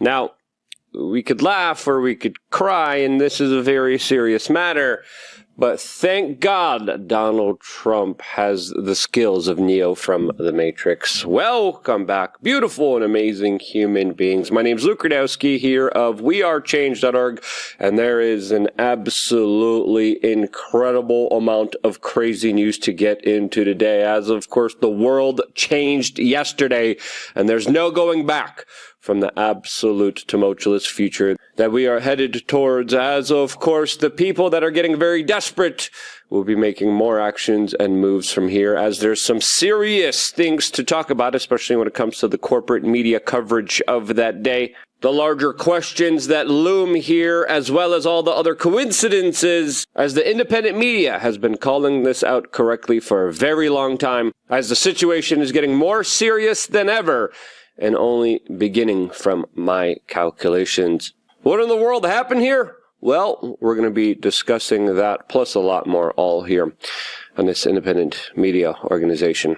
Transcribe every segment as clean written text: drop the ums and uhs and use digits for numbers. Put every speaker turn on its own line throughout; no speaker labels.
Now, we could laugh or we could cry, and this is a very serious matter. But thank God Donald Trump has the skills of Neo from The Matrix. Welcome back, beautiful and amazing human beings. My name's Luke Radowski here of wearechange.org, and there is an absolutely incredible amount of crazy news to get into today. As of course, the world changed yesterday, and there's no going back from the absolute tumultuous future that we are headed towards, as of course the people that are getting very desperate will be making more actions and moves from here, as there's some serious things to talk about, especially when it comes to the corporate media coverage of that day. The larger questions that loom here, as well as all the other coincidences, as the independent media has been calling this out correctly for a very long time, as the situation is getting more serious than ever, and only beginning from my calculations. What in the world happened here? Well, we're going to be discussing that, plus a lot more, all here on this independent media organization.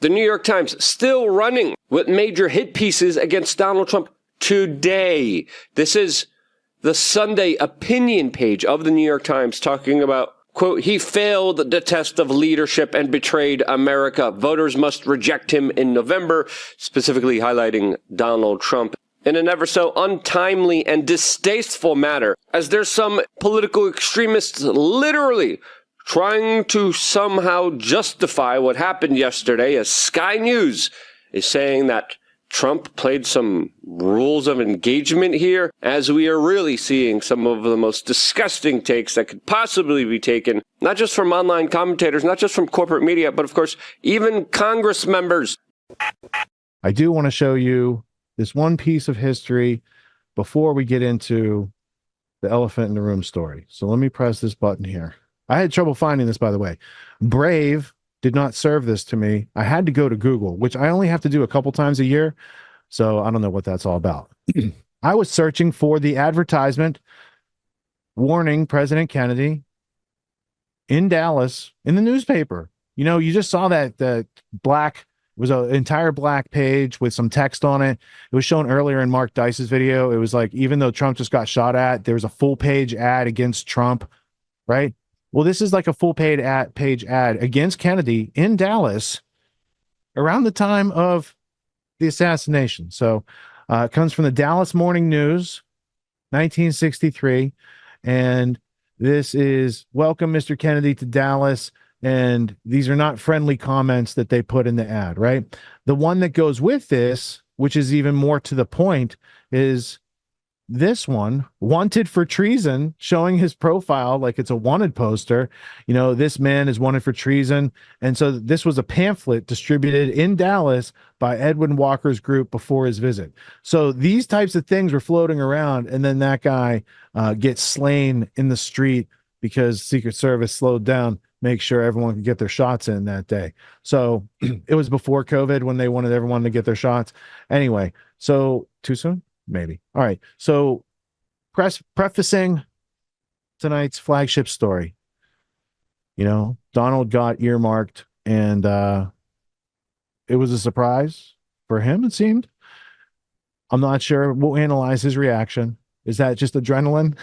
The New York Times still running with major hit pieces against Donald Trump today. This is the Sunday opinion page of the New York Times talking about, quote, he failed the test of leadership and betrayed America. Voters must reject him in November, specifically highlighting Donald Trump in an ever so untimely and distasteful manner, as there's some political extremists literally trying to somehow justify what happened yesterday, as Sky News is saying that Trump played some rules of engagement here, as we are really seeing some of the most disgusting takes that could possibly be taken, not just from online commentators, not just from corporate media, but of course, even Congress members.
I do want to show you this one piece of history before we get into the elephant in the room story. So let me press this button here. I had trouble finding this, by the way. Brave did not serve this to me. I had to go to Google, which I only have to do a couple times a year. So I don't know what that's all about. I was searching for the advertisement warning President Kennedy in Dallas in the newspaper. You know, you just saw that black, it was an entire black page with some text on it. It was shown earlier in Mark Dice's video. It was like, even though Trump just got shot at, there was a full page ad against Trump, right? Well, this is like a full page ad against Kennedy in Dallas around the time of the assassination. So it comes from the Dallas Morning News, 1963. And this is, welcome, Mr. Kennedy, to Dallas. And these are not friendly comments that they put in the ad, right? The one that goes with this, which is even more to the point, is this one, wanted for treason, showing his profile like it's a wanted poster. You know, this man is wanted for treason. And so this was a pamphlet distributed in Dallas by Edwin Walker's group before his visit. So these types of things were floating around, and then that guy gets slain in the street because Secret Service slowed down, make sure everyone could get their shots in that day. So it was before COVID when they wanted everyone to get their shots. Anyway, so too soon? Maybe. All right. So prefacing tonight's flagship story, you know, Donald got earmarked, and it was a surprise for him, it seemed. I'm not sure. We'll analyze his reaction. Is that just adrenaline?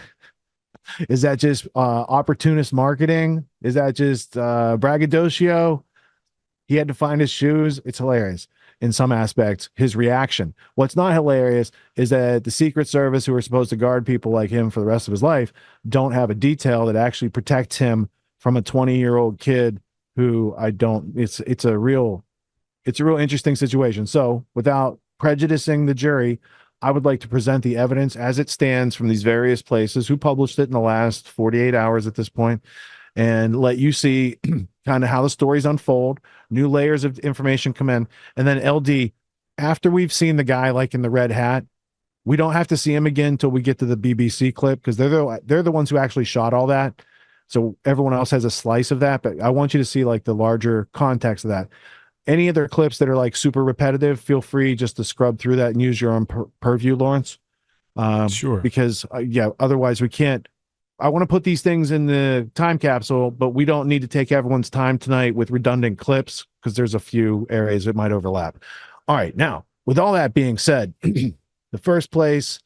Is that just opportunist marketing? Is that just braggadocio? He had to find his shoes. It's hilarious in some aspects, his reaction. What's not hilarious is that the Secret Service, who are supposed to guard people like him for the rest of his life, don't have a detail that actually protects him from a 20-year-old kid who it's a real interesting situation. So without prejudicing the jury, I would like to present the evidence as it stands from these various places who published it in the last 48 hours at this point, and let you see kind of how the stories unfold, new layers of information come in. And then LD, after we've seen the guy like in the red hat, we don't have to see him again until we get to the BBC clip, because they're the ones who actually shot all that. So everyone else has a slice of that, but I want you to see like the larger context of that. Any other clips that are like super repetitive, feel free just to scrub through that and use your own purview, Laurence.
Sure.
Because otherwise we can't. I want to put these things in the time capsule, but we don't need to take everyone's time tonight with redundant clips, because there's a few areas that might overlap. All right. Now, with all that being said, The first place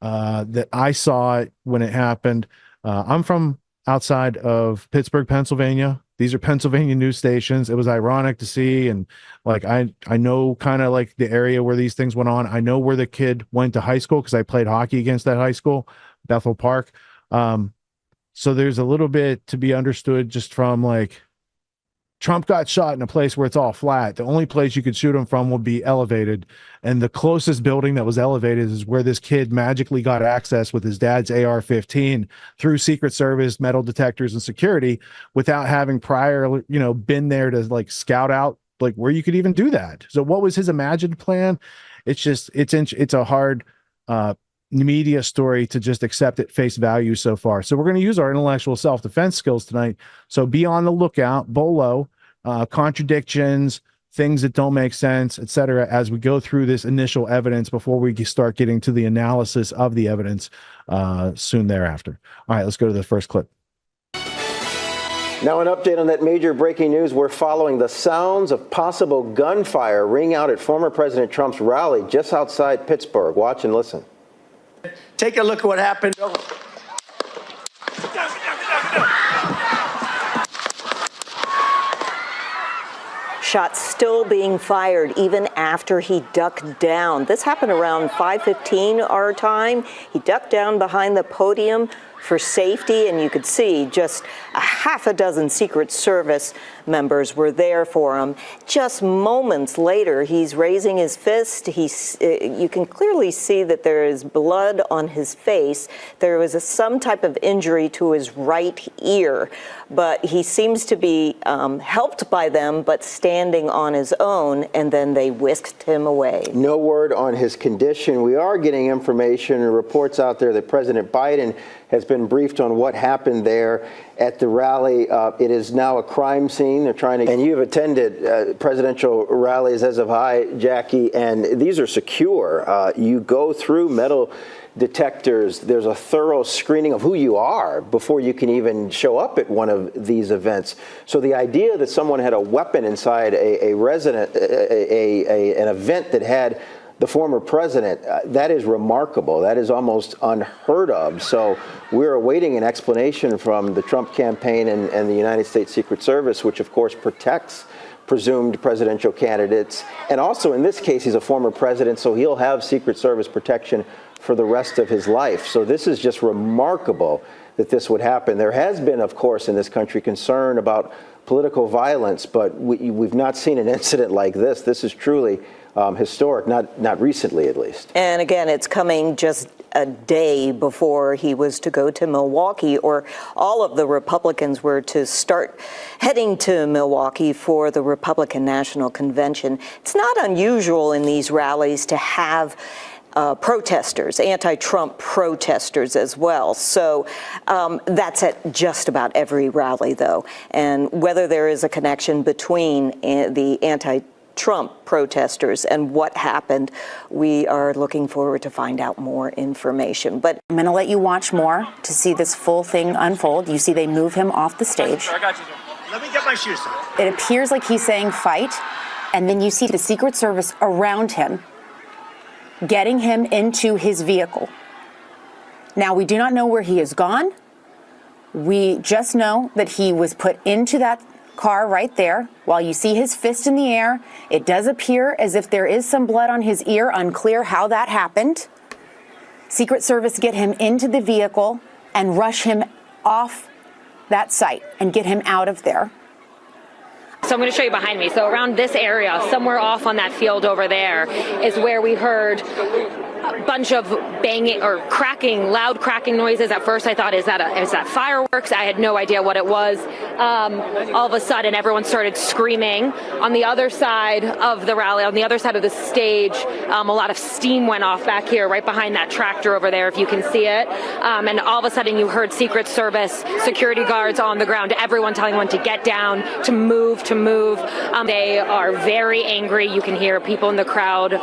that I saw it when it happened, I'm from outside of Pittsburgh, Pennsylvania. These are Pennsylvania news stations. It was ironic to see, and like I know kind of like the area where these things went on. I know where the kid went to high school because I played hockey against that high school, Bethel Park. So there's a little bit to be understood just from like Trump got shot in a place where it's all flat. The only place you could shoot him from would be elevated. And the closest building that was elevated is where this kid magically got access with his dad's AR-15 through Secret Service, metal detectors, and security without having prior, been there to like scout out like where you could even do that. So what was his imagined plan? It's just, it's a hard media story to just accept at face value so far. So we're going to use our intellectual self-defense skills tonight. So be on the lookout, Bolo, contradictions, things that don't make sense, etc., as we go through this initial evidence before we start getting to the analysis of the evidence soon thereafter. All right, let's go to the first clip.
Now an update on that major breaking news. We're following the sounds of possible gunfire ring out at former President Trump's rally just outside Pittsburgh. Watch and listen.
Take a look at what happened.
Shots still being fired even after he ducked down. This happened around 5:15 our time. He ducked down behind the podium for safety, and you could see just a half a dozen Secret Service members were there for him. Just moments later, he's raising his fist. You can clearly see that there is blood on his face. There was some type of injury to his right ear, but he seems to be helped by them, but standing on his own, and then they whisked him away.
No word on his condition. We are getting information and reports out there that President Biden has been briefed on what happened there at the rally. It is now a crime scene. They're trying to, and you've attended presidential rallies as have I, Jackie, and these are secure. You go through metal detectors. There's a thorough screening of who you are before you can even show up at one of these events. So the idea that someone had a weapon inside an event that had the former president, that is remarkable. That is almost unheard of. So we're awaiting an explanation from the Trump campaign and the United States Secret Service, which of course protects presumed presidential candidates. And also in this case, he's a former president, so he'll have Secret Service protection for the rest of his life. So this is just remarkable that this would happen. There has been, of course, in this country concern about political violence, but we've not seen an incident like this. This is truly historic, not recently at least.
And again, it's coming just a day before he was to go to Milwaukee, or all of the Republicans were to start heading to Milwaukee for the Republican National Convention. It's not unusual in these rallies to have protesters, anti-Trump protesters as well. So that's at just about every rally, though. And whether there is a connection between the anti-Trump protesters and what happened, we are looking forward to find out more information. But
I'm going to let you watch more to see this full thing unfold. You see they move him off the stage.
I got you. Let me get my shoes.
It appears like he's saying fight, and then you see the Secret Service around him, getting him into his vehicle. Now, we do not know where he has gone. We just know that he was put into that car right there. While you see his fist in the air, it does appear as if there is some blood on his ear. Unclear how that happened. Secret Service get him into the vehicle and rush him off that site and get him out of there.
So I'm going to show you behind me. So around this area, somewhere off on that field over there, is where we heard a bunch of banging or cracking, loud cracking noises. At first I thought, is that fireworks? I had no idea what it was. All of a sudden, everyone started screaming. On the other side of the rally, on the other side of the stage, a lot of steam went off back here, right behind that tractor over there, if you can see it. And all of a sudden, you heard Secret Service security guards on the ground, everyone telling everyone to get down, to move. They are very angry. You can hear people in the crowd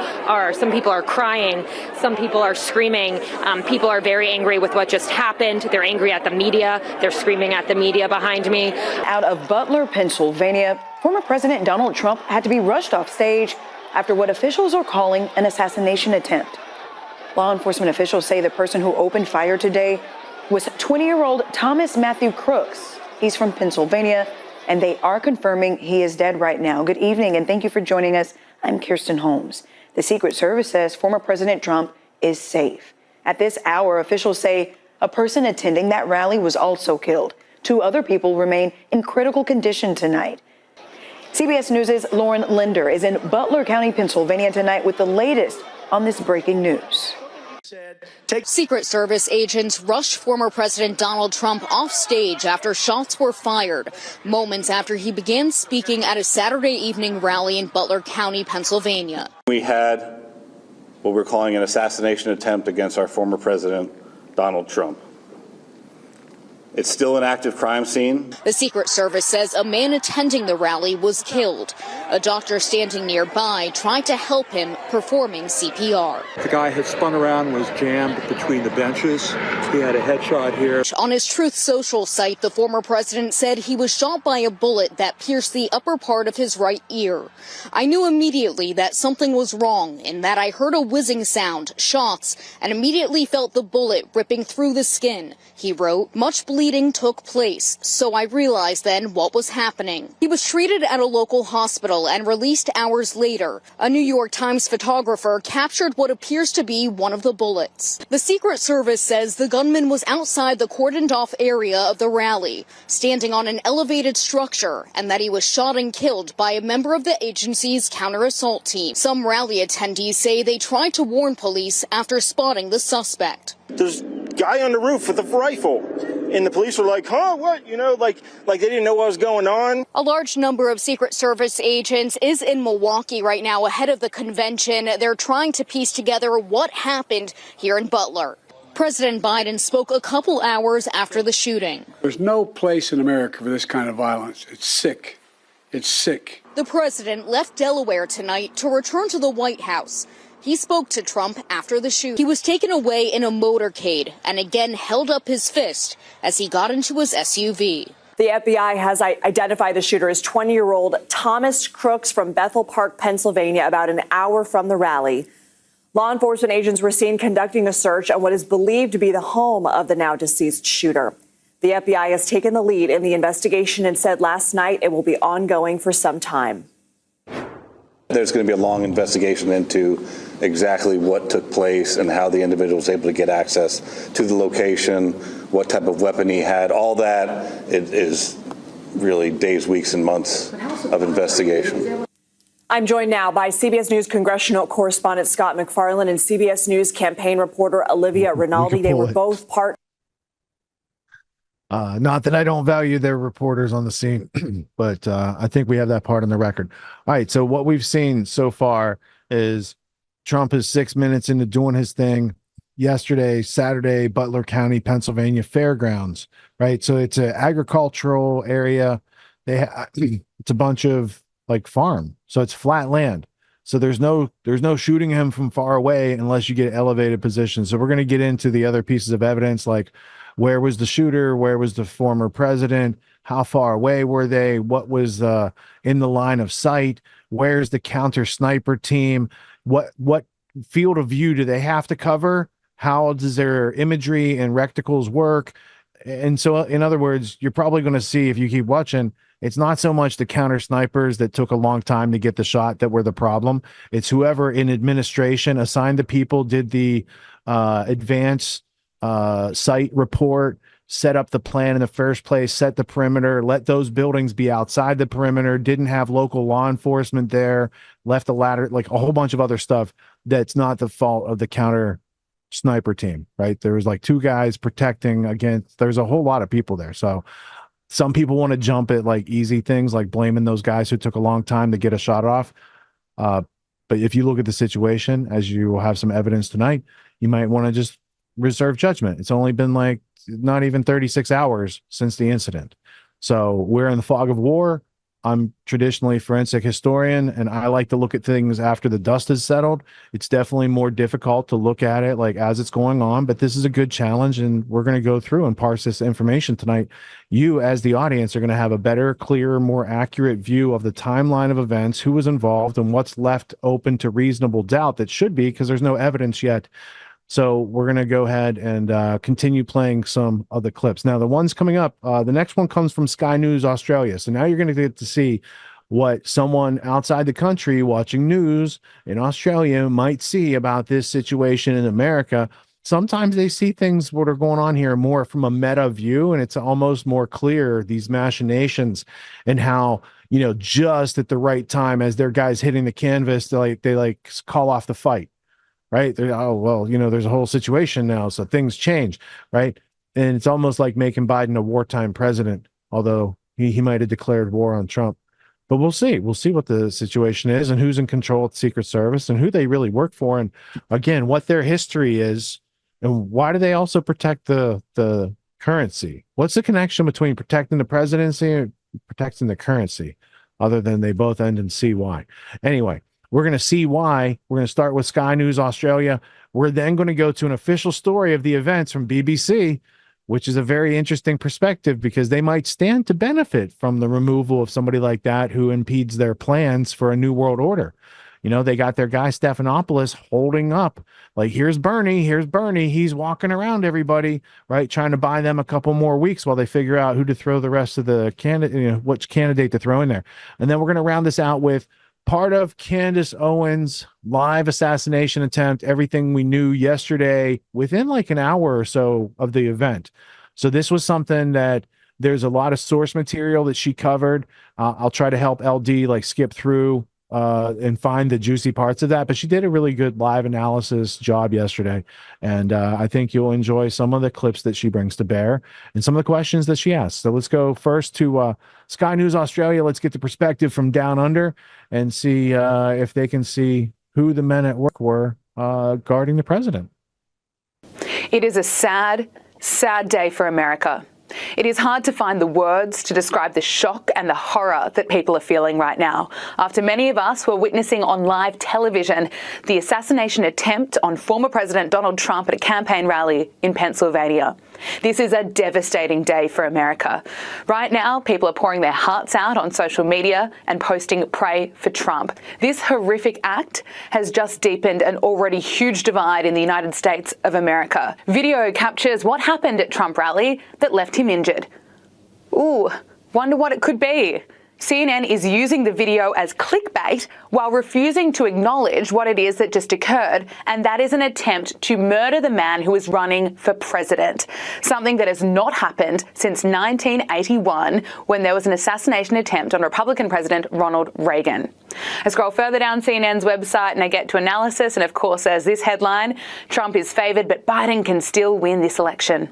some people are crying, some people are screaming. People are very angry with what just happened. They're angry at the media. They're screaming at the media behind me.
Out of Butler, Pennsylvania, former President Donald Trump had to be rushed off stage after what officials are calling an assassination attempt. Law enforcement officials say the person who opened fire today was 20-year-old Thomas Matthew Crooks. He's from Pennsylvania, and they are confirming he is dead right now. Good evening, and thank you for joining us. I'm Kirsten Holmes. The Secret Service says former President Trump is safe. At this hour, officials say a person attending that rally was also killed. 2 other people remain in critical condition tonight. CBS News' Lauren Linder is in Butler County, Pennsylvania tonight with the latest on this breaking news.
Secret Service agents rushed former President Donald Trump off stage after shots were fired, moments after he began speaking at a Saturday evening rally in Butler County, Pennsylvania.
We had what we're calling an assassination attempt against our former president, Donald Trump. It's still an active crime scene.
The Secret Service says a man attending the rally was killed. A doctor standing nearby tried to help him, performing CPR.
The guy had spun around, was jammed between the benches. He had a headshot here.
On his Truth Social site, the former president said he was shot by a bullet that pierced the upper part of his right ear. I knew immediately that something was wrong in that I heard a whizzing sound, shots, and immediately felt the bullet ripping through the skin. He wrote, much bleeding took place, so I realized then what was happening. He was treated at a local hospital and released hours later. A New York Times photographer captured what appears to be one of the bullets. The Secret Service says the gunman was outside the cordoned-off area of the rally, standing on an elevated structure, and that he was shot and killed by a member of the agency's counter-assault team. Some rally attendees say they tried to warn police after spotting the suspect.
There's a guy on the roof with a rifle, and the police were like, huh, what? You know, like they didn't know what was going on.
A large number of Secret Service agents is in Milwaukee right now ahead of the convention. They're trying to piece together what happened here in Butler. President Biden spoke a couple hours after the shooting.
There's no place in America for this kind of violence. It's sick. It's sick.
The president left Delaware tonight to return to the White House. He spoke to Trump after the shoot. He was taken away in a motorcade and again held up his fist as he got into his SUV.
The FBI has identified the shooter as 20-year-old Thomas Crooks from Bethel Park, Pennsylvania, about an hour from the rally. Law enforcement agents were seen conducting a search on what is believed to be the home of the now deceased shooter. The FBI has taken the lead in the investigation and said last night it will be ongoing for some time.
There's going to be a long investigation into exactly what took place and how the individual was able to get access to the location, what type of weapon he had. All that it is really days, weeks, and months of investigation.
I'm joined now by CBS News congressional correspondent Scott McFarland and CBS News campaign reporter Olivia Rinaldi. They were both part.
Not that I don't value their reporters on the scene, but I think we have that part on the record. All right. So what we've seen so far is Trump is 6 minutes into doing his thing. Yesterday, Saturday, Butler County, Pennsylvania fairgrounds, right? So it's an agricultural area. It's a bunch of like farm. So it's flat land. So there's no shooting him from far away unless you get elevated positions. So we're going to get into the other pieces of evidence, like where was the shooter? Where was the former president? How far away were they? What was in the line of sight? Where's the counter sniper team? What field of view do they have to cover? How does their imagery and reticles work? And so, in other words, you're probably going to see, if you keep watching, it's not so much the counter snipers that took a long time to get the shot that were the problem. It's whoever in administration assigned the people, did the advance site report, set up the plan in the first place, set the perimeter, let those buildings be outside the perimeter, didn't have local law enforcement there, left the ladder, like a whole bunch of other stuff that's not the fault of the counter sniper team, right? There was like 2 guys protecting against, there's a whole lot of people there. So some people want to jump at like easy things, like blaming those guys who took a long time to get a shot off. But if you look at the situation, as you will have some evidence tonight, you might want to just reserve judgment. It's only been like not even 36 hours since the incident. So we're in the fog of war. I'm traditionally a forensic historian, and I like to look at things after the dust has settled. It's definitely more difficult to look at it like as it's going on, but this is a good challenge, and we're going to go through and parse this information tonight. You, as the audience, are going to have a better, clearer, more accurate view of the timeline of events, who was involved, and what's left open to reasonable doubt that should be, because there's no evidence yet So we're going to go ahead and continue playing some of the clips. Now, the ones coming up, the next one comes from Sky News Australia. So now you're going to get to see what someone outside the country watching news in Australia might see about this situation in America. Sometimes they see things what are going on here more from a meta view, and it's almost more clear, these machinations, and how, you know, just at the right time as their guys hitting the canvas, they call off the fight. Right? Oh, well, you know, there's a whole situation now, so things change, right? And it's almost like making Biden a wartime president, although he might have declared war on Trump. But we'll see. We'll see what the situation is and who's in control of the Secret Service and who they really work for. And again, what their history is and why do they also protect the currency? What's the connection between protecting the presidency and protecting the currency, other than they both end in CY? Anyway, we're going to see why. We're going to start with Sky News Australia. We're then going to go to an official story of the events from BBC, which is a very interesting perspective because they might stand to benefit from the removal of somebody like that who impedes their plans for a new world order. You know, they got their guy Stephanopoulos holding up, like, here's Bernie, he's walking around everybody, right, trying to buy them a couple more weeks while they figure out who to throw the rest of the candidate, you know, which candidate to throw in there. And then we're going to round this out with part of Candace Owens' live assassination attempt, everything we knew yesterday within like an hour or so of the event. So this was something that there's a lot of source material that she covered. I'll try to help LD like skip through and find the juicy parts of that, but she did a really good live analysis job yesterday. And I think you'll enjoy some of the clips that she brings to bear and some of the questions that she asks. So let's go first to Sky News Australia. Let's get the perspective from down under and see if they can see who the men at work were guarding the president.
It is a sad, sad day for America. It is hard to find the words to describe the shock and the horror that people are feeling right now, after many of us were witnessing on live television the assassination attempt on former President Donald Trump at a campaign rally in Pennsylvania. This is a devastating day for America. Right now, people are pouring their hearts out on social media and posting "Pray for Trump." This horrific act has just deepened an already huge divide in the United States of America. Video captures what happened at Trump rally that left him injured. Ooh, wonder what it could be. CNN is using the video as clickbait while refusing to acknowledge what it is that just occurred, and that is an attempt to murder the man who is running for president, something that has not happened since 1981 when there was an assassination attempt on Republican President Ronald Reagan. I scroll further down CNN's website and I get to analysis, and of course there's this headline: Trump is favored, but Biden can still win this election.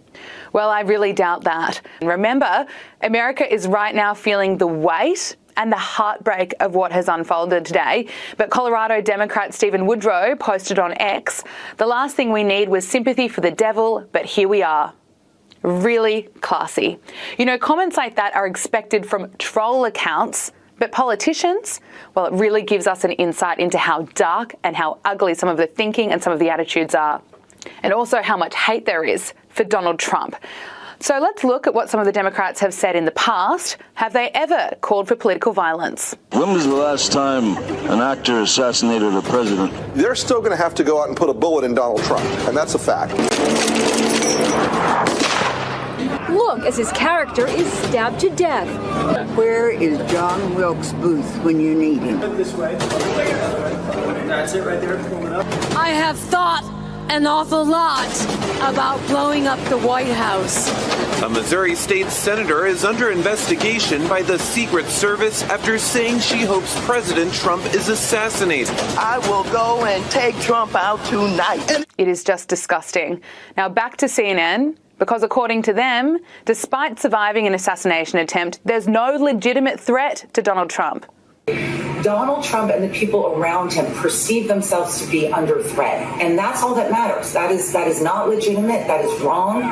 Well, I really doubt that. And remember, America is right now feeling the weight and the heartbreak of what has unfolded today. But Colorado Democrat Stephen Woodrow posted on X, "The last thing we need was sympathy for the devil, but here we are." Really classy. You know, comments like that are expected from troll accounts, but politicians, well, it really gives us an insight into how dark and how ugly some of the thinking and some of the attitudes are. And also how much hate there is for Donald Trump. So let's look at what some of the Democrats have said in the past. Have they ever called for political violence?
When was the last time an actor assassinated a president?
They're still going to have to go out and put a bullet in Donald Trump, and that's a fact.
Look as his character is stabbed to death. Where is John Wilkes Booth when you need him?
This way. That's it right there. Pull it up.
I have thought an awful lot about blowing up the White House.
A Missouri state senator is under investigation by the Secret Service after saying she hopes President Trump is assassinated.
I will go and take Trump out tonight.
It is just disgusting. Now back to CNN, because according to them, despite surviving an assassination attempt, there's no legitimate threat to Donald Trump.
Donald Trump and the people around him perceive themselves to be under threat, and that's all that matters. That is not legitimate. That is wrong.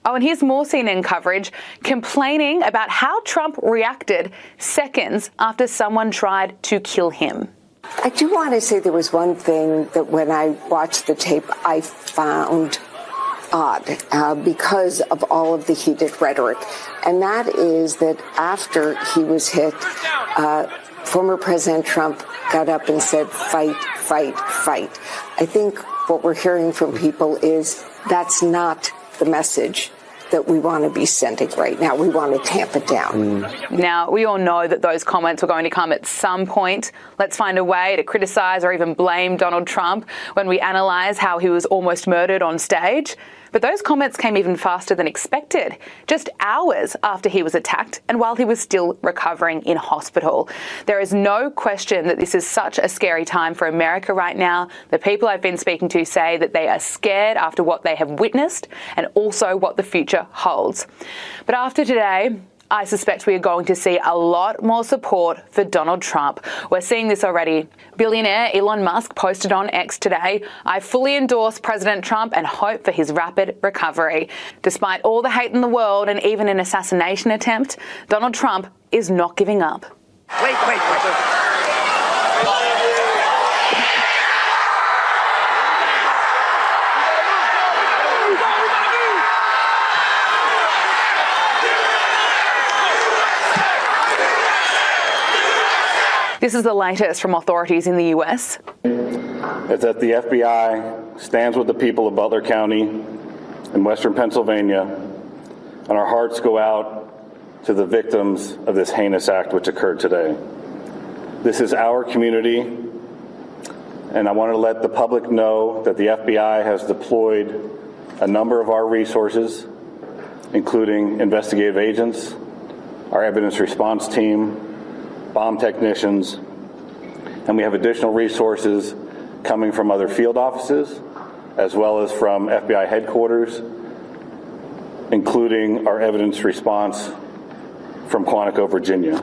Oh, and here's more CNN coverage complaining about how Trump reacted seconds after someone tried to kill him.
I do want to say there was one thing that when I watched the tape, I found odd because of all of the heated rhetoric, and that is that after he was hit, former President Trump got up and said, "Fight, fight, fight." I think what we're hearing from people is that's not the message that we want to be sending right now. We want to tamp it down.
Now, we all know that those comments were going to come at some point. Let's find a way to criticise or even blame Donald Trump when we analyse how he was almost murdered on stage. But those comments came even faster than expected, just hours after he was attacked and while he was still recovering in hospital. There is no question that this is such a scary time for America right now. The people I've been speaking to say that they are scared after what they have witnessed and also what the future holds. But after today, I suspect we are going to see a lot more support for Donald Trump. We're seeing this already. Billionaire Elon Musk posted on X today, "I fully endorse President Trump and hope for his rapid recovery." Despite all the hate in the world and even an assassination attempt, Donald Trump is not giving up.
Wait.
This is the latest from authorities in the US.
Is that the FBI stands with the people of Butler County in western Pennsylvania, and our hearts go out to the victims of this heinous act which occurred today. This is our community, and I want to let the public know that the FBI has deployed a number of our resources, including investigative agents, our evidence response team, bomb technicians, and we have additional resources coming from other field offices, as well as from FBI headquarters, including our evidence response from Quantico, Virginia.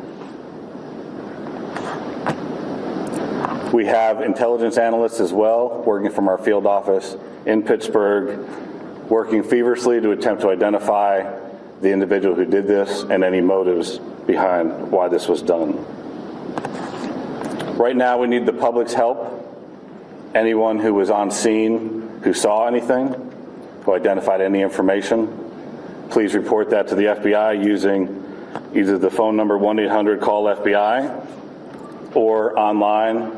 We have intelligence analysts as well, working from our field office in Pittsburgh, working feverishly to attempt to identify the individual who did this and any motives behind why this was done. Right now, we need the public's help. Anyone who was on scene, who saw anything, who identified any information, please report that to the FBI using either the phone number 1-800-CALL-FBI or online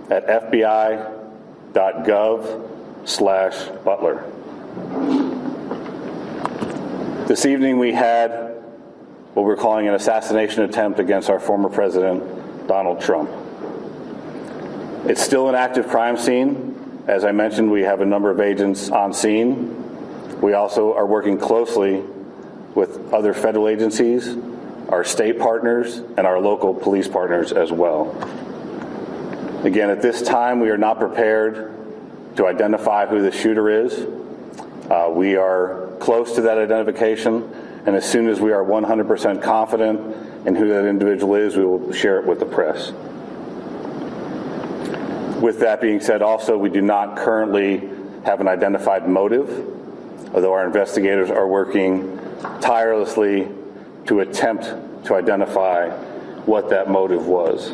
at fbi.gov/Butler. This evening we had what we're calling an assassination attempt against our former president, Donald Trump. It's still an active crime scene. As I mentioned, we have a number of agents on scene. We also are working closely with other federal agencies, our state partners, and our local police partners as well. Again, at this time, we are not prepared to identify who the shooter is. We are close to that identification, and as soon as we are 100% confident in who that individual is, we will share it with the press. With that being said, also, we do not currently have an identified motive, although our investigators are working tirelessly to attempt to identify what that motive was.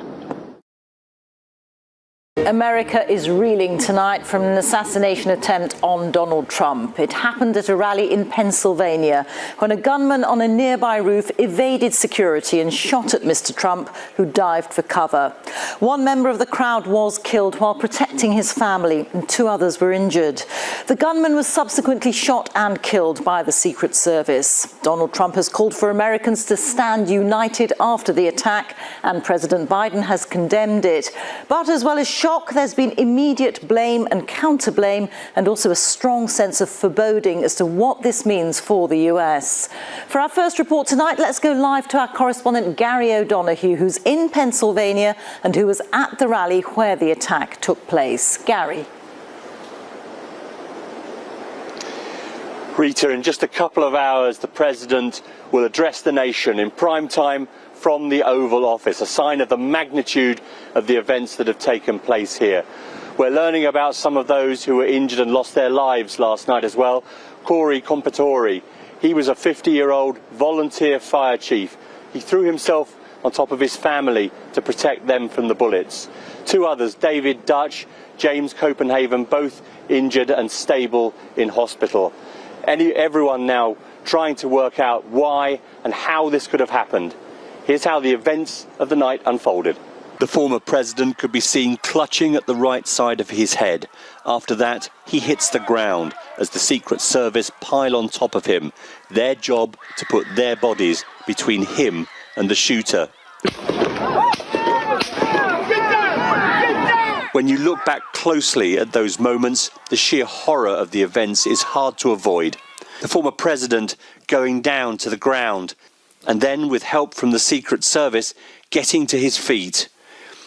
America is reeling tonight from an assassination attempt on Donald Trump. It happened at a rally in Pennsylvania when a gunman on a nearby roof evaded security and shot at Mr. Trump, who dived for cover. One member of the crowd was killed while protecting his family, and 2 others were injured. The gunman was subsequently shot and killed by the Secret Service. Donald Trump has called for Americans to stand united after the attack, and President Biden has condemned it. But as well as shock, there's been immediate blame and counter-blame, and also a strong sense of foreboding as to what this means for the US. For our first report tonight, let's go live to our correspondent Gary O'Donoghue, who's in Pennsylvania and who was at the rally where the attack took place. Gary.
Rita, in just a couple of hours, the president will address the nation in prime time from the Oval Office, a sign of the magnitude of the events that have taken place here. We're learning about some of those who were injured and lost their lives last night as well. Corey Compatore, he was a 50-year-old volunteer fire chief. He threw himself on top of his family to protect them from the bullets. 2 others, David Dutch, James Copenhagen, both injured and stable in hospital. Everyone now trying to work out why and how this could have happened. Here's how the events of the night unfolded. The former president could be seen clutching at the right side of his head. After that, he hits the ground as the Secret Service pile on top of him, their job to put their bodies between him and the shooter. When you look back closely at those moments, the sheer horror of the events is hard to avoid. The former president going down to the ground, and then, with help from the Secret Service, getting to his feet.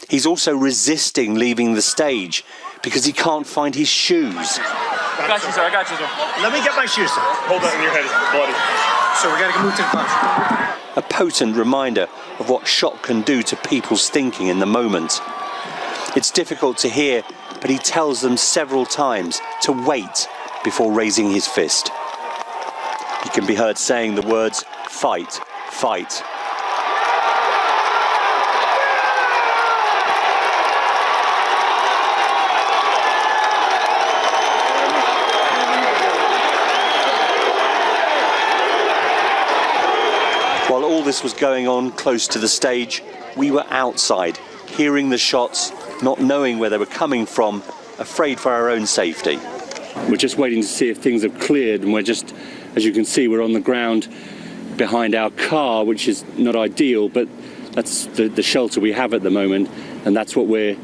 He's also resisting leaving the stage because he can't find his shoes.
I got you, sir. I got you, sir. Let me get my shoes, sir. Hold that in your head. It's bloody. So we got to move to the front.
A potent reminder of what shock can do to people's thinking in the moment. It's difficult to hear, but he tells them several times to wait before raising his fist. He can be heard saying the words, "Fight, fight." While all this was going on close to the stage, we were outside, hearing the shots, not knowing where they were coming from, afraid for our own safety. We're just waiting to see if things have cleared, and we're just, as you can see, we're on the ground behind our car, which is not ideal, but that's the shelter we have at the moment, and that's what we're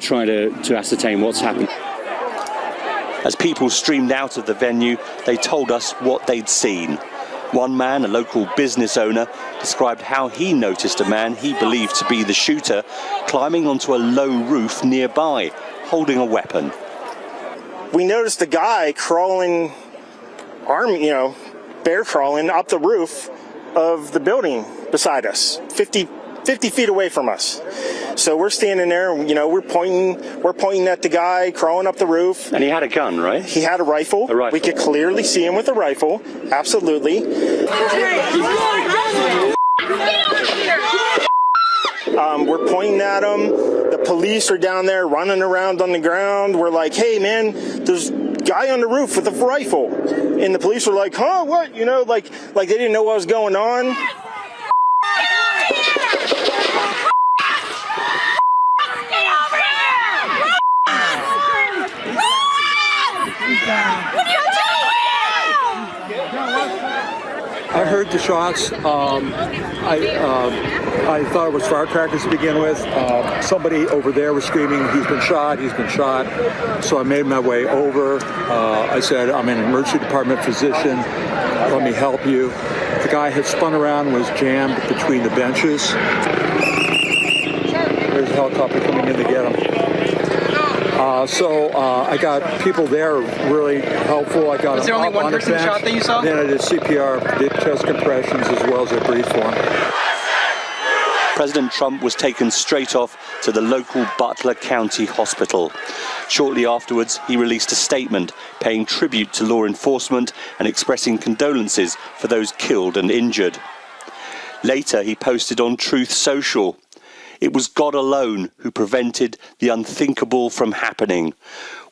trying to ascertain what's happened. As people streamed out of the venue, they told us what they'd seen. One man, a local business owner, described how he noticed a man he believed to be the shooter climbing onto a low roof nearby, holding a weapon.
We noticed a guy crawling, bear crawling up the roof of the building beside us, 50 feet away from us. So we're standing there, we're pointing at the guy crawling up the roof.
And he had a gun, right?
He had a rifle. We could clearly see him with a rifle. Absolutely. We're pointing at him. The police are down there running around on the ground. We're like, hey, man, there's a guy on the roof with a rifle. And the police were like, huh, what? Like they didn't know what was going on.
I heard the shots. I thought it was firecrackers to begin with. Somebody over there was screaming, he's been shot, he's been shot. So I made my way over. I said, I'm an emergency department physician. Let me help you. The guy had spun around and was jammed between the benches. There's a helicopter coming in to get him. So I got people there really helpful. I got
was there only one person shot that you saw?
Then I did CPR, did chest compressions as well as I breathed for him.
President Trump was taken straight off to the local Butler County Hospital. Shortly afterwards, he released a statement paying tribute to law enforcement and expressing condolences for those killed and injured. Later, he posted on Truth Social, "It was God alone who prevented the unthinkable from happening.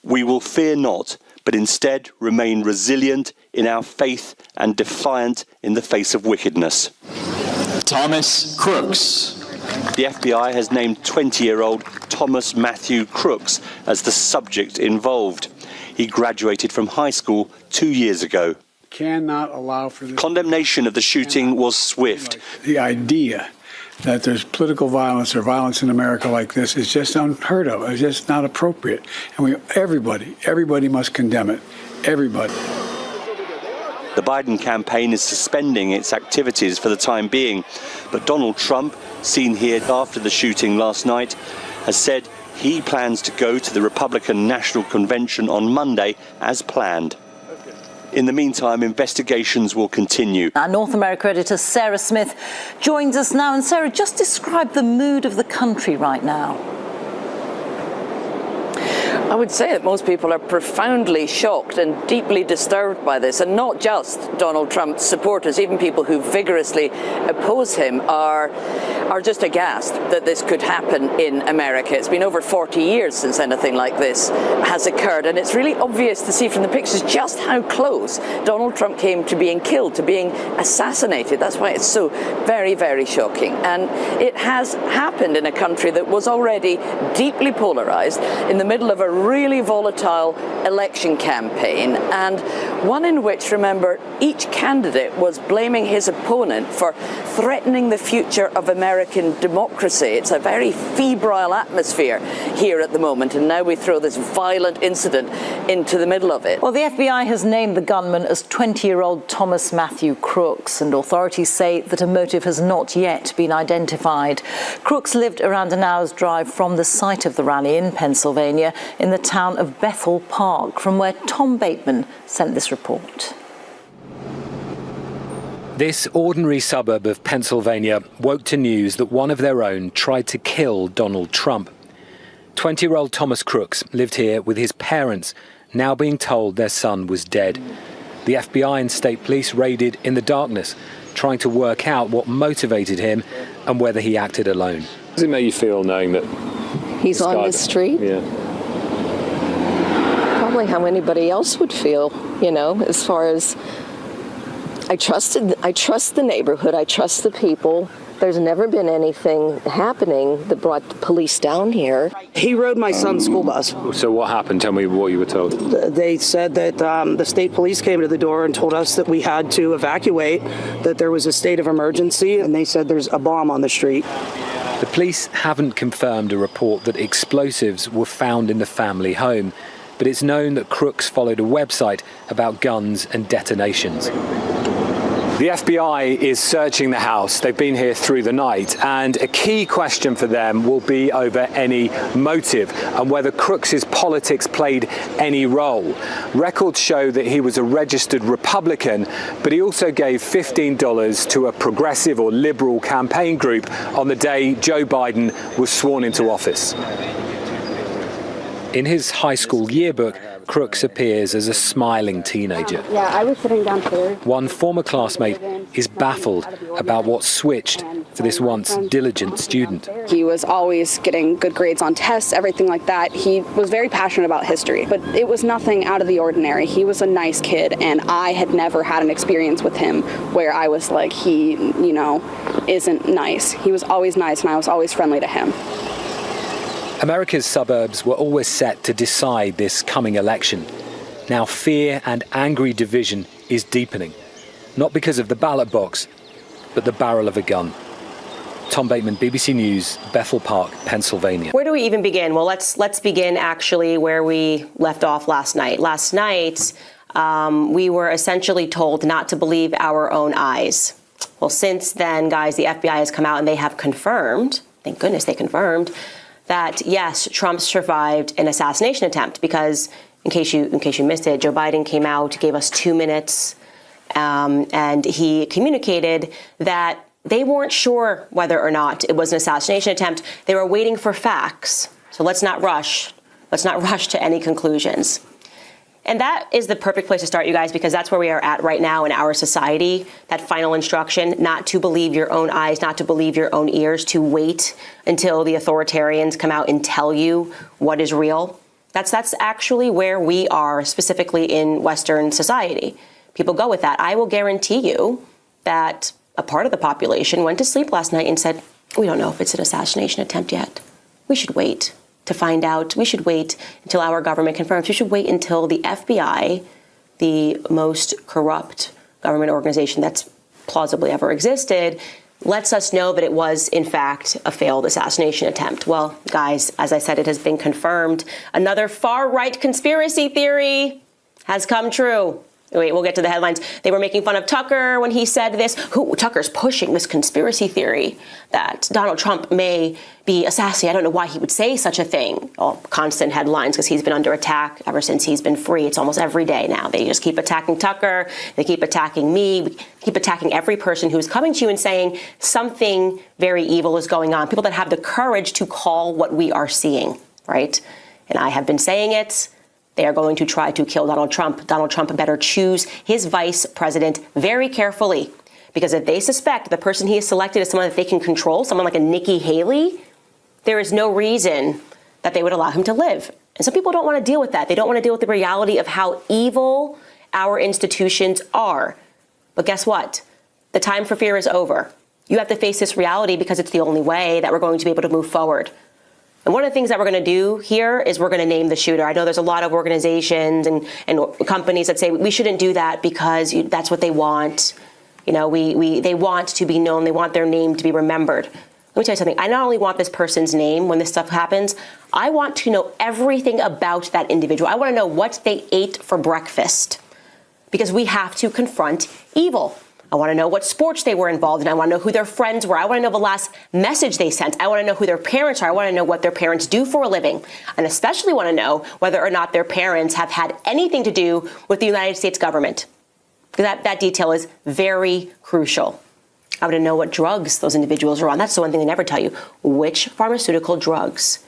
We will fear not, but instead remain resilient in our faith and defiant in the face of wickedness."
Thomas Crooks.
The FBI has named 20-year-old Thomas Matthew Crooks as the subject involved. He graduated from high school 2 years ago.
Cannot allow for this.
Condemnation of the shooting was swift.
The idea that there's political violence or violence in America like this is just unheard of. It's just not appropriate. And everybody must condemn it. Everybody.
The Biden campaign is suspending its activities for the time being, but Donald Trump, seen here after the shooting last night, has said he plans to go to the Republican National Convention on Monday as planned. In the meantime, investigations will continue.
Our North America editor Sarah Smith joins us now. And Sarah, just describe the mood of the country right now.
I would say that most people are profoundly shocked and deeply disturbed by this, and not just Donald Trump's supporters. Even people who vigorously oppose him are are just aghast that this could happen in America. It's been over 40 years since anything like this has occurred, and it's really obvious to see from the pictures just how close Donald Trump came to being killed, to being assassinated. That's why it's so very, very shocking. And it has happened in a country that was already deeply polarized in the middle of a really volatile election campaign, and one in which, remember, each candidate was blaming his opponent for threatening the future of American democracy. It's a very febrile atmosphere here at the moment, and now we throw this violent incident into the middle of it.
Well, the FBI has named the gunman as 20-year-old Thomas Matthew Crooks, and authorities say that a motive has not yet been identified. Crooks lived around an hour's drive from the site of the rally in Pennsylvania, in the town of Bethel Park, from where Tom Bateman sent this report.
This ordinary suburb of Pennsylvania woke to news that one of their own tried to kill Donald Trump. 20-year-old Thomas Crooks lived here with his parents, now being told their son was dead. The FBI and state police raided in the darkness, trying to work out what motivated him and whether he acted alone.
Does it make you feel knowing that
he's on the street?
Yeah.
Probably how anybody else would feel, you know, as far as I trust the neighborhood, I trust the people. There's never been anything happening that brought the police down here.
He rode my son's school bus.
So what happened? Tell me what you were told.
They said that the state police came to the door and told us that we had to evacuate, that there was a state of emergency, and they said there's a bomb on the street.
The police haven't confirmed a report that explosives were found in the family home, but it's known that Crooks followed a website about guns and detonations.
The FBI is searching the house. They've been here through the night, and a key question for them will be over any motive and whether Crooks's politics played any role. Records show that he was a registered Republican, but he also gave $15 to a progressive or liberal campaign group on the day Joe Biden was sworn into office.
In his high school yearbook, Crooks appears as a smiling teenager.
Yeah, I was sitting downstairs.
One former classmate is baffled about what switched for this once diligent student.
He was always getting good grades on tests, everything like that. He was very passionate about history, but it was nothing out of the ordinary. He was a nice kid, and I had never had an experience with him where I was like, he, you know, isn't nice. He was always nice, and I was always friendly to him.
America's suburbs were always set to decide this coming election. Now fear and angry division is deepening, not because of the ballot box, but the barrel of a gun. Tom Bateman, BBC News, Bethel Park, Pennsylvania.
Where do we even begin? Well, let's begin actually where we left off last night. Last night, we were essentially told not to believe our own eyes. Well, since then, guys, the FBI has come out and they have confirmed, thank goodness they confirmed, that yes, Trump survived an assassination attempt, because in case you missed it, Joe Biden came out, gave us 2 minutes, and he communicated that they weren't sure whether or not it was an assassination attempt. They were waiting for facts. So let's not rush. Let's not rush to any conclusions. And that is the perfect place to start, you guys, because that's where we are at right now in our society. That final instruction, not to believe your own eyes, not to believe your own ears, to wait until the authoritarians come out and tell you what is real. That's actually where we are, specifically in Western society. People go with that. I will guarantee you that a part of the population went to sleep last night and said, we don't know if it's an assassination attempt yet. We should wait to find out. We should wait until our government confirms. We should wait until the FBI, the most corrupt government organization that's plausibly ever existed, lets us know that it was, in fact, a failed assassination attempt. Well, guys, as I said, it has been confirmed. Another far-right conspiracy theory has come true. Wait, we'll get to the headlines. They were making fun of Tucker when he said this. Tucker's pushing this conspiracy theory that Donald Trump may be assassinated. I don't know why he would say such a thing. Oh, constant headlines, because he's been under attack ever since he's been free. It's almost every day now. They just keep attacking Tucker. They keep attacking me. Keep attacking every person who's coming to you and saying something very evil is going on. People that have the courage to call what we are seeing, right? And I have been saying it. They are going to try to kill Donald Trump. Donald Trump better choose his vice president very carefully, Because if they suspect the person he has selected is someone that they can control, someone like a Nikki Haley, there is no reason that they would allow him to live. And some people don't want to deal with that. They don't want to deal with the reality of how evil our institutions are. But guess what? The time for fear is over. You have to face this reality because it's the only way that we're going to be able to move forward. And one of the things that we're going to do here is we're going to name the shooter. I know there's a lot of organizations and companies that say we shouldn't do that because that's what they want. You know, they want to be known. They want their name to be remembered. Let me tell you something. I not only want this person's name when this stuff happens, I want to know everything about that individual. I want to know what they ate for breakfast because we have to confront evil. I want to know what sports they were involved in. I want to know who their friends were. I want to know the last message they sent. I want to know who their parents are. I want to know what their parents do for a living. And especially want to know whether or not their parents have had anything to do with the United States government. Because that detail is very crucial. I want to know what drugs those individuals are on. That's the one thing they never tell you. Which pharmaceutical drugs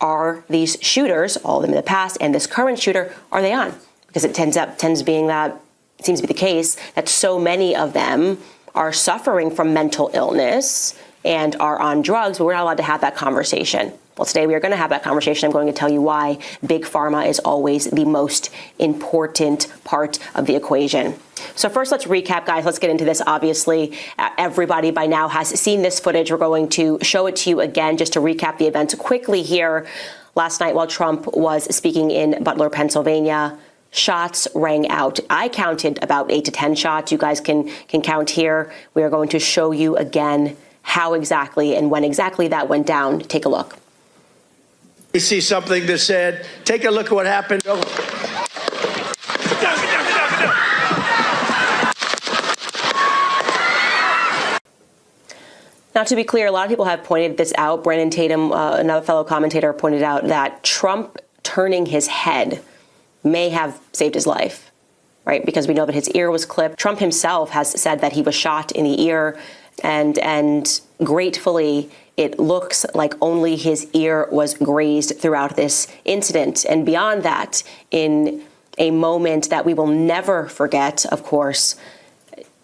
are these shooters, all of them in the past, and this current shooter, are they on? Because it tends being that, it seems to be the case, that so many of them are suffering from mental illness and are on drugs, but we're not allowed to have that conversation. Well, today we are going to have that conversation. I'm going to tell you why Big Pharma is always the most important part of the equation. So first, let's recap, guys. Let's get into this. Obviously, everybody by now has seen this footage. We're going to show it to you again just to recap the events quickly here. Last night, while Trump was speaking in Butler, Pennsylvania, shots rang out. I counted about 8 to 10 shots. You guys can count here. We are going to show you again how exactly and when exactly that went down. Take a look.
We see something that said, take a look at what happened.
Now, to be clear, a lot of people have pointed this out. Brandon Tatum, another fellow commentator, pointed out that Trump turning his head may have saved his life, right? Because we know that his ear was clipped. Trump himself has said that he was shot in the ear, and gratefully, it looks like only his ear was grazed throughout this incident. And beyond that, in a moment that we will never forget, of course,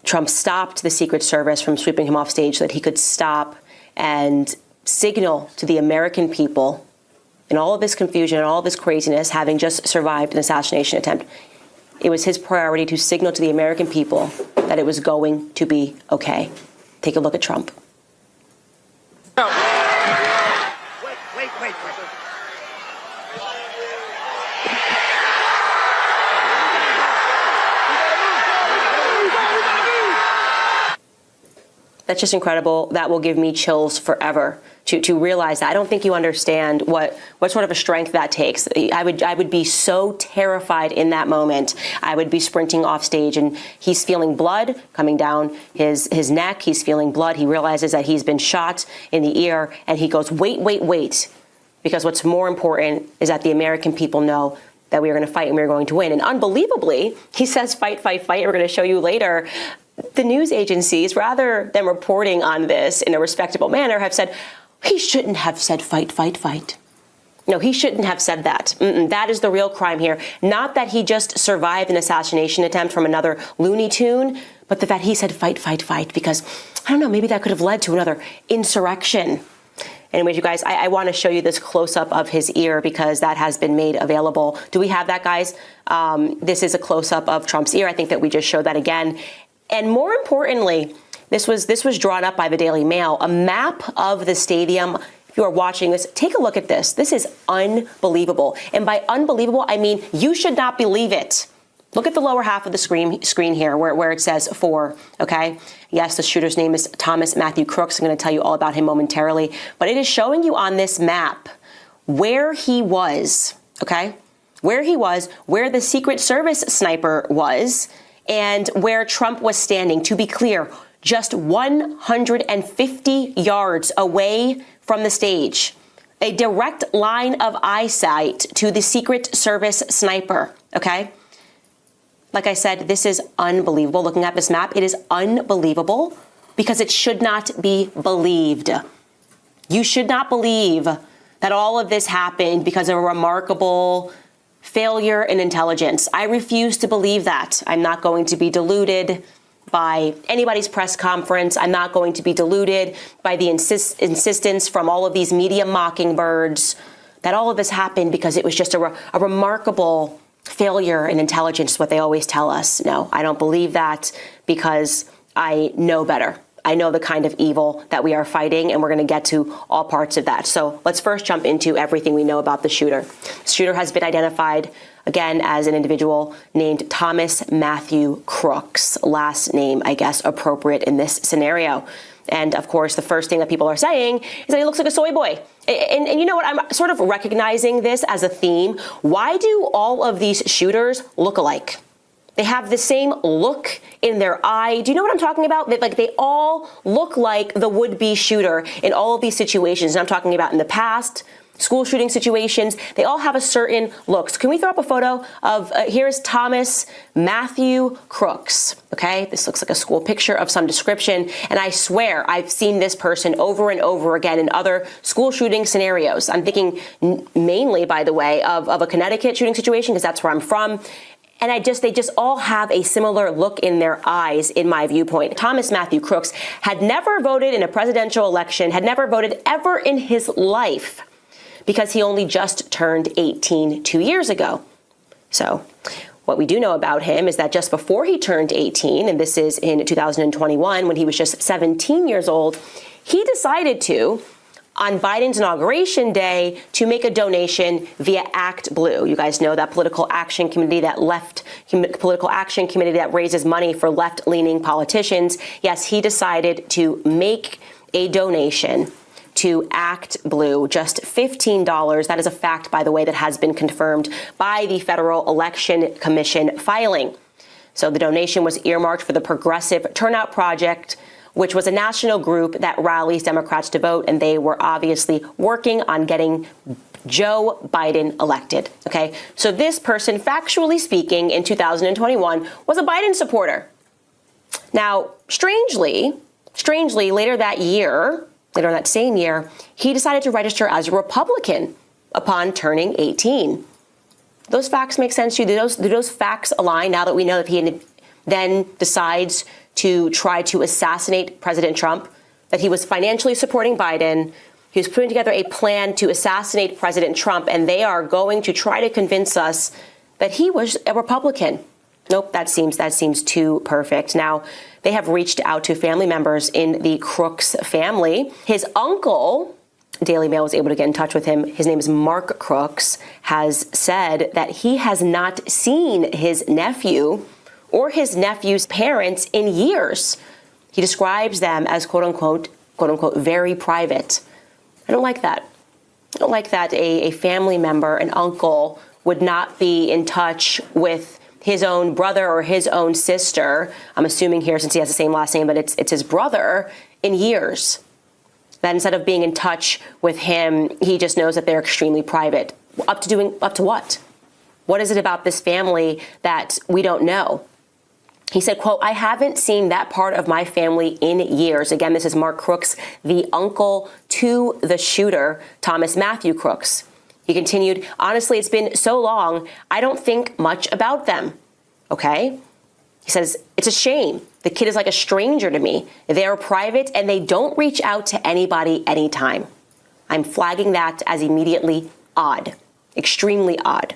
Trump stopped the Secret Service from sweeping him off stage so that he could stop and signal to the American people, in all of this confusion and all of this craziness, having just survived an assassination attempt, it was his priority to signal to the American people that it was going to be okay. Take a look at Trump.
Wait.
That's just incredible. That will give me chills forever to realize that. I don't think you understand what sort of a strength that takes. I would be so terrified in that moment. I would be sprinting off stage, and he's feeling blood coming down his neck. He's feeling blood. He realizes that he's been shot in the ear, and he goes, wait. Because what's more important is that the American people know that we are going to fight and we're going to win. And unbelievably, he says fight. We're going to show you later. The news agencies, rather than reporting on this in a respectable manner, have said, he shouldn't have said fight. No, he shouldn't have said that. That is the real crime here. Not that he just survived an assassination attempt from another Looney Tune, but that he said fight, because, I don't know, maybe that could have led to another insurrection. Anyways, you guys, I want to show you this close-up of his ear because that has been made available. Do we have that, guys? This is a close-up of Trump's ear. I think that we just showed that again. And more importantly, this was drawn up by the Daily Mail, a map of the stadium. If you are watching this, take a look at this. This is unbelievable. And by unbelievable, I mean you should not believe it. Look at the lower half of the screen here where it says 4, okay? Yes, the shooter's name is Thomas Matthew Crooks. I'm going to tell you all about him momentarily. But it is showing you on this map where he was, okay? Where he was, where the Secret Service sniper was, and where Trump was standing. To be clear, just 150 yards away from the stage. A direct line of eyesight to the Secret Service sniper, okay? Like I said, this is unbelievable. Looking at this map, it is unbelievable because it should not be believed. You should not believe that all of this happened because of a remarkable failure in intelligence. I refuse to believe that. I'm not going to be deluded. by anybody's press conference. I'm not going to be deluded by the insistence from all of these media mockingbirds that all of this happened because it was just a remarkable failure in intelligence, what they always tell us. No, I don't believe that because I know better. I know the kind of evil that we are fighting, and we're going to get to all parts of that. So let's first jump into everything we know about the shooter. The shooter has been identified, again, as an individual named Thomas Matthew Crooks. Last name, I guess, appropriate in this scenario. And of course, the first thing that people are saying is that he looks like a soy boy. And you know what? I'm sort of recognizing this as a theme. Why do all of these shooters look alike? They have the same look in their eye. Do you know what I'm talking about? They all look like the would-be shooter in all of these situations. And I'm talking about in the past, school shooting situations. They all have a certain look. So can we throw up a photo of, here's Thomas Matthew Crooks, okay? This looks like a school picture of some description. And I swear I've seen this person over and over again in other school shooting scenarios. I'm thinking mainly, by the way, of a Connecticut shooting situation, because that's where I'm from. And they just all have a similar look in their eyes, in my viewpoint. Thomas Matthew Crooks had never voted in a presidential election, had never voted ever in his life, because he only just turned 18 2 years ago. So what we do know about him is that just before he turned 18, and this is in 2021, when he was just 17 years old, he decided to, on Biden's inauguration day, to make a donation via Act Blue. You guys know that political action committee that raises money for left-leaning politicians. Yes, he decided to make a donation to Act Blue, just $15. That is a fact, by the way, that has been confirmed by the Federal Election Commission filing. So the donation was earmarked for the Progressive Turnout Project, which was a national group that rallies Democrats to vote, and they were obviously working on getting Joe Biden elected, okay? So this person, factually speaking, in 2021, was a Biden supporter. Now, strangely, later that same year, he decided to register as a Republican upon turning 18. Those facts make sense to you? Do those facts align now that we know that he then decides to try to assassinate President Trump, that he was financially supporting Biden, he was putting together a plan to assassinate President Trump, and they are going to try to convince us that he was a Republican? Nope, that seems too perfect. Now, they have reached out to family members in the Crooks family. His uncle, Daily Mail was able to get in touch with him, his name is Mark Crooks, has said that he has not seen his nephew or his nephew's parents in years. He describes them as quote unquote, very private. I don't like that. I don't like that a family member, an uncle, would not be in touch with his own brother or his own sister. I'm assuming here, since he has the same last name, but it's his brother, in years. That instead of being in touch with him, he just knows that they're extremely private. Up to what? What is it about this family that we don't know? He said, quote, I haven't seen that part of my family in years. Again, this is Mark Crooks, the uncle to the shooter, Thomas Matthew Crooks. He continued, honestly, it's been so long, I don't think much about them. Okay? He says, it's a shame. The kid is like a stranger to me. They're private and they don't reach out to anybody anytime. I'm flagging that as immediately odd, extremely odd.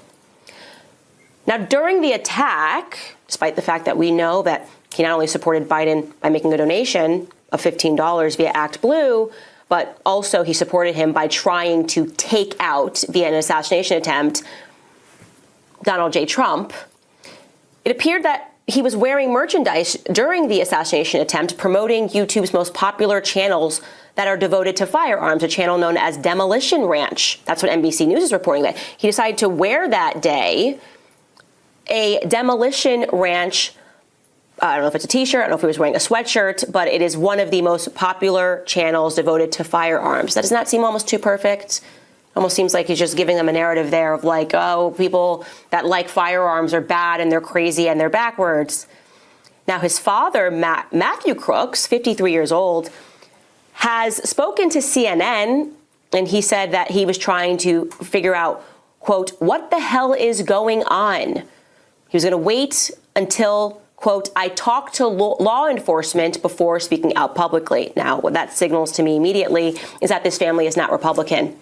Now, during the attack, despite the fact that we know that he not only supported Biden by making a donation of $15 via Act Blue, but also he supported him by trying to take out, via an assassination attempt, Donald J. Trump, it appeared that he was wearing merchandise during the assassination attempt, promoting YouTube's most popular channels that are devoted to firearms, a channel known as Demolition Ranch. That's what NBC News is reporting, that he decided to wear that day a Demolition Ranch, I don't know if it's a t-shirt, I don't know if he was wearing a sweatshirt, but it is one of the most popular channels devoted to firearms. That does not seem almost too perfect. Almost seems like he's just giving them a narrative there of like, oh, people that like firearms are bad and they're crazy and they're backwards. Now, his father, Matthew Crooks, 53 years old, has spoken to CNN, and he said that he was trying to figure out, quote, what the hell is going on? He was going to wait until, quote, I talked to law enforcement before speaking out publicly. Now, what that signals to me immediately is that this family is not Republican,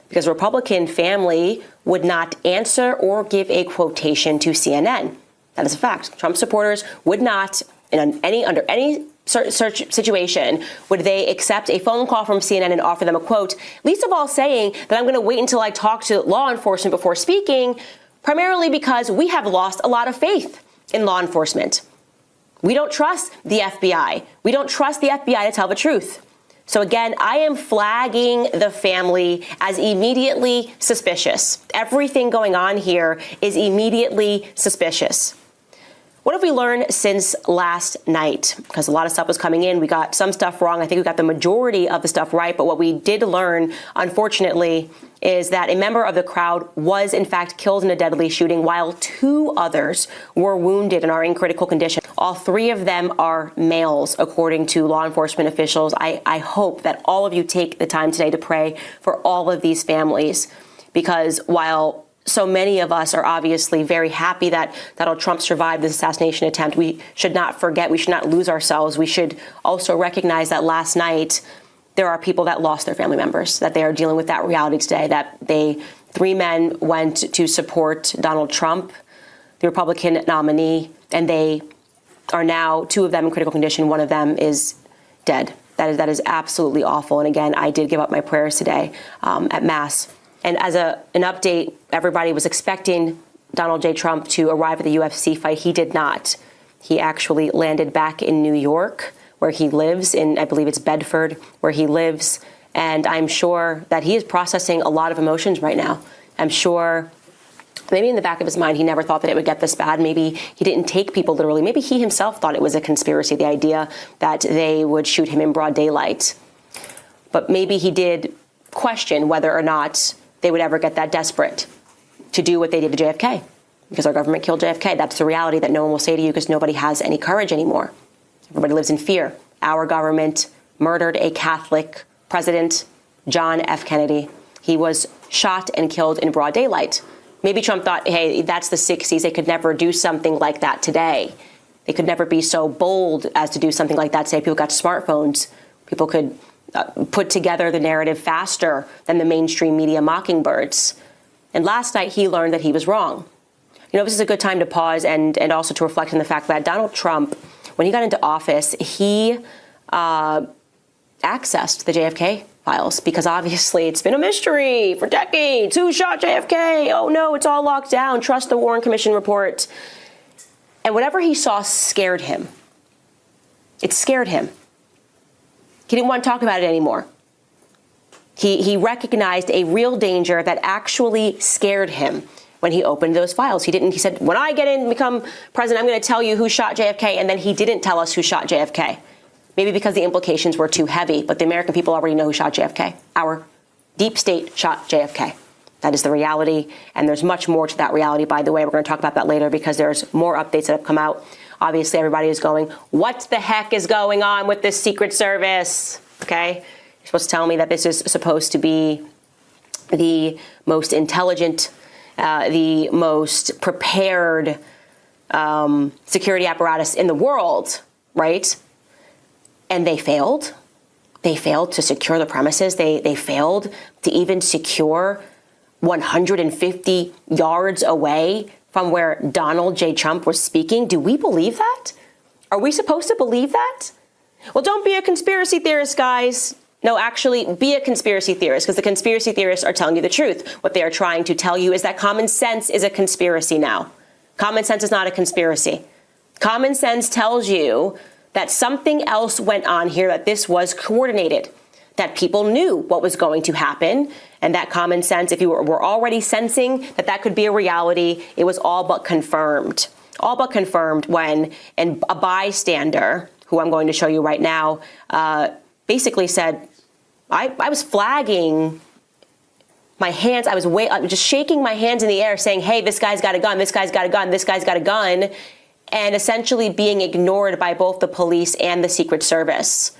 because a Republican family would not answer or give a quotation to CNN. That is a fact. Trump supporters would not, under any search situation, would they accept a phone call from CNN and offer them a quote, least of all saying that I'm going to wait until I talk to law enforcement before speaking, primarily because we have lost a lot of faith in law enforcement. We don't trust the FBI. We don't trust the FBI to tell the truth. So again, I am flagging the family as immediately suspicious. Everything going on here is immediately suspicious. What have we learned since last night? Because a lot of stuff was coming in. We got some stuff wrong. I think we got the majority of the stuff right. But what we did learn, unfortunately, is that a member of the crowd was, in fact, killed in a deadly shooting, while 2 others were wounded and are in critical condition. All 3 of them are males, according to law enforcement officials. I hope that all of you take the time today to pray for all of these families, because while so many of us are obviously very happy that Donald Trump survived this assassination attempt, we should not forget, we should not lose ourselves. We should also recognize that last night there are people that lost their family members, that they are dealing with that reality today, that 3 men went to support Donald Trump, the Republican nominee, and they are now, 2 of them in critical condition, 1 of them is dead. That is absolutely awful. And again, I did give up my prayers today at Mass. And as an update, everybody was expecting Donald J. Trump to arrive at the UFC fight. He did not. He actually landed back in New York, where he lives, in, I believe it's Bedford, where he lives. And I'm sure that he is processing a lot of emotions right now. I'm sure maybe in the back of his mind, he never thought that it would get this bad. Maybe he didn't take people literally. Maybe he himself thought it was a conspiracy, the idea that they would shoot him in broad daylight. But maybe he did question whether or not they would ever get that desperate to do what they did to JFK, because our government killed JFK. That's the reality that no one will say to you, because nobody has any courage anymore. Everybody lives in fear. Our government murdered a Catholic president, John F. Kennedy. He was shot and killed in broad daylight. Maybe Trump thought, hey, that's the 60s. They could never do something like that today. They could never be so bold as to do something like that today. People got smartphones. People could put together the narrative faster than the mainstream media mockingbirds. And last night, he learned that he was wrong. You know, this is a good time to pause and also to reflect on the fact that Donald Trump, when he got into office, he accessed the JFK files, because obviously it's been a mystery for decades. Who shot JFK? Oh, no, it's all locked down. Trust the Warren Commission report. And whatever he saw scared him. It scared him. He didn't want to talk about it anymore. He recognized a real danger that actually scared him when he opened those files. He said, when I get in and become president, I'm going to tell you who shot JFK. And then he didn't tell us who shot JFK. Maybe because the implications were too heavy, but the American people already know who shot JFK. Our deep state shot JFK. That is the reality. And there's much more to that reality, by the way. We're going to talk about that later, because there's more updates that have come out. Obviously, everybody is going, what the heck is going on with this Secret Service? Okay? You're supposed to tell me that this is supposed to be the most intelligent, the most prepared security apparatus in the world, right? And they failed. They failed to secure the premises. They failed to even secure 150 yards away from where Donald J. Trump was speaking. Do we believe that? Are we supposed to believe that? Well, don't be a conspiracy theorist, guys. No, actually, be a conspiracy theorist, because the conspiracy theorists are telling you the truth. What they are trying to tell you is that common sense is a conspiracy now. Common sense is not a conspiracy. Common sense tells you that something else went on here, that this was coordinated, that people knew what was going to happen, and that common sense, if you were already sensing that that could be a reality, it was all but confirmed. All but confirmed when a bystander, who I'm going to show you right now, basically said, I was flagging my hands. I was just shaking my hands in the air saying, hey, this guy's got a gun, this guy's got a gun, this guy's got a gun, and essentially being ignored by both the police and the Secret Service.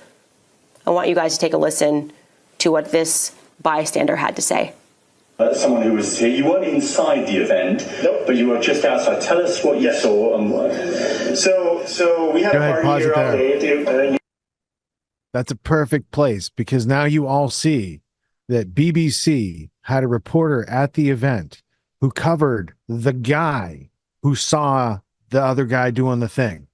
I want you guys to take a listen to what this bystander had to say.
Someone who was here. You weren't inside the event, but you were just outside. Tell us what you saw and what. So we had
Go
a
ahead,
party
pause
here
it
out
there.
there.
That's a perfect place because now you all see that BBC had a reporter at the event who covered the guy who saw the other guy doing the thing.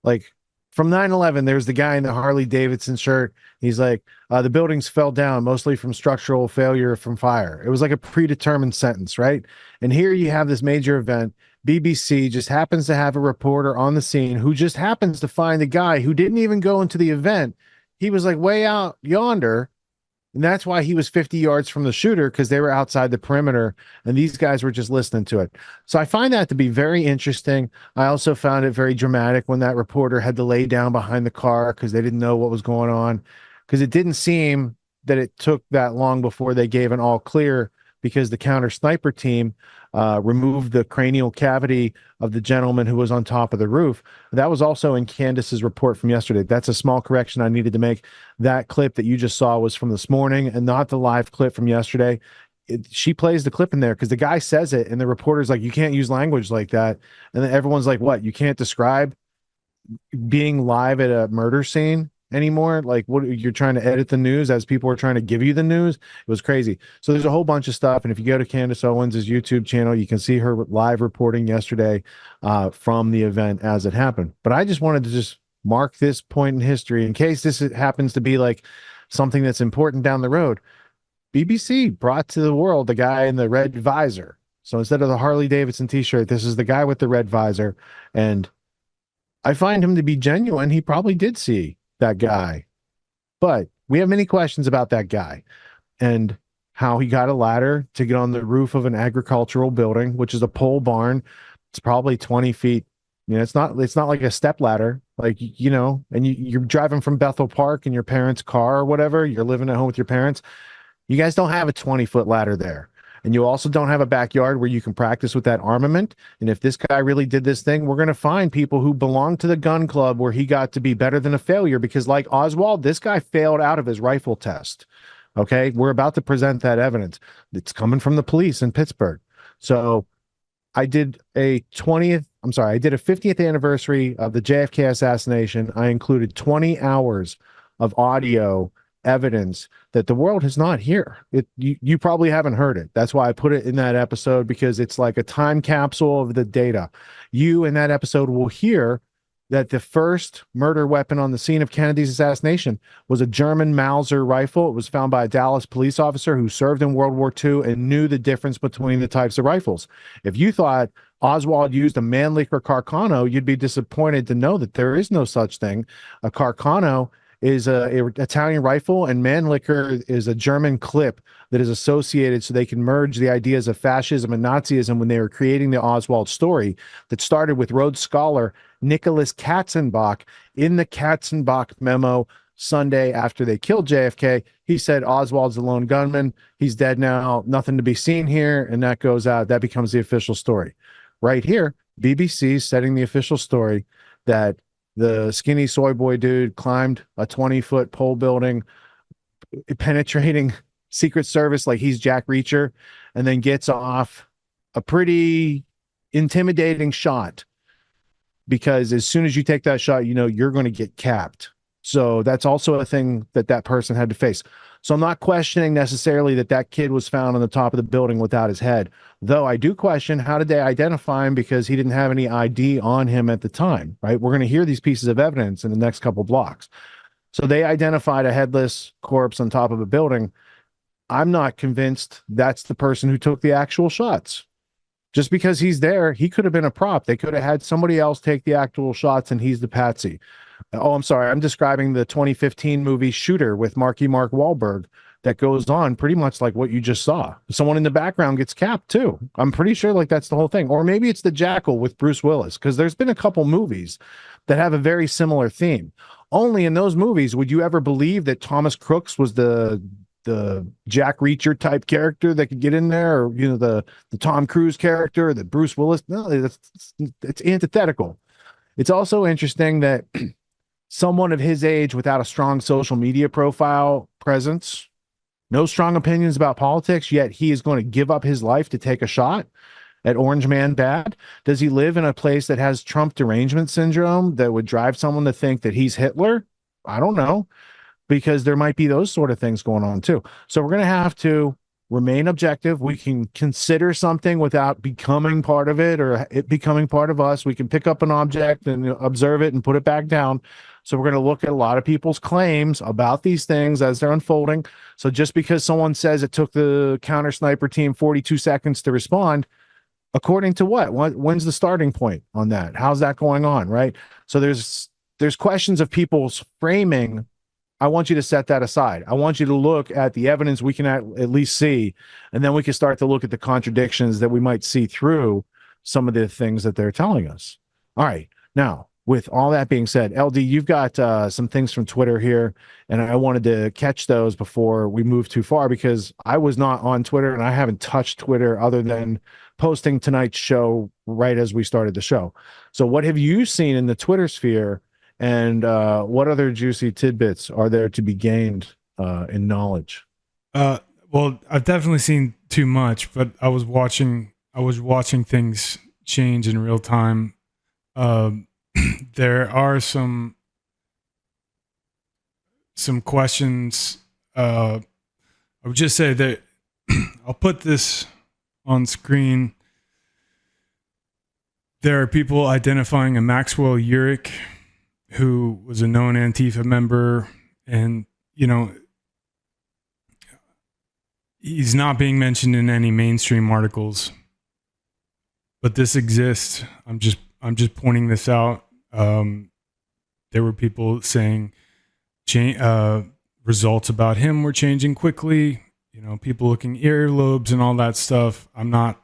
Like from 9/11, there's the guy in the Harley Davidson shirt. He's like, the buildings fell down mostly from structural failure from fire. It was like a predetermined sentence, right? And here you have this major event. BBC just happens to have a reporter on the scene who just happens to find the guy who didn't even go into the event. He was like way out yonder. And that's why he was 50 yards from the shooter, because they were outside the perimeter and these guys were just listening to it. So I find that to be very interesting. I also found it very dramatic when that reporter had to lay down behind the car because they didn't know what was going on, because it didn't seem that it took that long before they gave an all clear, because the counter sniper team removed the cranial cavity of the gentleman who was on top of the roof. That was also in Candace's report from yesterday. That's a small correction I needed to make. That clip that you just saw was from this morning and not the live clip from yesterday. She plays the clip in there because the guy says it and the reporter's like, you can't use language like that. And then everyone's like, what? You can't describe being live at a murder scene anymore? Like, what, you're trying to edit the news as people are trying to give you the news? It was crazy. So there's a whole bunch of stuff, and if you go to Candace Owens' YouTube channel, you can see her live reporting yesterday from the event as it happened. But I just wanted to just mark this point in history in case this happens to be like something that's important down the road. BBC brought to the world the guy in the red visor. So instead of the Harley Davidson t-shirt, this is the guy with the red visor, and I find him to be genuine. He probably did see that guy, but we have many questions about that guy and how he got a ladder to get on the roof of an agricultural building, which is a pole barn. It's probably 20 feet. You know, it's not like a step ladder, like, you know, and you're driving from Bethel Park in your parents' car or whatever. You're living at home with your parents. You guys don't have a 20-foot ladder there. And you also don't have a backyard where you can practice with that armament. And if this guy really did this thing, we're going to find people who belong to the gun club where he got to be better than a failure, because like Oswald, this guy failed out of his rifle test. Okay. We're about to present that evidence. It's coming from the police in Pittsburgh. So I did a 50th anniversary of the JFK assassination. I included 20 hours of audio evidence that the world is not here. You probably haven't heard it. That's why I put it in that episode, because it's like a time capsule of the data. You in that episode will hear that the first murder weapon on the scene of Kennedy's assassination was a German Mauser rifle. It was found by a Dallas police officer who served in World War II and knew the difference between the types of rifles. If you thought Oswald used a Mannlicher Carcano, you'd be disappointed to know that there is no such thing. A Carcano is a Italian rifle, and Mannlicher is a German clip that is associated so they can merge the ideas of fascism and Nazism when they were creating the Oswald story that started with Rhodes Scholar Nicholas Katzenbach. In the Katzenbach memo Sunday after they killed JFK, he said Oswald's the lone gunman. He's dead now. Nothing to be seen here. And that goes out. That becomes the official story. Right here, BBC setting the official story that the skinny soy boy dude climbed a 20-foot pole building, penetrating Secret Service like he's Jack Reacher, and then gets off a pretty intimidating shot, because as soon as you take that shot, you know you're going to get capped. So that's also a thing that person had to face. So I'm not questioning necessarily that kid was found on the top of the building without his head, though I do question how did they identify him, because he didn't have any ID on him at the time, right? We're going to hear these pieces of evidence in the next couple blocks. So they identified a headless corpse on top of a building. I'm not convinced that's the person who took the actual shots. Just because he's there, he could have been a prop. They could have had somebody else take the actual shots and he's the patsy. Oh, I'm sorry. I'm describing the 2015 movie Shooter with Mark Wahlberg that goes on pretty much like what you just saw. Someone in the background gets capped too. I'm pretty sure like that's the whole thing. Or maybe it's The Jackal with Bruce Willis, because there's been a couple movies that have a very similar theme. Only in those movies would you ever believe that Thomas Crooks was the Jack Reacher type character that could get in there, or you know the Tom Cruise character, the Bruce Willis. No, it's antithetical. It's also interesting that someone of his age without a strong social media profile presence no strong opinions about politics, yet he is going to give up his life to take a shot at Orange Man bad? Does he live in a place that has Trump derangement syndrome that would drive someone to think that he's Hitler? I don't know, because there might be those sort of things going on too. So we're going to have to remain objective. We can consider something without becoming part of it or it becoming part of us. We can pick up an object and observe it and put it back down. So we're going to look at a lot of people's claims about these things as they're unfolding. So just because someone says it took the counter sniper team 42 seconds to respond, according to what? When's the starting point on that? How's that going on, right? So there's questions of people's framing. I want you to set that aside. I want you to look at the evidence we can at least see, and then we can start to look at the contradictions that we might see through some of the things that they're telling us. All right. Now, with all that being said, LD, you've got some things from Twitter here, and I wanted to catch those before we move too far, because I was not on Twitter and I haven't touched Twitter other than posting tonight's show right as we started the show. So what have you seen in the Twitter sphere, and what other juicy tidbits are there to be gained in knowledge?
Well, I've definitely seen too much, but I was watching things change in real time. There are some questions. I would just say that I'll put this on screen. There are people identifying a Maxwell Urich, who was a known Antifa member, and he's not being mentioned in any mainstream articles, but this exists. I'm just pointing this out. There were people saying results about him were changing quickly. People looking earlobes and all that stuff. I'm not.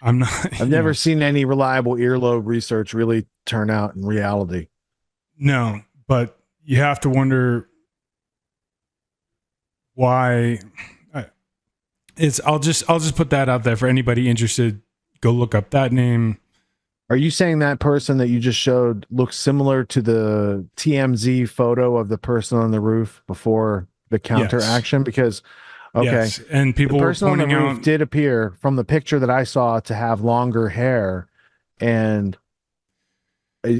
I've never seen any reliable earlobe research really turn out in reality.
No, but you have to why. I'll just put that out there for anybody interested. Go look up that name.
Are you saying that person that you just showed looks similar to the TMZ photo of the person on the roof before the counteraction? Yes. Because, okay.
Yes. And people
the person
were
on the
pointing
roof
out
did appear from the picture that I saw to have longer hair. And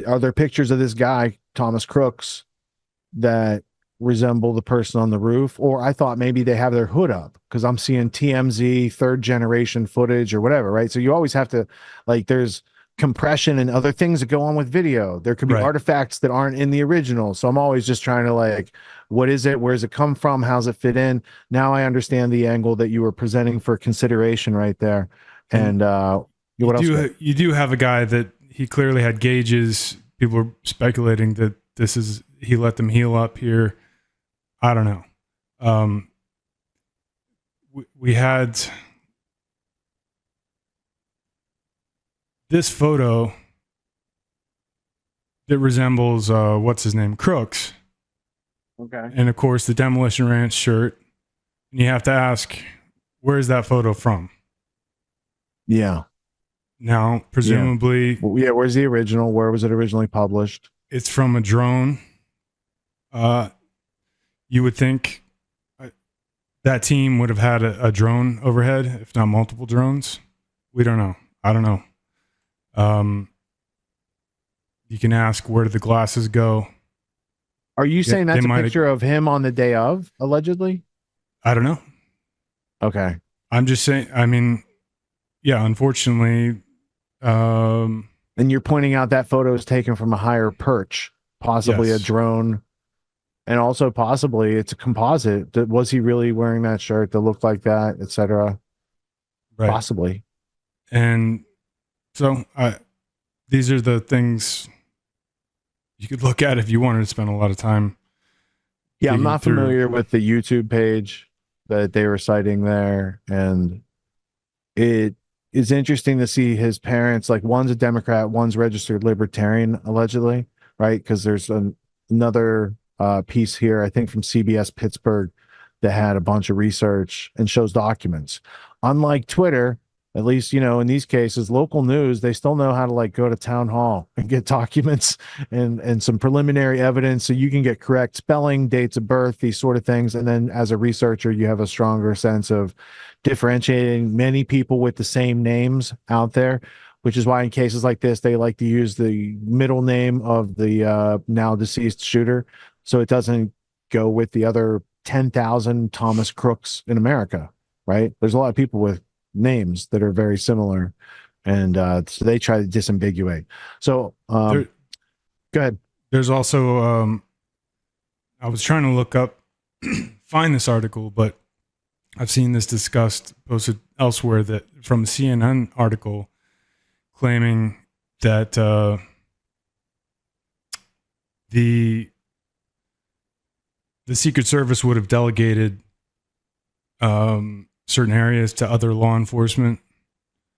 are there pictures of this guy, Thomas Crooks, that resemble the person on the roof? Or I thought maybe they have their hood up, because I'm seeing TMZ third generation footage or whatever, right? So you always have to, there's compression and other things that go on with video. There could be artifacts that aren't in the original. So I'm always just trying to what is it? Where does it come from? How's it fit in? Now I understand the angle that you were presenting for consideration right there. And what else?
You do have a guy that he clearly had gauges. People are speculating that he let them heal up here. I don't know. We had this photo that resembles what's his name, Crooks.
Okay.
And of course the Demolition Ranch shirt. And you have to ask, where's that photo from?
Yeah.
Now, presumably,
where's the original? Where was it originally published?
It's from a drone. You would think that team would have had a drone overhead, if not multiple drones. We don't know. I don't know. You can ask, where did the glasses go?
Are you saying that's a picture of him on the day of, allegedly?
I don't know.
Okay.
I'm just saying, unfortunately.
And you're pointing out that photo is taken from a higher perch, possibly a drone, and also possibly it's a composite. Was he really wearing that shirt that looked like that, etc.? Right. Possibly.
And so these are the things you could look at if you wanted to spend a lot of time.
Yeah, I'm not familiar with the YouTube page that they were citing there. And it is interesting to see his parents, one's a Democrat, one's registered libertarian, allegedly, right? Because there's another piece here, I think from CBS Pittsburgh, that had a bunch of research and shows documents. Unlike Twitter, At least, in these cases, local news, they still know how to like go to town hall and get documents and some preliminary evidence so you can get correct spelling, dates of birth, these sort of things. And then as a researcher, you have a stronger sense of differentiating many people with the same names out there, which is why in cases like this, they like to use the middle name of the now deceased shooter. So it doesn't go with the other 10,000 Thomas Crooks in America, right? There's a lot of people with names that are very similar, and so they try to disambiguate. So go ahead.
There's also I was trying to look up find this article, but I've seen this discussed posted elsewhere, that from a CNN article claiming that the Secret Service would have delegated certain areas to other law enforcement.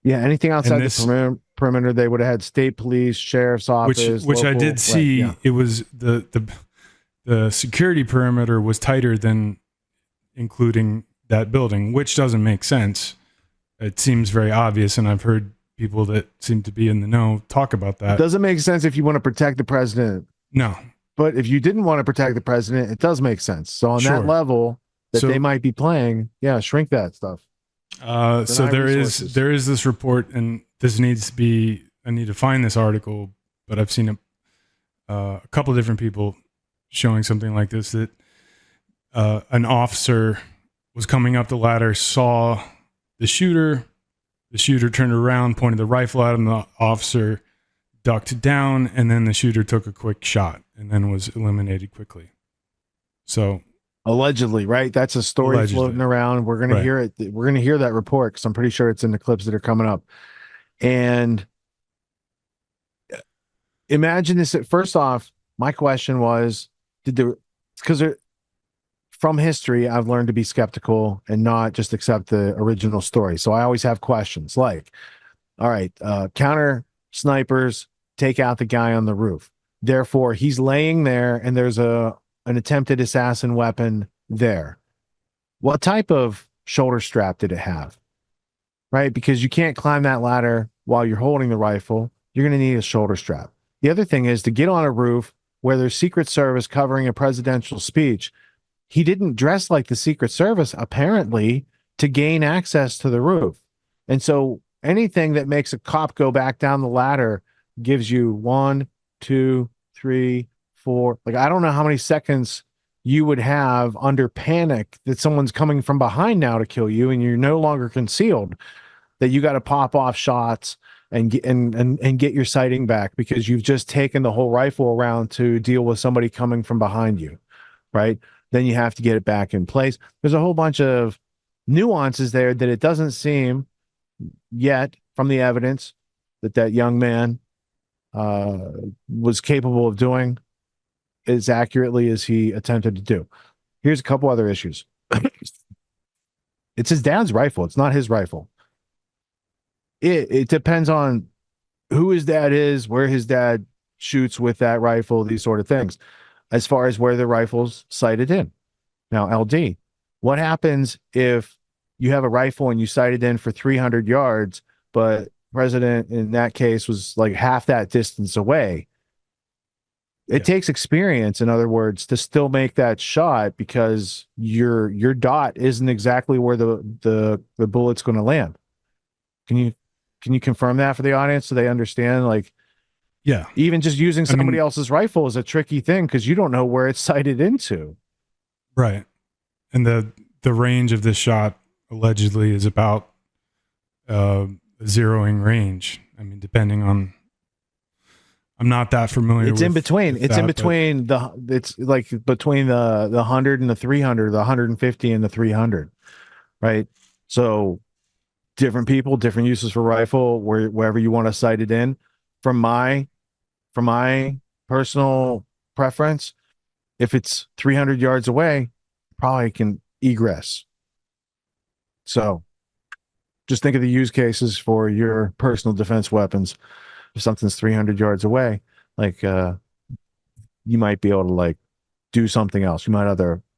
Yeah, anything outside the perimeter, they would have had state police, sheriff's office,
which
local,
I did see.
Right, yeah.
It was the security perimeter was tighter than including that building, which doesn't make sense. It seems very obvious, and I've heard people that seem to be in the know talk about that.
It doesn't make sense if you want to protect the president.
No.
But if you didn't want to protect the president, it does make sense. So on that level that they might be playing, shrink that stuff.
So there is this report, and this needs to be, I need to find this article, but I've seen a couple of different people showing something like this, that an officer was coming up the ladder, saw the shooter turned around, pointed the rifle at him, the officer ducked down, and then the shooter took a quick shot and then was eliminated quickly. So
allegedly, right? That's a story floating around. We're going to hear it. We're going to hear that report because I'm pretty sure it's in the clips that are coming up. And imagine this. First off, my question was, from history, I've learned to be skeptical and not just accept the original story. So I always have questions like, all right, counter snipers take out the guy on the roof. Therefore, he's laying there and there's an attempted assassin weapon there. What type of shoulder strap did it have? Right? Because you can't climb that ladder while you're holding the rifle. You're going to need a shoulder strap. The other thing is to get on a roof where there's Secret Service covering a presidential speech. He didn't dress like the Secret Service, apparently, to gain access to the roof. And so anything that makes a cop go back down the ladder gives you 1, 2, 3, 4. Like, I don't know how many seconds you would have under panic that someone's coming from behind now to kill you, and you're no longer concealed, that you got to pop off shots and get your sighting back because you've just taken the whole rifle around to deal with somebody coming from behind you, right? Then you have to get it back in place. There's a whole bunch of nuances there that it doesn't seem yet from the evidence that young man was capable of doing as accurately as he attempted to do. Here's a couple other issues. It's his dad's rifle. It's not his rifle. It depends on who his dad is, where his dad shoots with that rifle, these sort of things, as far as where the rifle's sighted in. Now, LD, what happens if you have a rifle and you sight it in for 300 yards, but president in that case was like half that distance away? It takes experience, in other words, to still make that shot because your dot isn't exactly where the bullet's going to land. Can you confirm that for the audience so they understand? Like,
yeah,
even just using somebody else's rifle is a tricky thing because you don't know where it's sighted into.
Right. And the range of this shot allegedly is about zeroing range. I mean, depending on, I'm not that familiar.
It's in between. It's in between it's like between the 100 and the 300, the 150 and the 300, right? So different people, different uses for rifle, wherever you want to sight it in. From my personal preference, if it's 300 yards away, probably can egress. So just think of the use cases for your personal defense weapons. If something's 300 yards away, like you might be able to like do something else. You might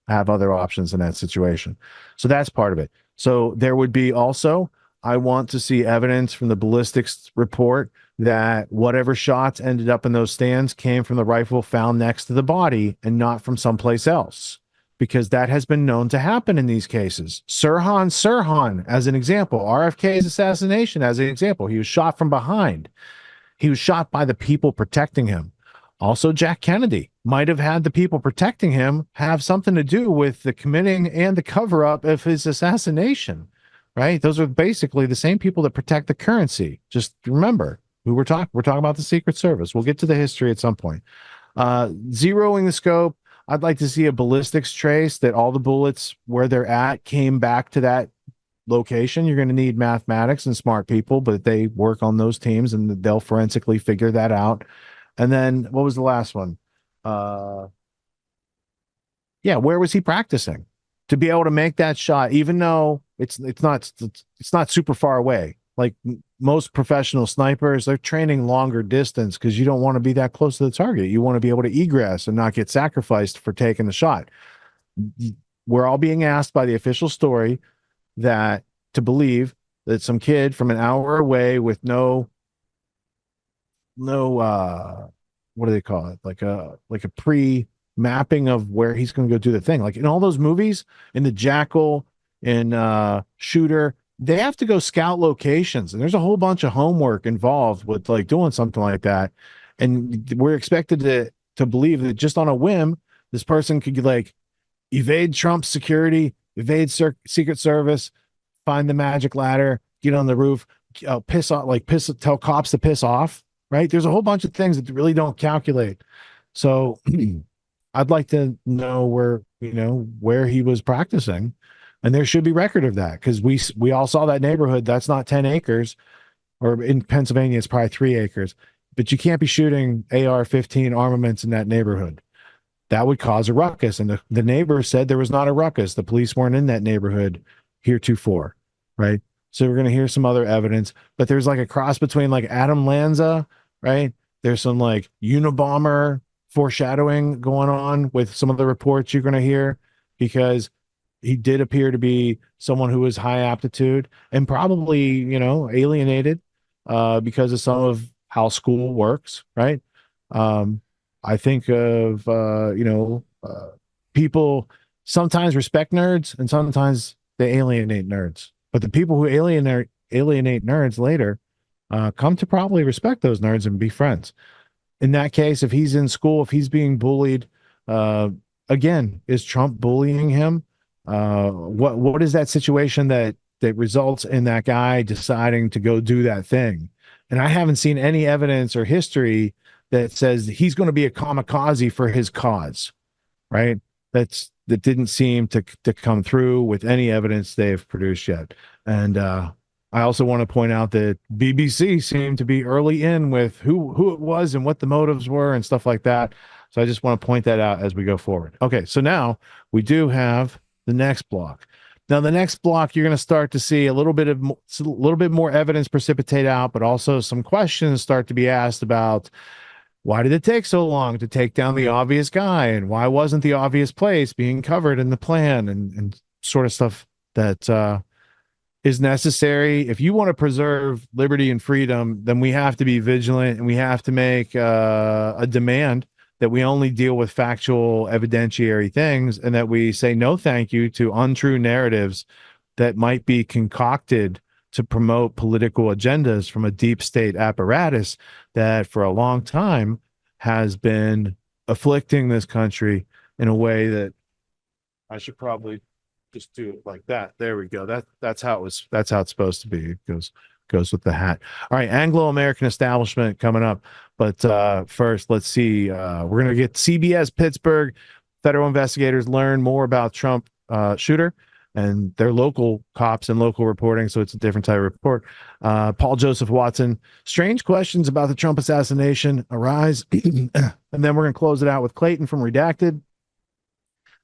have other options in that situation. So that's part of it. So there would be also I want to see evidence from the ballistics report that whatever shots ended up in those stands came from the rifle found next to the body and not from someplace else, because that has been known to happen in these cases. Sirhan, as an example, RFK's assassination as an example. He was shot from behind. He was shot by the people protecting him. Also, Jack Kennedy might have had the people protecting him have something to do with the committing and the cover-up of his assassination, right? Those are basically the same people that protect the currency. Just remember who we're talking. We're talking about the Secret Service. We'll get to the history at some point. Zeroing the scope, I'd like to see a ballistics trace that all the bullets where they're at came back to that location. You're going to need mathematics and smart people, but they work on those teams and they'll forensically figure that out. And then what was the last one? Yeah, where was he practicing to be able to make that shot, even though it's not super far away? Like most professional snipers, they're training longer distance because you don't want to be that close to the target. You want to be able to egress and not get sacrificed for taking the shot. We're all being asked by the official story that to believe that some kid from an hour away with no what do they call it? Like a pre-mapping of where he's going to go do the thing. Like in all those movies, in the Jackal, in Shooter, they have to go scout locations, and there's a whole bunch of homework involved with like doing something like that. And we're expected to believe that just on a whim, this person could like evade Trump's security, evade Secret Service, find the magic ladder, get on the roof, tell cops to piss off. Right? There's a whole bunch of things that really don't calculate. So I'd like to know where he was practicing, and there should be record of that, because we all saw that neighborhood. That's not 10 acres, or in Pennsylvania, it's probably 3 acres, but you can't be shooting AR-15 armaments in that neighborhood. That would cause a ruckus. And the neighbor said there was not a ruckus. The police weren't in that neighborhood heretofore. Right? So we're going to hear some other evidence, but there's like a cross between like Adam Lanza, right? There's some like Unabomber foreshadowing going on with some of the reports you're going to hear, because he did appear to be someone who was high aptitude and probably, alienated because of some of how school works, right? I think of, people sometimes respect nerds and sometimes they alienate nerds. But the people who alienate nerds later come to probably respect those nerds and be friends. In that case, if he's in school, if he's being bullied, again, is Trump bullying him? What is that situation that results in that guy deciding to go do that thing? And I haven't seen any evidence or history that says he's going to be a kamikaze for his cause, right? That didn't seem to come through with any evidence they've produced yet. And I also want to point out that BBC seemed to be early in with who it was and what the motives were and stuff like that. So I just want to point that out as we go forward. Okay, so now we do have the next block. Now, the next block, you're going to start to see a little bit more evidence precipitate out, but also some questions start to be asked about why did it take so long to take down the obvious guy, and why wasn't the obvious place being covered in the plan, and sort of stuff that is necessary. If you want to preserve liberty and freedom, then we have to be vigilant, and we have to make a demand that we only deal with factual evidentiary things, and that we say no thank you to untrue narratives that might be concocted to promote political agendas from a deep state apparatus that for a long time has been afflicting this country in a way that I should probably just do it like that. There we go. That's how it's supposed to be. It goes with the hat. All right, Anglo-American establishment coming up. But first, let's see. We're going to get CBS Pittsburgh. Federal investigators learn more about Trump shooter and their local cops and local reporting. So it's a different type of report. Paul Joseph Watson. Strange questions about the Trump assassination arise. And then we're going to close it out with Clayton from Redacted.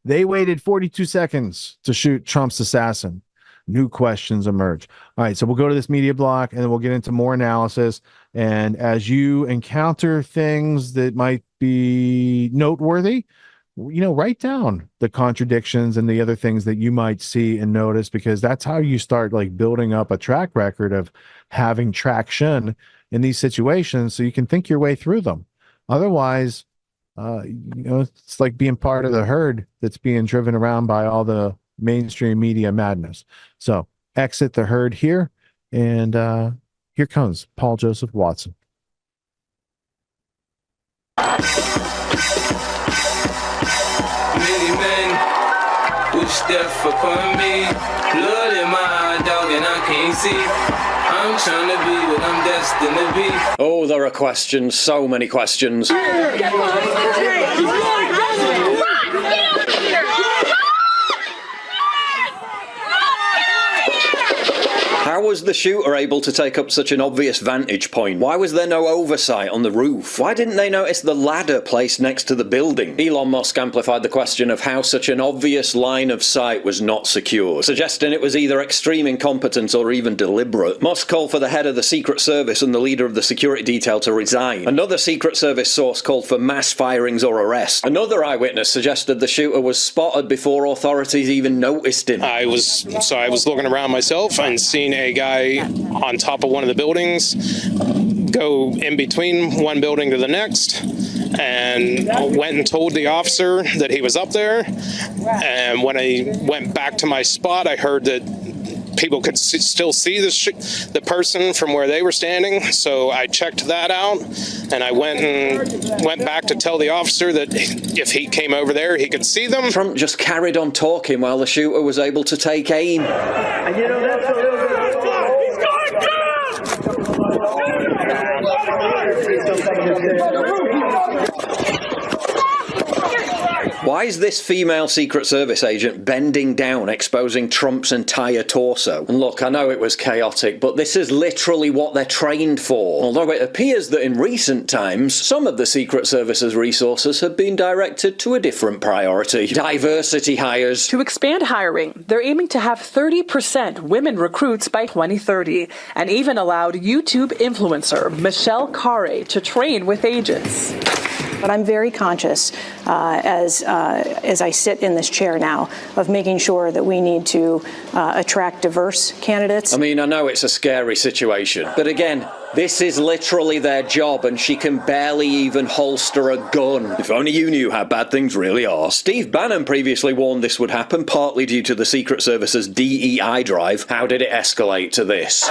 They waited 42 seconds to shoot Trump's assassin. New questions emerge. All right, so we'll go to this media block and then we'll get into more analysis. And as you encounter things that might be noteworthy, write down the contradictions and the other things that you might see and notice, because that's how you start like building up a track record of having traction in these situations so you can think your way through them. Otherwise, it's like being part of the herd that's being driven around by all the mainstream media madness. So exit the herd here, and here comes Paul Joseph Watson.
Many men wish death upon me. Blood in my eye, dog, and I can't see. I'm trying to be what I'm destined to be.
Oh, there are questions, so many questions. How was the shooter able to take up such an obvious vantage point? Why was there no oversight on the roof? Why didn't they notice the ladder placed next to the building? Elon Musk amplified the question of how such an obvious line of sight was not secured, suggesting it was either extreme incompetence or even deliberate. Musk called for the head of the Secret Service and the leader of the security detail to resign. Another Secret Service source called for mass firings or arrests. Another eyewitness suggested the shooter was spotted before authorities even noticed him.
I was looking around myself and seeing a guy on top of one of the buildings go in between one building to the next, and went and told the officer that he was up there. And when I went back to my spot, I heard that people could still see the person from where they were standing. So I checked that out, and I went back to tell the officer that if he came over there, he could see them.
Trump just carried on talking while the shooter was able to take aim.
And you know, that's a little bit.
Why is this female Secret Service agent bending down, exposing Trump's entire torso? And look, I know it was chaotic, but this is literally what they're trained for. Although it appears that in recent times, some of the Secret Service's resources have been directed to a different priority: diversity hires.
To expand hiring, they're aiming to have 30% women recruits by 2030, and even allowed YouTube influencer Michelle Carre to train with agents.
But I'm very conscious, as I sit in this chair now, of making sure that we need to attract diverse candidates.
I mean, I know it's a scary situation, but again, this is literally their job, and she can barely even holster a gun. If only you knew how bad things really are. Steve Bannon previously warned this would happen, partly due to the Secret Service's DEI drive. How did it escalate to this?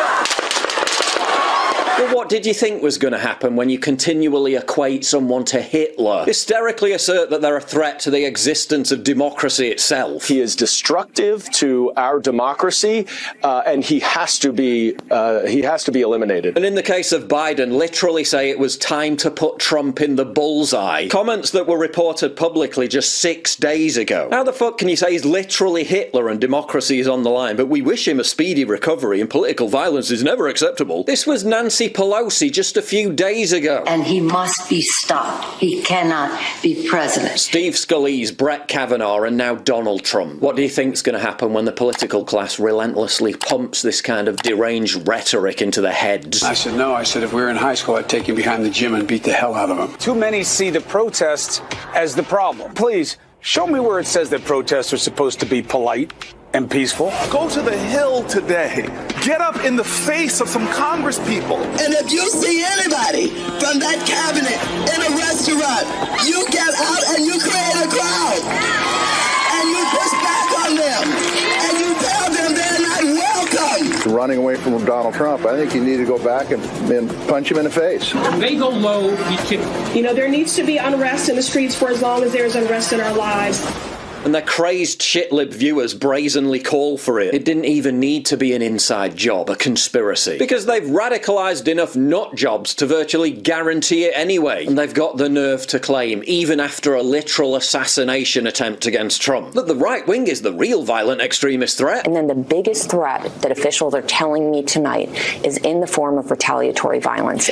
Well, what did you think was going to happen when you continually equate someone to Hitler? Hysterically assert that they're a threat to the existence of democracy itself.
He is destructive to our democracy, and he has to be eliminated.
And in the case of Biden, literally say it was time to put Trump in the bullseye. Comments that were reported publicly just 6 days ago. How the fuck can you say he's literally Hitler and democracy is on the line, but we wish him a speedy recovery and political violence is never acceptable? This was Nancy Pelosi just a few days ago.
And he must be stopped. He cannot be president.
Steve Scalise, Brett Kavanaugh, and now Donald Trump. What do you think's going to happen when the political class relentlessly pumps this kind of deranged rhetoric into their heads?
I said, no. I said, if we were in high school, I'd take him behind the gym and beat the hell out of him.
Too many see the protests as the problem. Please, show me where it says that protests are supposed to be polite and peaceful.
Go to the Hill today. Get up in the face of some Congress people.
And if you see anybody from that cabinet in a restaurant, you get out and you create a crowd. And you push back on them. And you tell them they're not welcome.
Running away from Donald Trump, I think you need to go back and punch him in the face.
When they go low, you kick.
You know, there needs to be unrest in the streets for as long as there's unrest in our lives.
And their crazed shit-lib viewers brazenly call for it. It didn't even need to be an inside job, a conspiracy. Because they've radicalised enough nut jobs to virtually guarantee it anyway. And they've got the nerve to claim, even after a literal assassination attempt against Trump, that the right wing is the real violent extremist threat.
And then the biggest threat that officials are telling me tonight is in the form of retaliatory violence.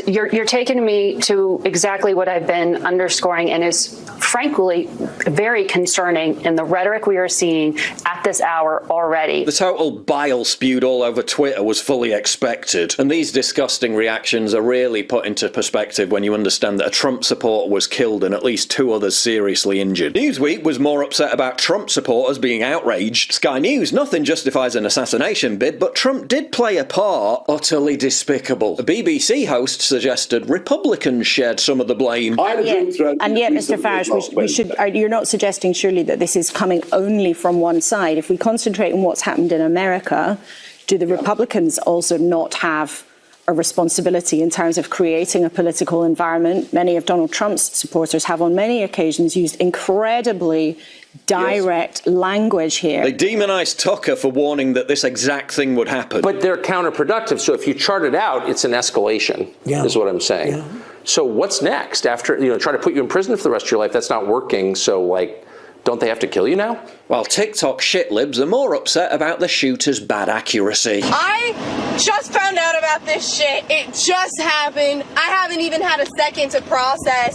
You're taking me to exactly what I've been underscoring and is
frankly, very concerning in the rhetoric we are seeing at this hour already.
The total bile spewed all over Twitter was fully expected, and these disgusting reactions are really put into perspective when you understand that a Trump supporter was killed and at least 2 others seriously injured. Newsweek was more upset about Trump supporters being outraged. Sky News, nothing justifies an assassination bid, but Trump did play a part. Utterly despicable. A BBC host suggested Republicans shared some of the blame.
And yet, Mr. Farage, you're not suggesting surely that this is coming only from one side. If we concentrate on what's happened in America, do the Republicans also not have a responsibility in terms of creating a political environment? Many of Donald Trump's supporters have on many occasions used incredibly direct language here.
They demonized Tucker for warning that this exact thing would happen.
But they're counterproductive. So if you chart it out, it's an escalation, is what I'm saying. Yeah. So what's next after, try to put you in prison for the rest of your life? That's not working. So, don't they have to kill you now?
While TikTok shitlibs are more upset about the shooter's bad accuracy.
I just found out about this shit. It just happened. I haven't even had a second to process.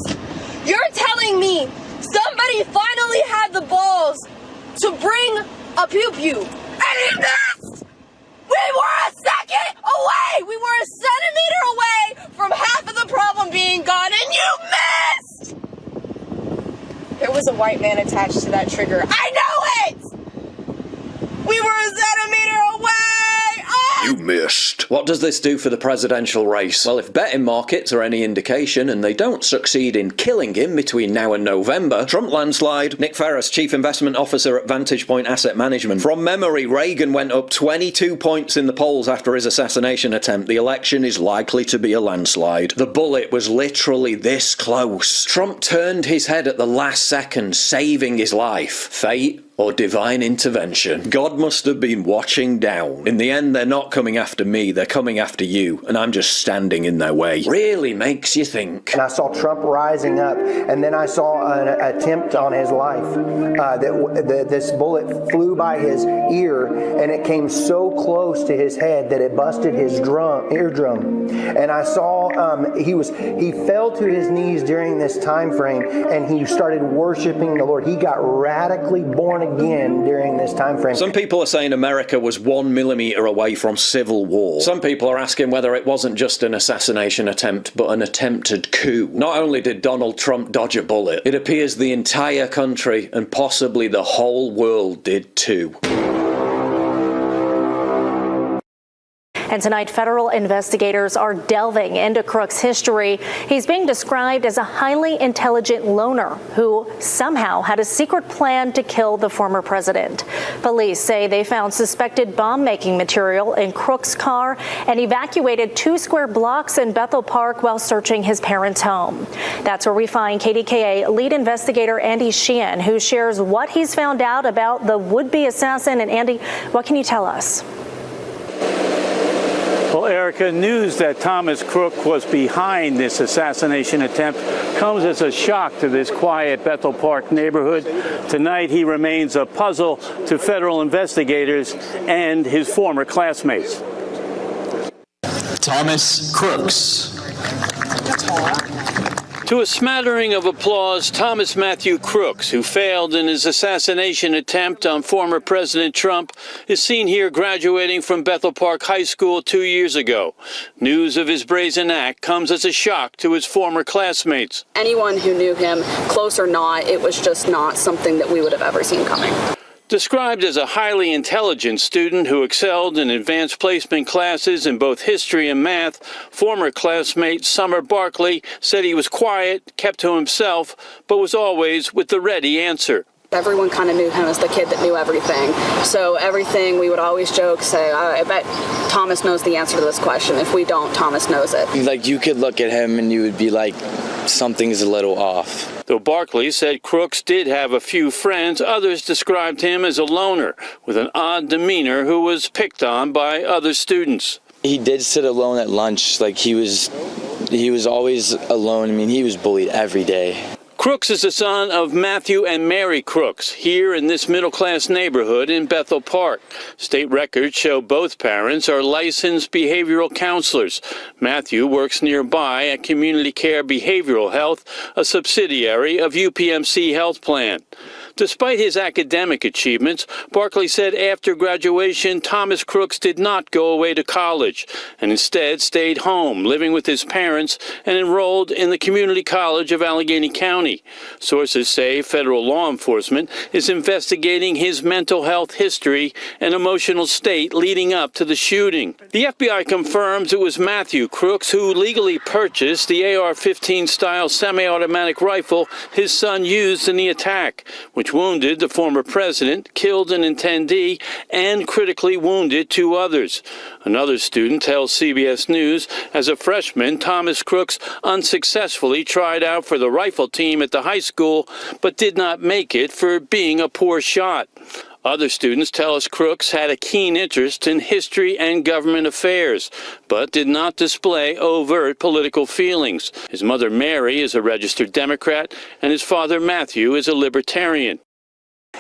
You're telling me somebody finally had the balls to bring a pew-pew, and he missed! We were a second away! We were a centimeter away from half of the problem being gone, and you missed! There was a white man attached to that trigger. I know it! We were a centimeter away! Oh!
You missed. What does this do for the presidential race? Well, if betting markets are any indication and they don't succeed in killing him between now and November, Trump landslide. Nick Ferris, Chief Investment Officer at Vantage Point Asset Management. From memory, Reagan went up 22 points in the polls after his assassination attempt. The election is likely to be a landslide. The bullet was literally this close. Trump turned his head at the last second, saving his life. Fate or divine intervention. God must have been watching down. In the end, they're not coming after me, they're coming after you, and I'm just standing in their way. Really makes you think.
And I saw Trump rising up, and then I saw an attempt on his life. This bullet flew by his ear, and it came so close to his head that it busted his eardrum. And I saw he fell to his knees during this time frame, and he started worshiping the Lord. He got radically born again during this time frame.
Some people are saying America was 1 millimeter away from civil war. Some people are asking whether it wasn't just an assassination attempt, but an attempted coup. Not only did Donald Trump dodge a bullet, it appears the entire country and possibly the whole world did too.
And tonight, federal investigators are delving into Crook's history. He's being described as a highly intelligent loner who somehow had a secret plan to kill the former president. Police say they found suspected bomb-making material in Crook's car and evacuated 2 square blocks in Bethel Park while searching his parents' home. That's where we find KDKA lead investigator Andy Sheehan, who shares what he's found out about the would-be assassin. And Andy, what can you tell us?
Well, Erica, news that Thomas Crook was behind this assassination attempt comes as a shock to this quiet Bethel Park neighborhood. Tonight, he remains a puzzle to federal investigators and his former classmates.
Thomas Crooks.
To a smattering of applause, Thomas Matthew Crooks, who failed in his assassination attempt on former President Trump, is seen here graduating from Bethel Park High School 2 years ago. News of his brazen act comes as a shock to his former classmates.
Anyone who knew him, close or not, it was just not something that we would have ever seen coming.
Described as a highly intelligent student who excelled in advanced placement classes in both history and math, former classmate Summer Barkley said he was quiet, kept to himself, but was always with the ready answer.
Everyone kind of knew him as the kid that knew everything. So everything we would always joke, say, I bet Thomas knows the answer to this question. If we don't, Thomas knows it.
Like, you could look at him and you would be like, something's a little off.
Though Barkley said Crooks did have a few friends, others described him as a loner with an odd demeanor who was picked on by other students.
He did sit alone at lunch. Like, he was always alone. I mean, he was bullied every day.
Crooks is the son of Matthew and Mary Crooks, here in this middle-class neighborhood in Bethel Park. State records show both parents are licensed behavioral counselors. Matthew works nearby at Community Care Behavioral Health, a subsidiary of UPMC Health Plan. Despite his academic achievements, Barkley said after graduation, Thomas Crooks did not go away to college and instead stayed home, living with his parents and enrolled in the Community College of Allegheny County. Sources say federal law enforcement is investigating his mental health history and emotional state leading up to the shooting. The FBI confirms it was Matthew Crooks who legally purchased the AR-15 style semi-automatic rifle his son used in the attack, which wounded the former president, killed an attendee, and critically wounded two others. Another student tells CBS News, as a freshman, Thomas Crooks unsuccessfully tried out for the rifle team at the high school, but did not make it for being a poor shot. Other students tell us Crooks had a keen interest in history and government affairs, but did not display overt political feelings. His mother, Mary, is a registered Democrat, and his father, Matthew, is a libertarian.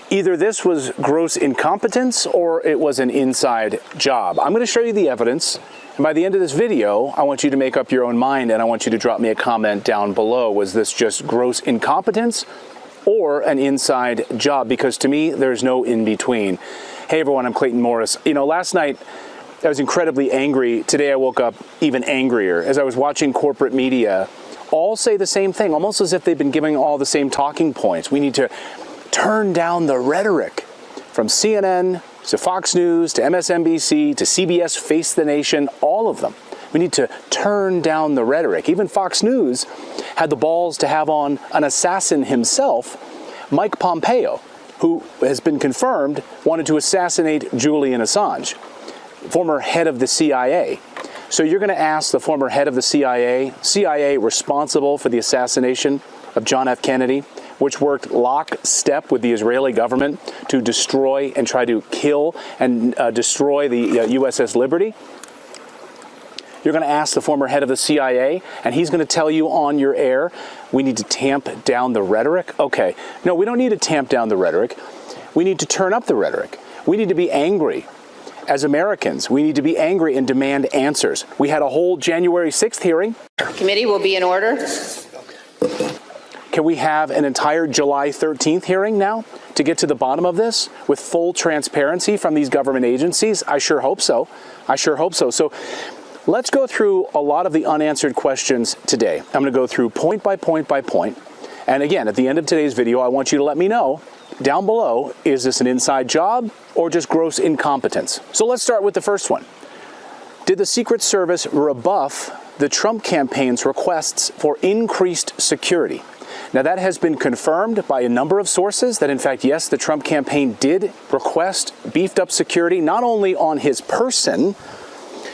Either this was gross incompetence or it was an inside job. I'm going to show you the evidence. And by the end of this video, I want you to make up your own mind, and I want you to drop me a comment down below. Was this just gross incompetence or an inside job? Because to me, there's no in between. Hey everyone, I'm Clayton Morris. You know, last night I was incredibly angry. Today I woke up even angrier as I was watching corporate media all say the same thing, almost as if they've been giving all the same talking points. We need to turn down the rhetoric. From CNN to Fox News to MSNBC to CBS Face the Nation, all of them. We need to turn down the rhetoric. Even Fox News had the balls to have on an assassin himself, Mike Pompeo, who has been confirmed wanted to assassinate Julian Assange, former head of the CIA. So you're going to ask the former head of the CIA responsible for the assassination of John F. Kennedy, which worked lockstep with the Israeli government to destroy and try to kill and destroy the USS Liberty. You're going to ask the former head of the CIA, and he's going to tell you on your air, we need to tamp down the rhetoric. Okay, no, we don't need to tamp down the rhetoric. We need to turn up the rhetoric. We need to be angry. As Americans, we need to be angry and demand answers. We had a whole January 6th hearing.
Committee will be in order.
Can we have an entire July 13th hearing now to get to the bottom of this with full transparency from these government agencies? I sure hope so. I sure hope so. So let's go through a lot of the unanswered questions today. I'm going to go through point by point by point. And again, at the end of today's video, I want you to let me know down below, is this an inside job or just gross incompetence? So let's start with the first one. Did the Secret Service rebuff the Trump campaign's requests for increased security? Now, that has been confirmed by a number of sources that, in fact, yes, the Trump campaign did request beefed up security, not only on his person,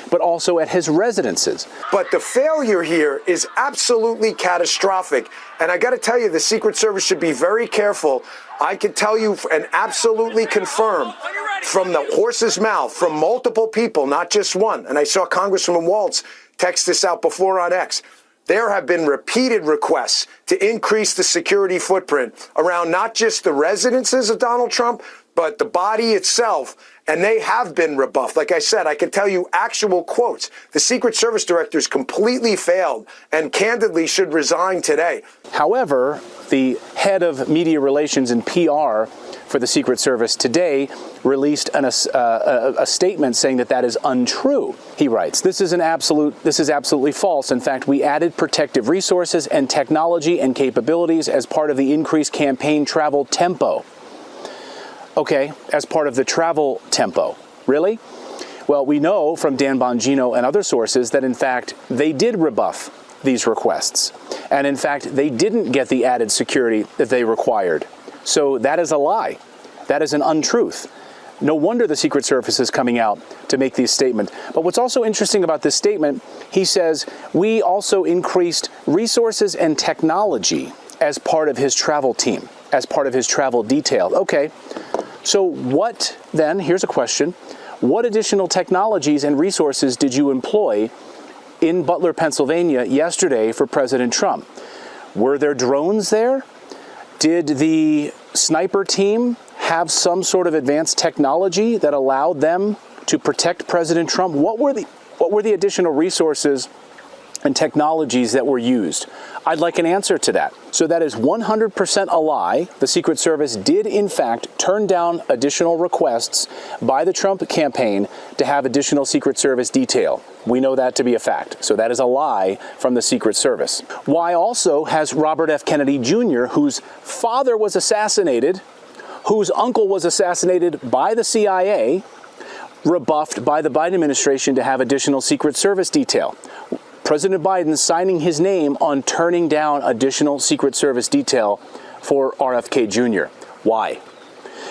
but also at his residences.
But the failure here is absolutely catastrophic. And I got to tell you, the Secret Service should be very careful. I can tell you and absolutely confirm from the horse's mouth, from multiple people, not just one. And I saw Congressman Waltz text this out before on X. There have been repeated requests to increase the security footprint around not just the residences of Donald Trump, but the body itself. And they have been rebuffed. Like I said, I can tell you actual quotes. The Secret Service directors completely failed and candidly should resign today.
However, the head of media relations and PR for the Secret Service today released a statement saying that that is untrue. He writes, this is absolutely false. In fact, we added protective resources and technology and capabilities as part of the increased campaign travel tempo. Okay, as part of the travel tempo. Really? Well, we know from Dan Bongino and other sources that, in fact, they did rebuff these requests. And, in fact, they didn't get the added security that they required. So that is a lie. That is an untruth. No wonder the Secret Service is coming out to make these statements. But what's also interesting about this statement, he says, we also increased resources and technology as part of his travel team, as part of his travel detail. Okay, so what then, here's a question, what additional technologies and resources did you employ in Butler, Pennsylvania yesterday for President Trump? Were there drones there? Did the sniper team have some sort of advanced technology that allowed them to protect President Trump? What were the additional resources and technologies that were used? I'd like an answer to that. So that is 100% a lie. The Secret Service did, in fact, turn down additional requests by the Trump campaign to have additional Secret Service detail. We know that to be a fact. So that is a lie from the Secret Service. Why also has Robert F. Kennedy Jr., whose father was assassinated, whose uncle was assassinated by the CIA, rebuffed by the Biden administration to have additional Secret Service detail? President Biden signing his name on turning down additional Secret Service detail for RFK Jr. Why?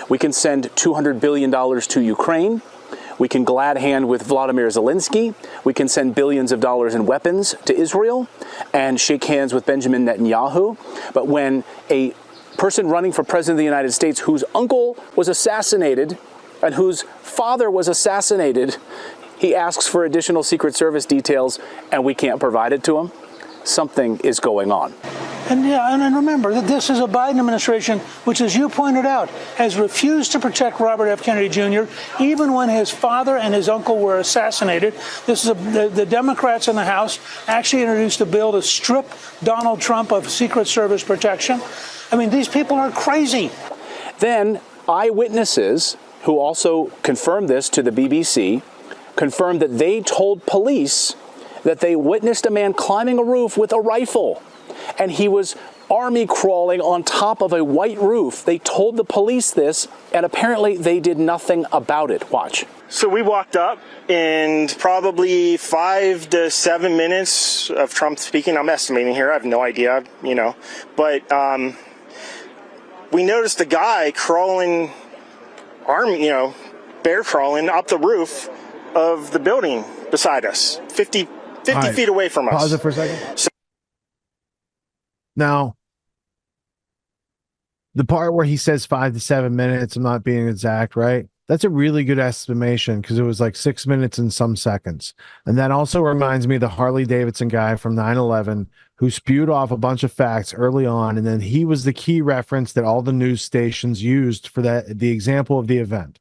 We can send $200 billion to Ukraine. We can glad hand with Vladimir Zelensky. We can send billions of dollars in weapons to Israel and shake hands with Benjamin Netanyahu. But when a person running for president of the United States whose uncle was assassinated and whose father was assassinated, he asks for additional Secret Service details and we can't provide it to him, something is going on.
And remember that this is a Biden administration which, as you pointed out, has refused to protect Robert F. Kennedy Jr., even when his father and his uncle were assassinated. This is the Democrats in the House actually introduced a bill to strip Donald Trump of Secret Service protection. I mean, these people are crazy.
Then eyewitnesses, who also confirmed this to the BBC, confirmed that they told police that they witnessed a man climbing a roof with a rifle, and he was army crawling on top of a white roof. They told the police this, and apparently they did nothing about it. Watch.
So we walked up, and probably 5 to 7 minutes of Trump speaking. I'm estimating here. I have no idea, but we noticed a guy crawling, bear crawling up the roof of the building beside us, 50
right,
feet away from us.
Pause it for a second. Now, the part where he says 5 to 7 minutes, I'm not being exact, right? That's a really good estimation because it was like 6 minutes and some seconds. And that also reminds me of the Harley Davidson guy from 9/11 who spewed off a bunch of facts early on. And then he was the key reference that all the news stations used for the example of the event.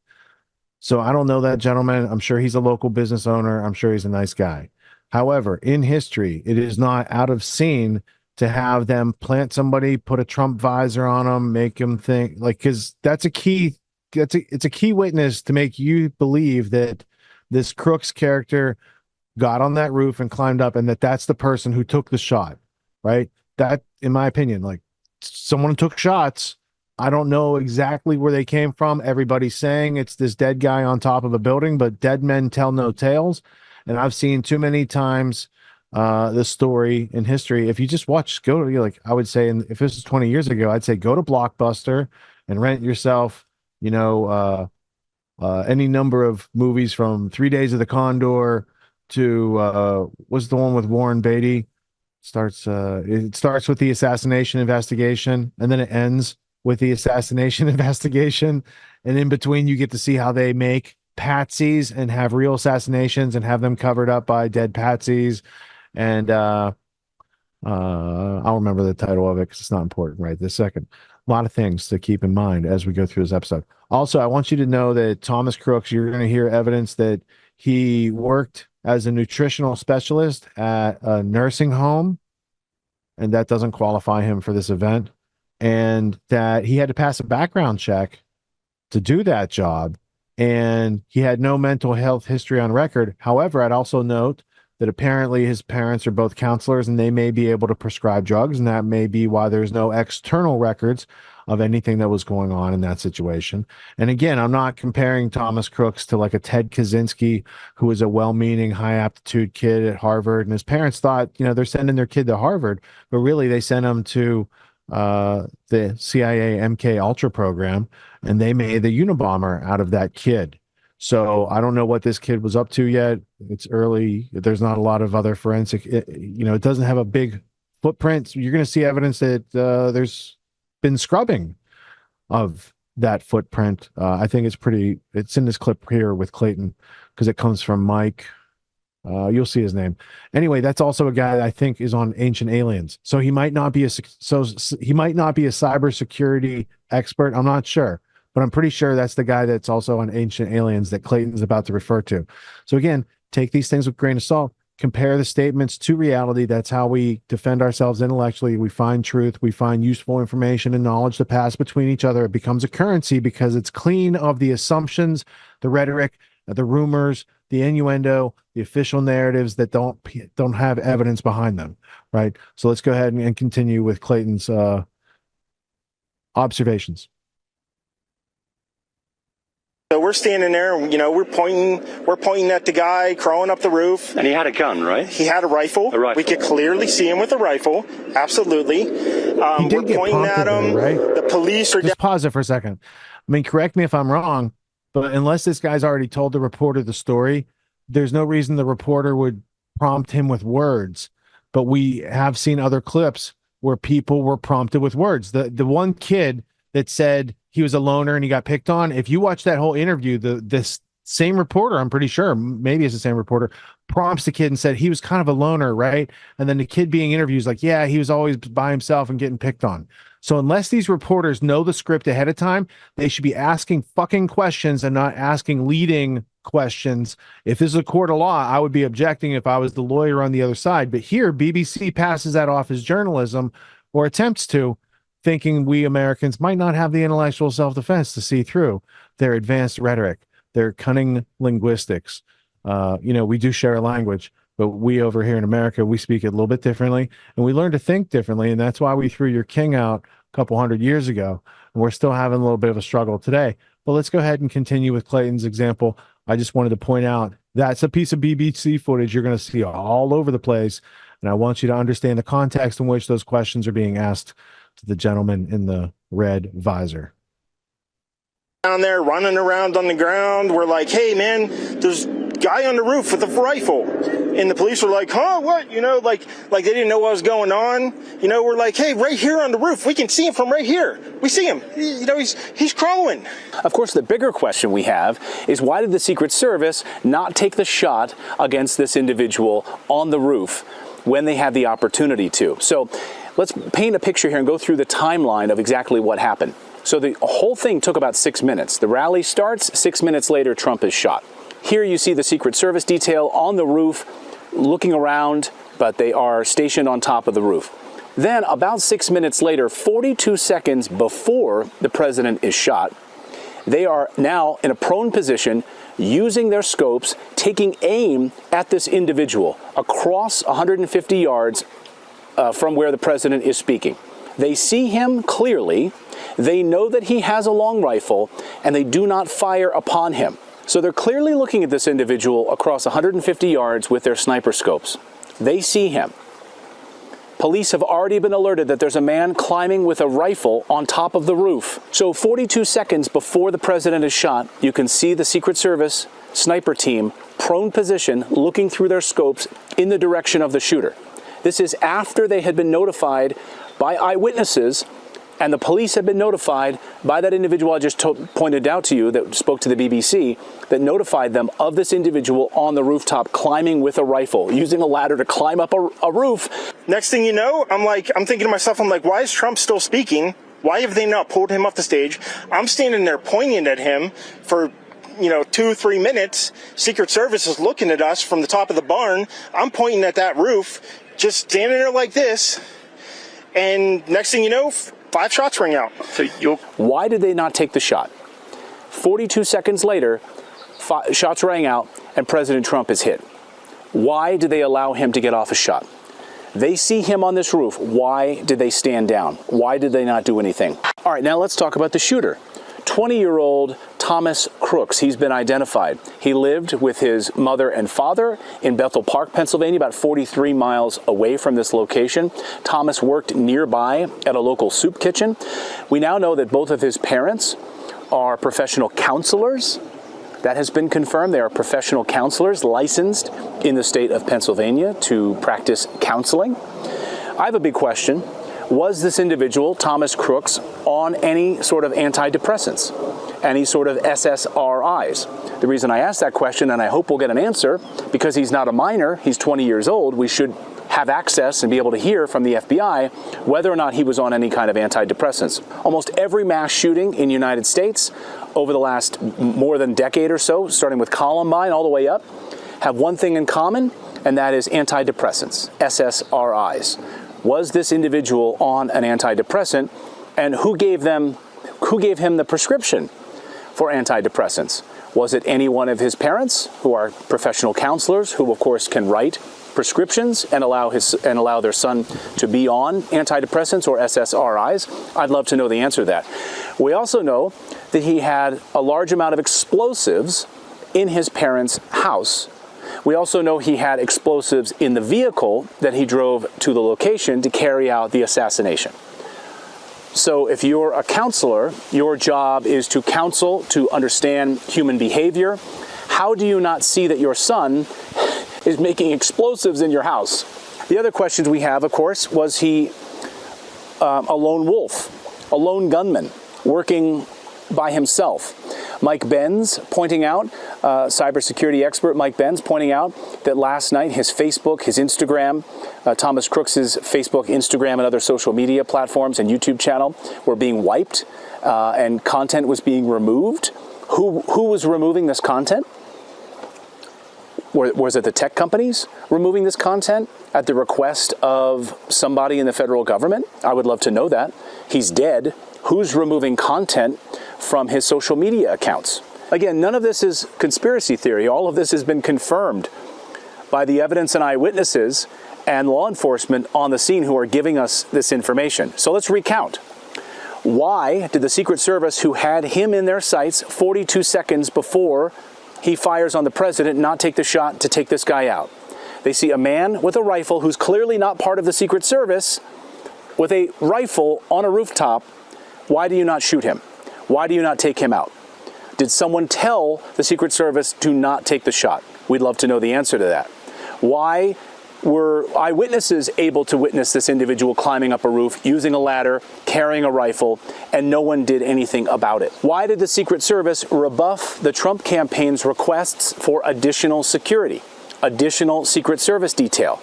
So I don't know that gentleman. I'm sure he's a local business owner. I'm sure he's a nice guy. However, in history, it is not out of scene to have them plant somebody, put a Trump visor on them, make them think because that's a key. It's a key witness to make you believe that this Crooks character got on that roof and climbed up, and that's the person who took the shot, right? That, in my opinion, someone took shots. I don't know exactly where they came from. Everybody's saying it's this dead guy on top of a building, but dead men tell no tales. And I've seen too many times this story in history. If you just watch, I would say, if this was 20 years ago, I'd say go to Blockbuster and rent yourself, any number of movies from 3 Days of the Condor to what's the one with Warren Beatty? It starts with the assassination investigation, and then it ends with the assassination investigation, and in between you get to see how they make patsies and have real assassinations and have them covered up by dead patsies. And I'll remember the title of it because it's not important right this second. A lot of things to keep in mind as we go through this episode. Also, I want you to know that Thomas Crooks, you're going to hear evidence that he worked as a nutritional specialist at a nursing home, and that doesn't qualify him for this event, and that he had to pass a background check to do that job, and he had no mental health history on record. However, I'd also note that apparently his parents are both counselors and they may be able to prescribe drugs, and that may be why there's no external records of anything that was going on in that situation. And again, I'm not comparing Thomas Crooks to like a Ted Kaczynski, who was a well-meaning, high-aptitude kid at Harvard, and his parents thought, they're sending their kid to Harvard, but really they sent him to the CIA MK Ultra program, and they made the Unabomber out of that kid. So I don't know what this kid was up to yet. It's early. There's not a lot of other forensic, it doesn't have a big footprint. So you're going to see evidence that there's been scrubbing of that footprint. I think it's in this clip here with Clayton, because it comes from Mike. You'll see his name. Anyway, that's also a guy that I think is on Ancient Aliens. So he might not be a cybersecurity expert. I'm not sure, but I'm pretty sure that's the guy that's also on Ancient Aliens that Clayton's about to refer to. So again, take these things with a grain of salt. Compare the statements to reality. That's how we defend ourselves intellectually. We find truth. We find useful information and knowledge to pass between each other. It becomes a currency because it's clean of the assumptions, the rhetoric, the rumors, the innuendo, the official narratives that don't have evidence behind them, right? So let's go ahead and continue with Clayton's observations.
So we're standing there, we're pointing at the guy crawling up the roof.
And he had a gun, right?
He had a rifle. We could clearly see him with a rifle. Absolutely. We're pointing at him.
Right?
The police are...
Just pause it for a second. I mean, correct me if I'm wrong, but unless this guy's already told the reporter the story, there's no reason the reporter would prompt him with words. But we have seen other clips where people were prompted with words. The one kid that said he was a loner and he got picked on, if you watch that whole interview, this same reporter, I'm pretty sure, maybe it's the same reporter, prompts the kid and said he was kind of a loner, right? And then the kid being interviewed is like, yeah, he was always by himself and getting picked on. So unless these reporters know the script ahead of time, they should be asking fucking questions and not asking leading questions. If this is a court of law, I would be objecting if I was the lawyer on the other side. But here, BBC passes that off as journalism, or attempts to, thinking we Americans might not have the intellectual self-defense to see through their advanced rhetoric, their cunning linguistics. We do share a language, but we over here in America, we speak it a little bit differently, and we learn to think differently, and that's why we threw your king out a couple hundred years ago, and we're still having a little bit of a struggle today. But let's go ahead and continue with Clayton's example. I just wanted to point out that's a piece of BBC footage you're going to see all over the place, and I want you to understand the context in which those questions are being asked to the gentleman in the red visor.
Down there running around on the ground, we're like, hey man, there's a guy on the roof with a rifle. And the police were like, huh, what? Like they didn't know what was going on. We're like, hey, right here on the roof, we can see him from right here. We see him. He's crawling.
Of course, the bigger question we have is, why did the Secret Service not take the shot against this individual on the roof when they had the opportunity to? So let's paint a picture here and go through the timeline of exactly what happened. So the whole thing took about 6 minutes. The rally starts, 6 minutes later, Trump is shot. Here you see the Secret Service detail on the roof looking around, but they are stationed on top of the roof. Then about 6 minutes later, 42 seconds before the president is shot, they are now in a prone position, using their scopes, taking aim at this individual across 150 yards from where the president is speaking. They see him clearly, they know that he has a long rifle, and they do not fire upon him. So they're clearly looking at this individual across 150 yards with their sniper scopes. They see him. Police have already been alerted that there's a man climbing with a rifle on top of the roof. So 42 seconds before the president is shot, you can see the Secret Service sniper team prone position, looking through their scopes in the direction of the shooter. This is after they had been notified by eyewitnesses, and the police had been notified by that individual I just pointed out to you that spoke to the BBC, that notified them of this individual on the rooftop climbing with a rifle, using a ladder to climb up a roof.
Next thing you know, I'm thinking to myself, why is Trump still speaking? Why have they not pulled him off the stage? I'm standing there pointing at him for 2-3 minutes. Secret Service is looking at us from the top of the barn. I'm pointing at that roof, just standing there like this. And next thing you know, 5 shots ring out.
Why did they not take the shot? 42 seconds later, 5 shots rang out and President Trump is hit. Why did they allow him to get off a shot? They see him on this roof. Why did they stand down? Why did they not do anything? All right, now let's talk about the shooter. 20-year-old Thomas Crooks. He's been identified. He lived with his mother and father in Bethel Park, Pennsylvania, about 43 miles away from this location. Thomas worked nearby at a local soup kitchen. We now know that both of his parents are professional counselors. That has been confirmed. They are professional counselors licensed in the state of Pennsylvania to practice counseling. I have a big question. Was this individual, Thomas Crooks, on any sort of antidepressants? any sort of SSRIs? The reason I ask that question, and I hope we'll get an answer, because he's not a minor, he's 20 years old, we should have access and be able to hear from the FBI whether or not he was on any kind of antidepressants. Almost every mass shooting in the United States over the last more than decade or so, starting with Columbine all the way up, have one thing in common, and that is antidepressants, SSRIs. Was this individual on an antidepressant, and who gave him the prescription for antidepressants? Was it any one of his parents, who are professional counselors, who of course can write prescriptions and allow their son to be on antidepressants or SSRIs? I'd love to know the answer to that. We also know that he had a large amount of explosives in his parents' house. We also know he had explosives in the vehicle that he drove to the location to carry out the assassination. So if you're a counselor, your job is to counsel, to understand human behavior. How do you not see that your son is making explosives in your house? The other questions we have, of course, was he a lone wolf, a lone gunman, working by himself? Mike Benz pointing out, cybersecurity expert Mike Benz pointing out that last night his Facebook, his Instagram, Thomas Crooks's Facebook, Instagram, and other social media platforms and YouTube channel were being wiped and content was being removed. Who was removing this content? Was it the tech companies removing this content at the request of somebody in the federal government? I would love to know that. He's dead. Who's removing content from his social media accounts? Again, none of this is conspiracy theory. All of this has been confirmed by the evidence and eyewitnesses and law enforcement on the scene who are giving us this information. So let's recount. Why did the Secret Service, who had him in their sights 42 seconds before he fires on the president, not take the shot to take this guy out? They see a man with a rifle who's clearly not part of the Secret Service with a rifle on a rooftop. Why do you not shoot him? Why do you not take him out? Did someone tell the Secret Service to not take the shot? We'd love to know the answer to that. Why were eyewitnesses able to witness this individual climbing up a roof, using a ladder, carrying a rifle, and no one did anything about it? Why did the Secret Service rebuff the Trump campaign's requests for additional security, additional Secret Service detail?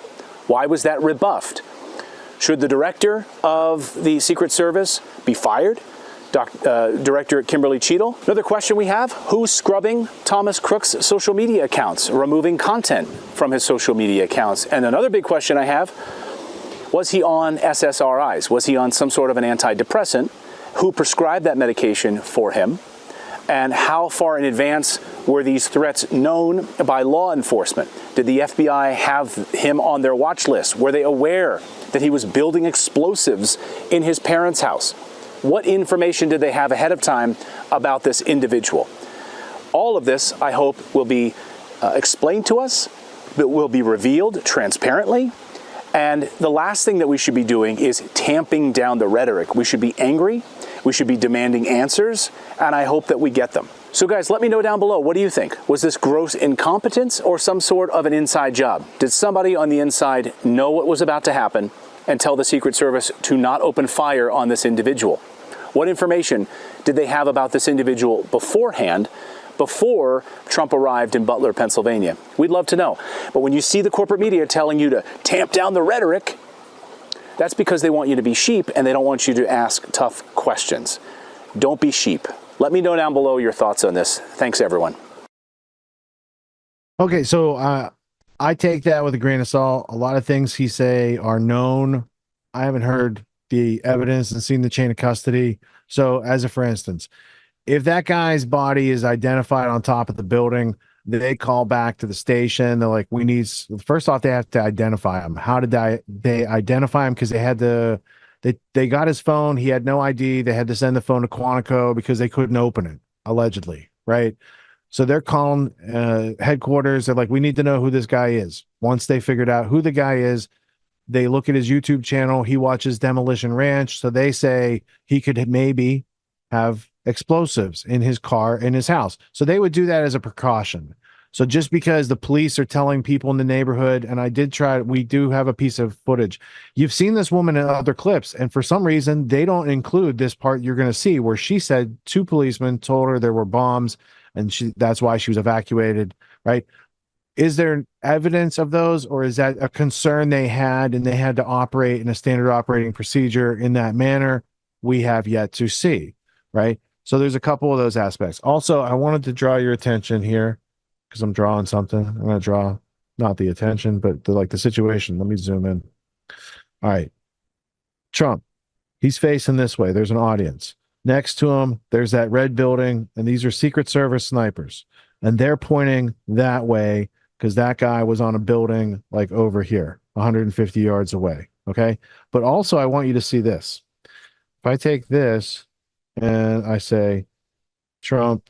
Why was that rebuffed? Should the director of the Secret Service be fired? Director Kimberly Cheadle. Another question we have, who's scrubbing Thomas Crook's social media accounts, removing content from his social media accounts? And another big question I have, was he on SSRIs? Was he on some sort of an antidepressant? Who prescribed that medication for him? And how far in advance were these threats known by law enforcement? Did the FBI have him on their watch list? Were they aware that he was building explosives in his parents' house? What information did they have ahead of time about this individual? All of this, I hope, will be explained to us, but will be revealed transparently. And the last thing that we should be doing is tamping down the rhetoric. We should be angry. We should be demanding answers, and I hope that we get them. So guys, let me know down below. What do you think? Was this gross incompetence or some sort of an inside job? Did somebody on the inside know what was about to happen and tell the Secret Service to not open fire on this individual? What information did they have about this individual beforehand, before Trump arrived in Butler, Pennsylvania? We'd love to know. But when you see the corporate media telling you to tamp down the rhetoric, that's because they want you to be sheep and they don't want you to ask tough questions. Don't be sheep. Let me know down below your thoughts on this. Thanks, everyone.
Okay, so I take that with a grain of salt. A lot of things he say are known. I haven't heard the evidence and seen the chain of custody. So as a for instance, if that guy's body is identified on top of the building, they call back to the station. They're like, we need, first off, they have to identify him. How did they identify him? Because they had to, they got his phone. He had no ID. They had to send the phone to Quantico because they couldn't open it, allegedly, right? So they're calling headquarters. They're like, we need to know who this guy is. Once they figured out who the guy is, they look at his YouTube channel. He watches Demolition Ranch. So they say he could maybe have explosives in his car, in his house. So they would do that as a precaution. So just because the police are telling people in the neighborhood, and we do have a piece of footage. You've seen this woman in other clips, and for some reason, they don't include this part you're going to see where she said 2 policemen told her there were bombs, and that's why she was evacuated, right? Is there evidence of those, or is that a concern they had and they had to operate in a standard operating procedure in that manner? We have yet to see, right? So there's a couple of those aspects. Also, I wanted to draw your attention here because I'm drawing something. I'm going to draw not the attention, but the situation. Let me zoom in. All right. Trump, he's facing this way. There's an audience. Next to him, there's that red building, and these are Secret Service snipers. And they're pointing that way because that guy was on a building like over here, 150 yards away. Okay. But also, I want you to see this. If I take this and I say, Trump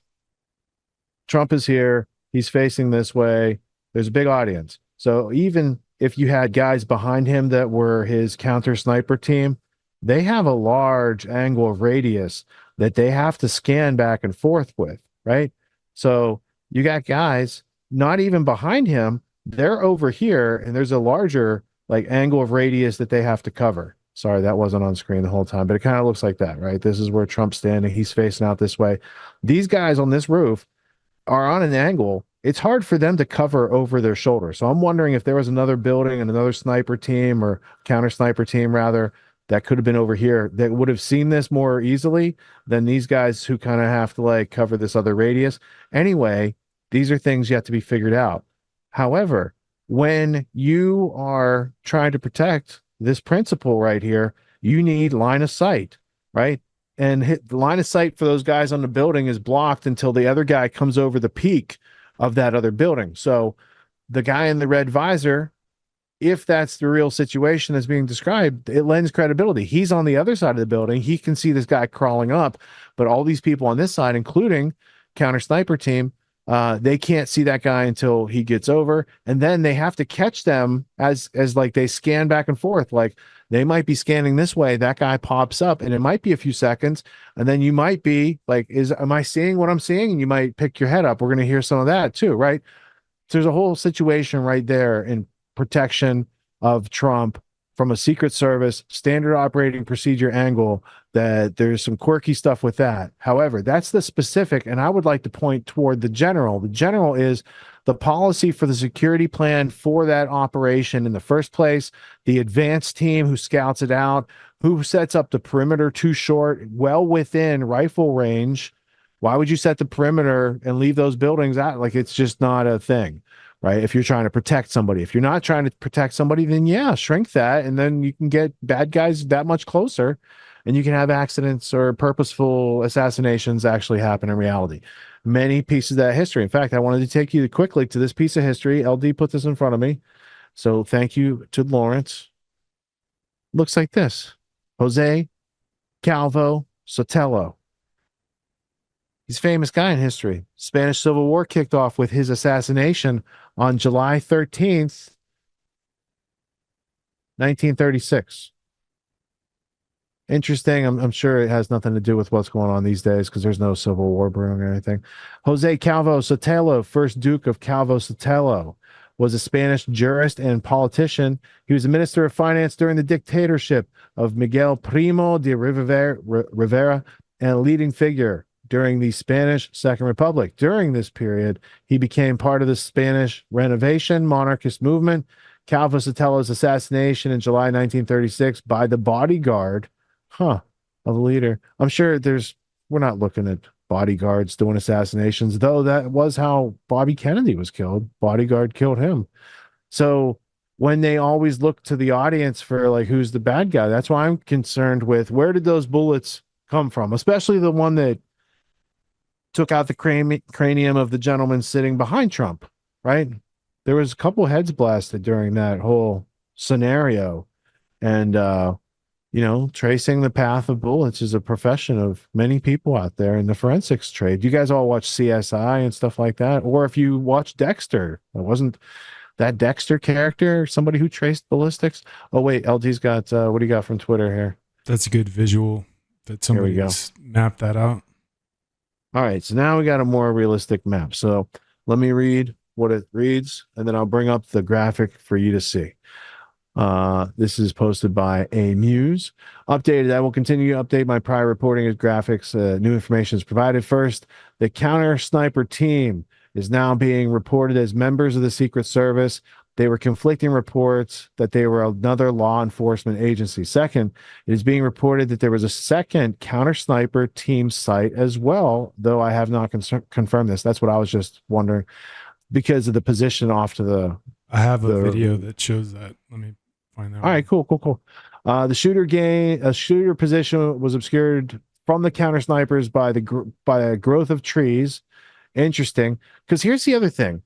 is here. He's facing this way. There's a big audience. So even if you had guys behind him that were his counter sniper team, they have a large angle of radius that they have to scan back and forth with, right? So you got guys not even behind him. They're over here, and there's a larger angle of radius that they have to cover. Sorry, that wasn't on screen the whole time, but it kind of looks like that, right? This is where Trump's standing. He's facing out this way. These guys on this roof are on an angle. It's hard for them to cover over their shoulder. So I'm wondering if there was another building and another sniper team or counter sniper team rather that could have been over here that would have seen this more easily than these guys who kind of have to cover this other radius. Anyway, these are things yet to be figured out. However, when you are trying to protect this principle right here, you need line of sight, right? And the line of sight for those guys on the building is blocked until the other guy comes over the peak of that other building. So the guy in the red visor, if that's the real situation that's being described, it lends credibility. He's on the other side of the building. He can see this guy crawling up, but all these people on this side, including counter sniper team, they can't see that guy until he gets over, and then they have to catch them as they scan back and forth. They might be scanning this way, that guy pops up, and it might be a few seconds, and then you might be am I seeing what I'm seeing? And you might pick your head up. We're going to hear some of that too, right? So there's a whole situation right there in protection of Trump from a Secret Service standard operating procedure angle, that there's some quirky stuff with that. However, that's the specific, and I would like to point toward the general. The general is the policy for the security plan for that operation in the first place, the advanced team who scouts it out, who sets up the perimeter too short, well within rifle range. Why would you set the perimeter and leave those buildings out? It's just not a thing. Right? If you're trying to protect somebody. If you're not trying to protect somebody, then yeah, shrink that, and then you can get bad guys that much closer, and you can have accidents or purposeful assassinations actually happen in reality. Many pieces of that history. In fact, I wanted to take you quickly to this piece of history. LD put this in front of me. So thank you to Laurence. Looks like this. Jose Calvo Sotelo. He's a famous guy in history. Spanish Civil War kicked off with his assassination on July 13th, 1936. Interesting. I'm sure it has nothing to do with what's going on these days because there's no Civil War brewing or anything. Jose Calvo Sotelo, first Duke of Calvo Sotelo, was a Spanish jurist and politician. He was a minister of finance during the dictatorship of Miguel Primo de Rivera and a leading figure during the Spanish Second Republic. During this period, he became part of the Spanish Renovation monarchist movement. Calvo Sotelo's assassination in July 1936 by the bodyguard of a leader. I'm sure we're not looking at bodyguards doing assassinations, though that was how Bobby Kennedy was killed. Bodyguard killed him. So when they always look to the audience for who's the bad guy, that's why I'm concerned with where did those bullets come from, especially the one that took out the cranium of the gentleman sitting behind Trump, right? There was a couple heads blasted during that whole scenario. And, tracing the path of bullets is a profession of many people out there in the forensics trade. You guys all watch CSI and stuff like that? Or if you watch Dexter, it wasn't that Dexter character somebody who traced ballistics? Oh, wait, LD's got, what do you got from Twitter here?
That's a good visual that somebody mapped that out.
All right, so now we got a more realistic map. So let me read what it reads, and then I'll bring up the graphic for you to see. This is posted by A Muse. Updated. I will continue to update my prior reporting as graphics. New information is provided. First, the counter sniper team is now being reported as members of the Secret Service. They were conflicting reports that they were another law enforcement agency. Second, it is being reported that there was a second counter sniper team site as well, though I have not confirmed this. That's what I was just wondering because of the position off to the.
I have a video that shows that. Let me find that.
All right, cool. The shooter position was obscured from the counter snipers by a growth of trees. Interesting, because here's the other thing.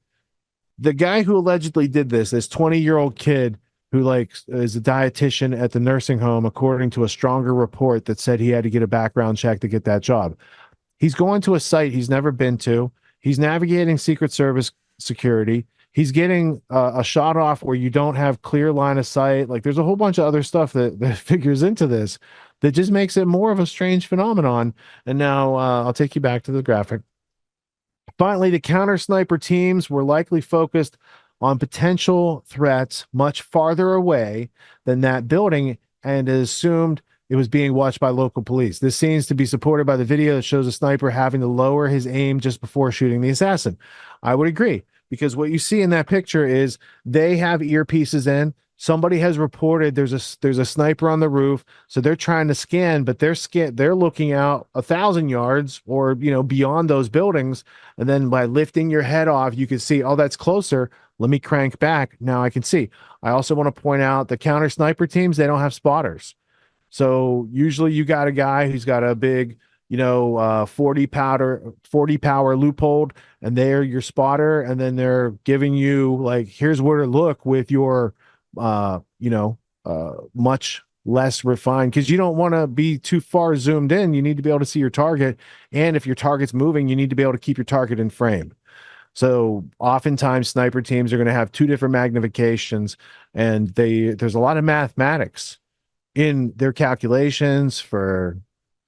The guy who allegedly did this 20-year-old kid who is a dietitian at the nursing home, according to a stronger report that said he had to get a background check to get that job. He's going to a site he's never been to. He's navigating Secret Service security. He's getting a shot off where you don't have clear line of sight. There's a whole bunch of other stuff that figures into this that just makes it more of a strange phenomenon. And now I'll take you back to the graphic. Finally, the counter sniper teams were likely focused on potential threats much farther away than that building and assumed it was being watched by local police. This seems to be supported by the video that shows a sniper having to lower his aim just before shooting the assassin. I would agree, because what you see in that picture is they have earpieces in. Somebody has reported there's a sniper on the roof, so they're trying to scan, but they're looking out 1,000 yards or beyond those buildings, and then by lifting your head off, you can see, oh, that's closer. Let me crank back. Now I can see. I also want to point out the counter sniper teams, they don't have spotters, so usually you got a guy who's got a big 40 power loophole, and they're your spotter, and then they're giving you here's where to look with your much less refined, because you don't want to be too far zoomed in. You need to be able to see your target, and if your target's moving, you need to be able to keep your target in frame. So oftentimes sniper teams are going to have two different magnifications, and there's a lot of mathematics in their calculations for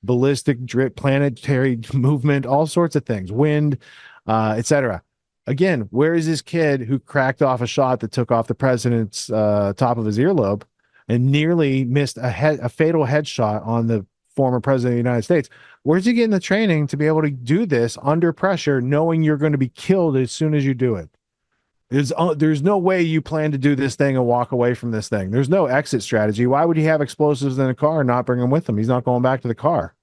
ballistic drip, planetary movement, all sorts of things, wind, etc. Again, where is this kid who cracked off a shot that took off the president's top of his earlobe and nearly missed a fatal headshot on the former president of the United States? Where's he getting the training to be able to do this under pressure, knowing you're going to be killed as soon as you do it? There's no way you plan to do this thing and walk away from this thing. There's no exit strategy. Why would he have explosives in a car and not bring them with him? He's not going back to the car.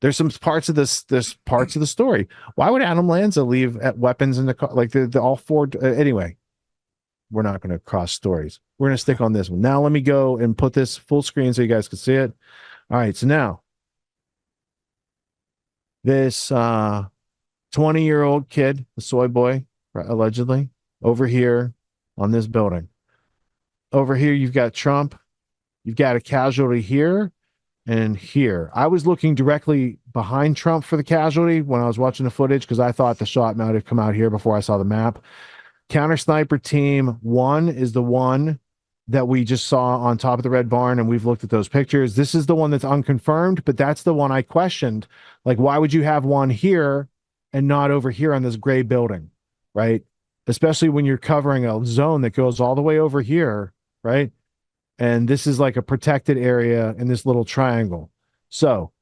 There's some parts of this parts of the story. Why would Adam Lanza leave weapons in the car? All four. Anyway, we're not going to cross stories. We're going to stick on this one. Now let me go and put this full screen so you guys can see it. All right. So now this 20-year-old kid, the soy boy, allegedly, over here on this building. Over here, you've got Trump. You've got a casualty here and here. I was looking directly behind Trump for the casualty when I was watching the footage, because I thought the shot might have come out here before I saw the map. Counter sniper team 1 is the one that we just saw on top of the red barn, and we've looked at those pictures. This is the one that's unconfirmed, but that's the one I questioned. Why would you have one here and not over here on this gray building, right? Especially when you're covering a zone that goes all the way over here, right? And this is a protected area in this little triangle. So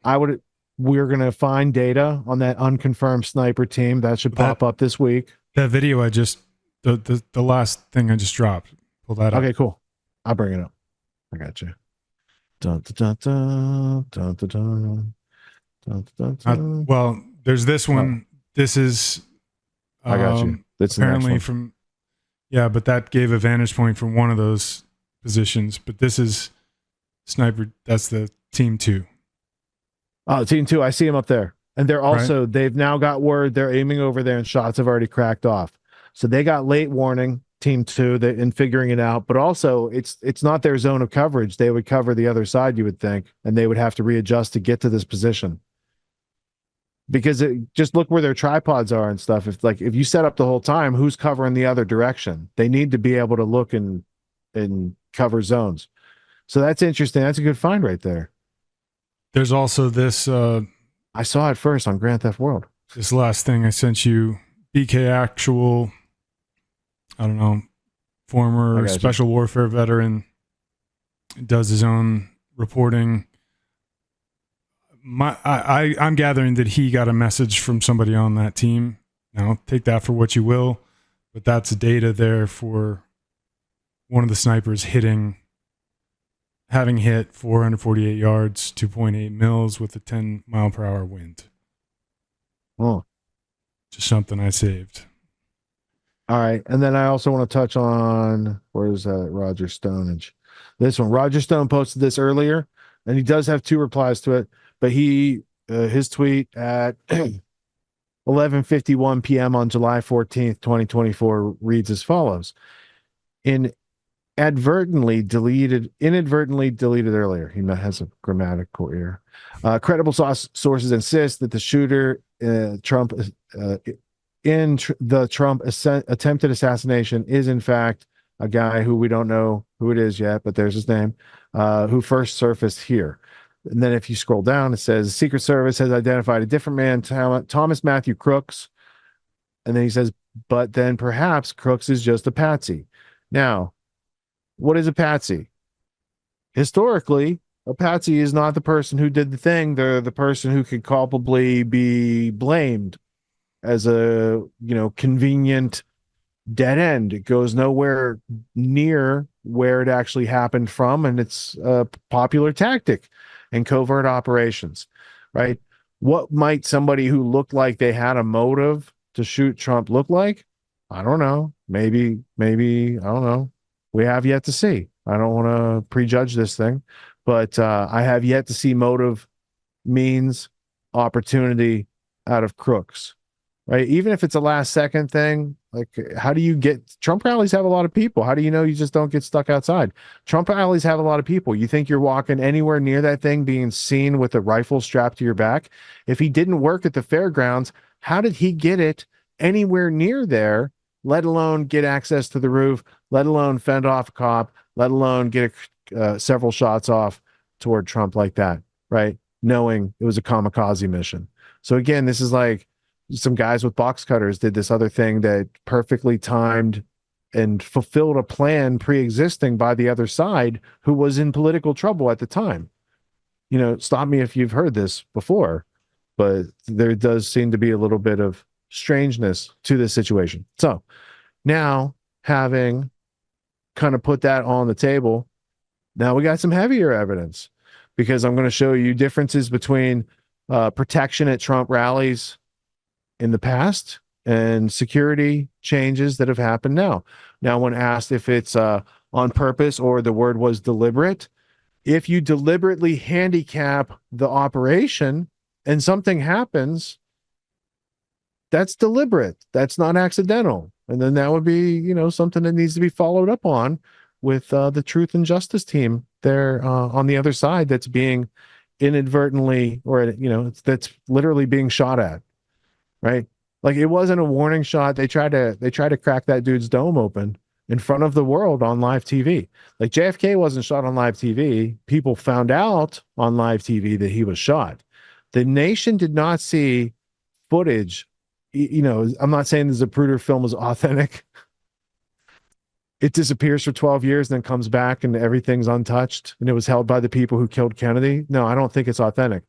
we're going to find data on that unconfirmed sniper team that should pop up this week.
That video the last thing I just dropped. Pull that up.
Okay, cool. I'll bring it up. I got you. Dun, dun, dun, dun, dun, dun, dun, dun, dun.
Well, there's this one. This is
I got you. That's
apparently from but that gave a vantage point from one of those positions. But this is sniper. That's the team 2.
Oh, team 2. I see him up there. And they're also, they've now got word they're aiming over there and shots have already cracked off. So they got late warning, team 2, in figuring it out. But also it's not their zone of coverage. They would cover the other side, you would think, and they would have to readjust to get to this position. Because just look where their tripods are and stuff. If you set up the whole time, who's covering the other direction? They need to be able to look and cover zones. So that's interesting. That's a good find right there.
There's also this.
I saw it first on Grand Theft World.
This last thing I sent you BK Actual, I don't know, former special warfare veteran, does his own reporting. I'm gathering that he got a message from somebody on that team. Now, take that for what you will, but that's data there for one of the snipers having hit 448 yards, 2.8 mils with a 10 mile per hour wind.
Oh,
just something I saved.
All right. And then I also want to touch on, where's that Roger Stonage? This one. Roger Stone posted this earlier, and he does have 2 replies to it, but his tweet at 11:51 p.m. on July 14th, 2024 reads as follows. Inadvertently deleted earlier. He has a grammatical error. Credible sources insist that the shooter, the Trump attempted assassination is in fact a guy who we don't know who it is yet, but there's his name, who first surfaced here. And then if you scroll down, it says Secret Service has identified a different man, Thomas Matthew Crooks. And then he says, but then perhaps Crooks is just a patsy. Now, what is a patsy? Historically, a patsy is not the person who did the thing. They're the person who could culpably be blamed as a, convenient dead end. It goes nowhere near where it actually happened from, and it's a popular tactic in covert operations, right? What might somebody who looked like they had a motive to shoot Trump look like? I don't know. Maybe, I don't know. We have yet to see. I don't want to prejudge this thing, but I have yet to see motive, means, opportunity out of Crooks, right? Even if it's a last second thing, like how do you get, Trump rallies have a lot of people. How do you know you just don't get stuck outside? Trump rallies have a lot of people. You think you're walking anywhere near that thing being seen with a rifle strapped to your back? If he didn't work at the fairgrounds, how did he get it anywhere near there, let alone get access to the roof, let alone fend off a cop, let alone get several shots off toward Trump like that, right? Knowing it was a kamikaze mission. So again, this is like some guys with box cutters did this other thing that perfectly timed and fulfilled a plan pre-existing by the other side who was in political trouble at the time. Stop me if you've heard this before, but there does seem to be a little bit of strangeness to this situation. So now, having kind of put that on the table, now we got some heavier evidence, because I'm going to show you differences between protection at Trump rallies in the past and security changes that have happened now. Now, when asked if it's on purpose or the word was deliberate, if you deliberately handicap the operation and something happens, that's deliberate. That's not accidental. And then that would be, something that needs to be followed up on with the Truth and Justice team there on the other side that's being inadvertently, or, that's literally being shot at, right? Like, it wasn't a warning shot. They tried to crack that dude's dome open in front of the world on live TV. Like, JFK wasn't shot on live TV. People found out on live TV that he was shot. The nation did not see footage. I'm not saying the Zapruder film is authentic. It disappears for 12 years and then comes back and everything's untouched and it was held by the people who killed Kennedy. No, I don't think it's authentic.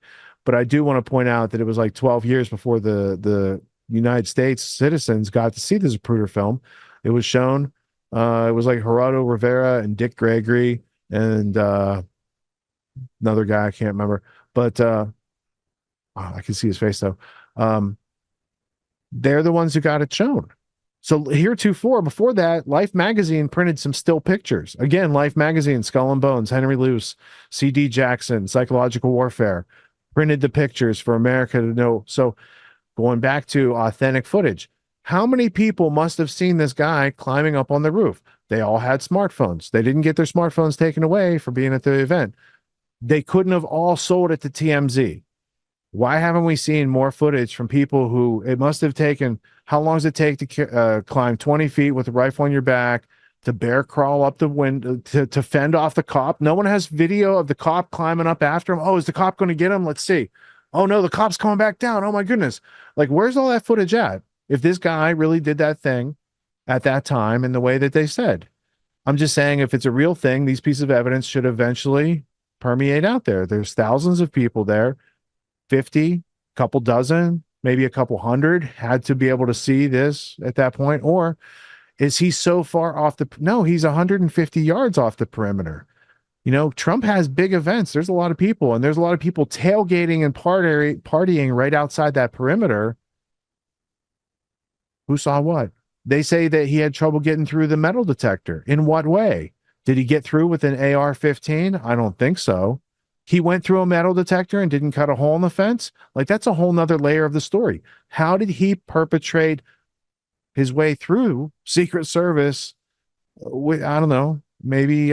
But I do want to point out that it was like 12 years before the United States citizens got to see the Zapruder film. It was shown. It was like Gerardo Rivera and Dick Gregory and another guy, I can't remember. But I can see his face though. They're the ones who got it shown. So heretofore, before that, Life magazine printed some still pictures. Again, Life magazine, Skull and Bones, Henry Luce, C.D. Jackson, Psychological Warfare, printed the pictures for America to know. So going back to authentic footage, how many people must have seen this guy climbing up on the roof? They all had smartphones. They didn't get their smartphones taken away for being at the event. They couldn't have all sold it to TMZ. Why haven't we seen more footage from people who, it must have taken, how long does it take to climb 20 feet with a rifle on your back, to bear crawl up the window, to fend off the cop? No one has video of the cop climbing up after him. Oh, is the cop going to get him? Let's see. Oh no, the cop's coming back down. Oh my goodness. Like, where's all that footage at? if this guy really did that thing at that time in the way that they said. I'm just saying, if it's a real thing, these pieces of evidence should eventually permeate out there. There's thousands of people there, 50, couple dozen, maybe a couple hundred had to be able to see this at that point. Or is he so far off no, he's 150 yards off the perimeter. You know, Trump has big events. There's a lot of people, and there's a lot of people tailgating and partying right outside that perimeter. Who saw what? They say that he had trouble getting through the metal detector. In what way? Did he get through with an AR-15? I don't think so. He went through a metal detector and didn't cut a hole in the fence? Like, that's a whole nother layer of the story. How did he perpetrate his way through Secret Service? I don't know. Maybe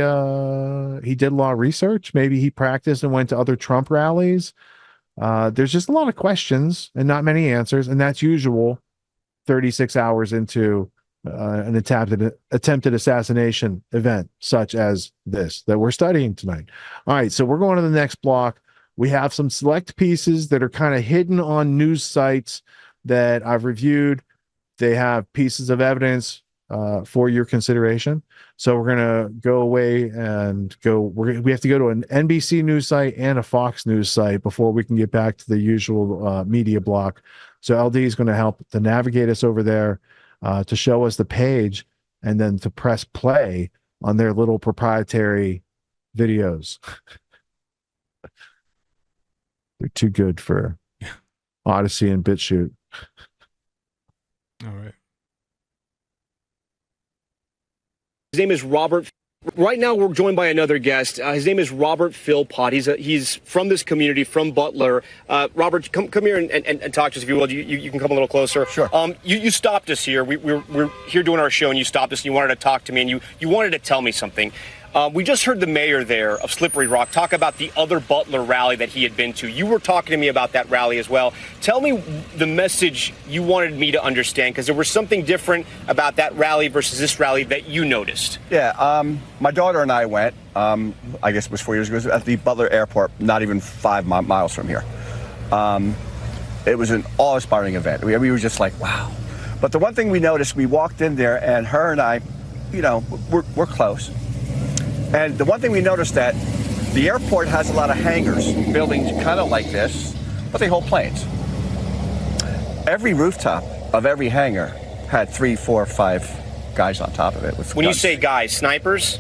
he did law research. Maybe he practiced and went to other Trump rallies. There's just a lot of questions and not many answers, and that's usual 36 hours into an attempted assassination event such as this that we're studying tonight. All right, so we're going to the next block. We have some select pieces that are kind of hidden on news sites that I've reviewed. They have pieces of evidence for your consideration. So we're going to go away and we have to go to an NBC news site and a Fox news site before we can get back to the usual media block. So LD is going to help to navigate us over there to show us the page and then to press play on their little proprietary videos. They're too good for Odyssey and BitChute.
All right.
His name is Robert. Right now, we're joined by another guest. His name is Robert Philpott. He's from this community, from Butler. Robert, come here and talk to us, if you will. You can come a little closer.
Sure.
You stopped us here. We're here doing our show, and you stopped us, and you wanted to talk to me, and you wanted to tell me something. We just heard the mayor there of Slippery Rock talk about the other Butler rally that he had been to. You were talking to me about that rally as well. Tell me the message you wanted me to understand, because there was something different about that rally versus this rally that you noticed.
Yeah, my daughter and I went, I guess it was 4 years ago, at the Butler Airport, not even 5 miles from here. It was an awe-inspiring event. We were just like, wow. But the one thing we noticed, we walked in there, and her and I, you know, we're close. And the one thing we noticed that the airport has a lot of hangars, buildings kind of like this, but they hold planes. Every rooftop of every hangar had 3, 4, 5 guys on top of it with
When
guns.
you say guys, snipers?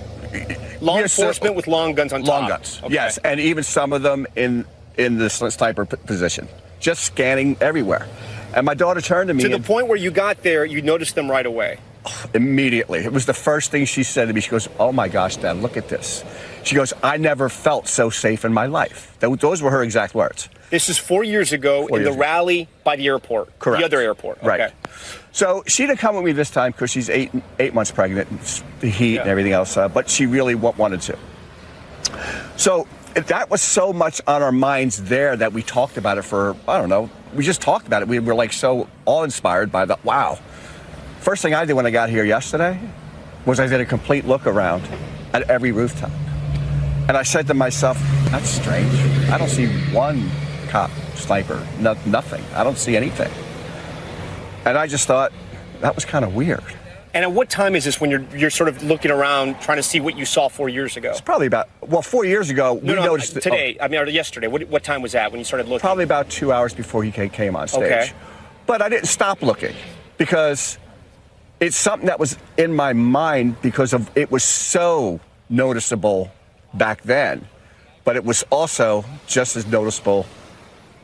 Law enforcement with long guns on top?
Long guns,
Okay.
yes. And even some of them in the sniper position, just scanning everywhere. And my daughter turned to me.
To the point where you got there, you noticed them right away.
Immediately. It was the first thing she said to me. She goes, "Oh my gosh, Dad, look at this." She goes, "I never felt so safe in my life." Those were her exact words.
This is 4 years ago in the rally by the airport.
Correct.
The other airport. Okay.
Right. So she didn't come with me this time because she's eight months pregnant, and the heat and everything else, but she really wanted to. So that was so much on our minds there that we talked about it for, I don't know, we just talked about it. We were like so awe-inspired by that. Wow. First thing I did when I got here yesterday was I did a complete look around at every rooftop. And I said to myself, that's strange. I don't see one cop, sniper, nothing. I don't see anything. And I just thought, that was kind of weird.
And at what time is this when you're sort of looking around trying to see what you saw 4 years ago?
It's probably about, 4 years ago, we noticed that.
Today, or yesterday. What time was that when you started looking?
Probably about 2 hours before he came on stage.
Okay.
But I didn't stop looking because it's something that was in my mind because of it was so noticeable back then, but it was also just as noticeable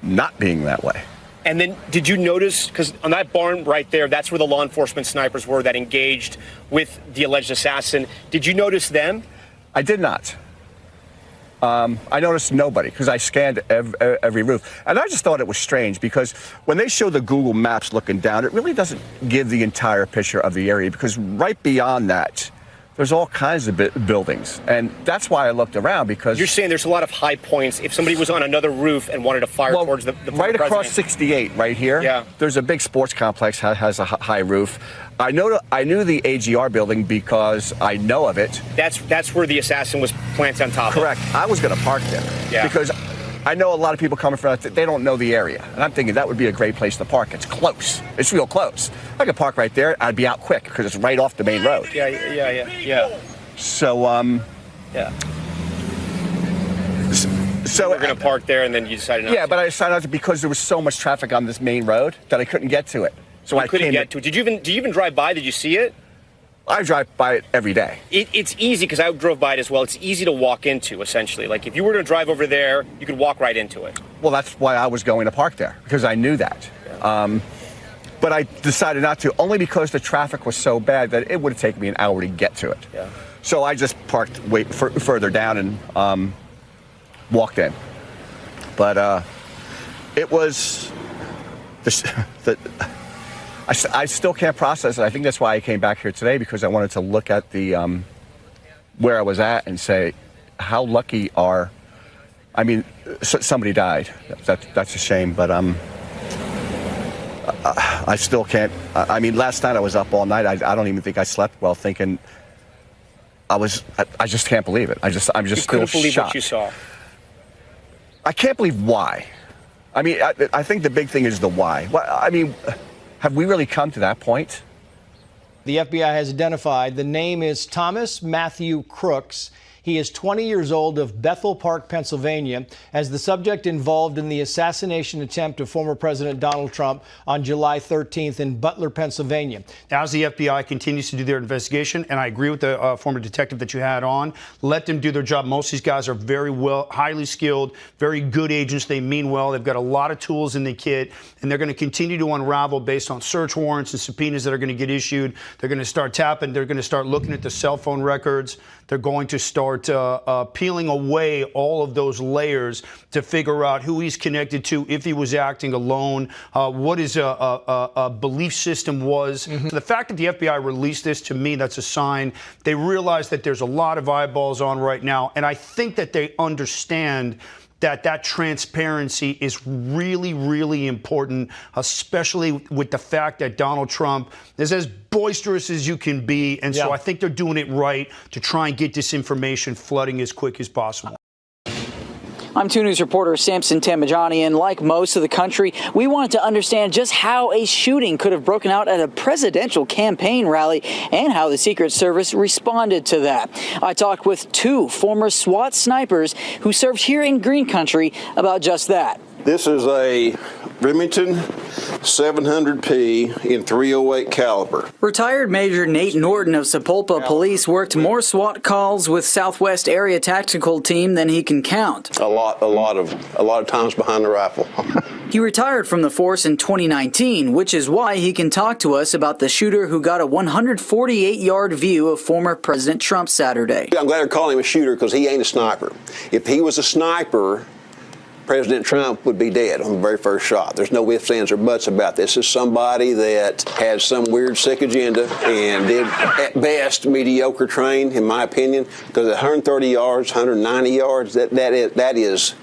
not being that way.
And then did you notice, because on that barn right there, that's where the law enforcement snipers were that engaged with the alleged assassin. Did you notice them?
I did not. I noticed nobody because I scanned every roof. And I just thought it was strange because when they show the Google Maps looking down, it really doesn't give the entire picture of the area because right beyond that, there's all kinds of buildings. And that's why I looked around because...
You're saying there's a lot of high points. If somebody was on another roof and wanted to fire towards the
right across
president.
68 right here, there's a big sports complex has a high roof. I knew the AGR building because I know of it.
That's where the assassin was planted on top
Correct.
of.
I was going to park there because I know a lot of people coming from that, they don't know the area. And I'm thinking that would be a great place to park. It's close. It's real close. I could park right there. I'd be out quick because it's right off the main road.
Yeah.
So,
Yeah.
So
we're going to park there, and then you decided not to.
Yeah, but I decided not to because there was so much traffic on this main road that I couldn't get to it. So I
couldn't get to it. Did you even drive by? Did you see it?
I drive by it every day.
It's easy because I drove by it as well. It's easy to walk into, essentially. Like if you were to drive over there, you could walk right into it.
Well, that's why I was going to park there, because I knew that. Yeah. But I decided not to, only because the traffic was so bad that it would have taken me an hour to get to it. Yeah. So I just parked further down and walked in. But it was I still can't process it. I think that's why I came back here today, because I wanted to look at the where I was at and say, how lucky are, I mean, somebody died. That's a shame, but I still can't. I mean, last night I was up all night. I don't even think I slept well, thinking I just can't believe it. I'm just still shocked.
You couldn't believe what you saw.
I can't believe why. I mean, I think the big thing is the why. I mean, have we really come to that point?
The FBI has identified the name is Thomas Matthew Crooks. He is 20 years old, of Bethel Park, Pennsylvania, as the subject involved in the assassination attempt of former President Donald Trump on July 13th in Butler, Pennsylvania.
As the FBI continues to do their investigation, and I agree with the former detective that you had on, let them do their job. Most of these guys are very highly skilled, very good agents. They mean well. They've got a lot of tools in the kit, and they're going to continue to unravel based on search warrants and subpoenas that are going to get issued. They're going to start tapping. They're going to start looking at the cell phone records. They're going to start peeling away all of those layers to figure out who he's connected to, if he was acting alone, what his belief system was. Mm-hmm. So the fact that the FBI released this, to me, that's a sign they realize that there's a lot of eyeballs on right now, and I think that they understand that transparency is really, really important, especially with the fact that Donald Trump is as boisterous as you can be. And so I think they're doing it right to try and get this information flooding as quick as possible.
I'm 2 News reporter Samson Tamajani, and like most of the country, we wanted to understand just how a shooting could have broken out at a presidential campaign rally and how the Secret Service responded to that. I talked with 2 former SWAT snipers who served here in Green Country about just that.
This is a Remington 700P in .308 caliber.
Retired Major Nate Norton of Sapulpa Police worked more SWAT calls with Southwest Area Tactical Team than he can count.
A lot of times behind the rifle.
He retired from the force in 2019, which is why he can talk to us about the shooter who got a 148-yard view of former President Trump Saturday.
I'm glad they're calling him a shooter because he ain't a sniper. If he was a sniper, President Trump would be dead on the very first shot. There's no ifs, ands, or buts about this. This is somebody that had some weird, sick agenda and did, at best, mediocre train, in my opinion, because at 130 yards, 190 yards, that is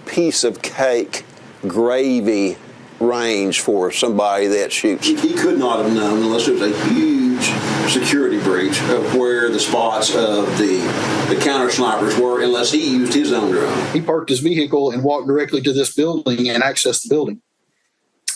piece of cake, gravy range for somebody that shoots. He could not have known unless there was a huge security breach of where the spots of the counter snipers were, unless he used his own drone.
He parked his vehicle and walked directly to this building and accessed the building.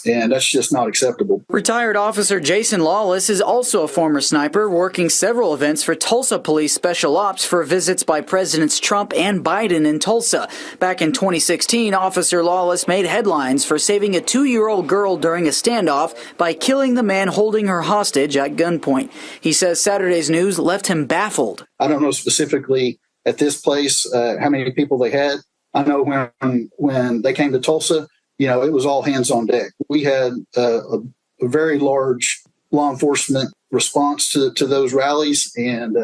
And that's just not acceptable.
Retired Officer Jason Lawless is also a former sniper, working several events for Tulsa Police Special Ops for visits by Presidents Trump and Biden in Tulsa. Back in 2016, Officer Lawless made headlines for saving a 2-year-old girl during a standoff by killing the man holding her hostage at gunpoint. He says Saturday's news left him baffled.
I don't know specifically at this place how many people they had. I know when they came to Tulsa, it was all hands on deck. We had a very large law enforcement response to those rallies, and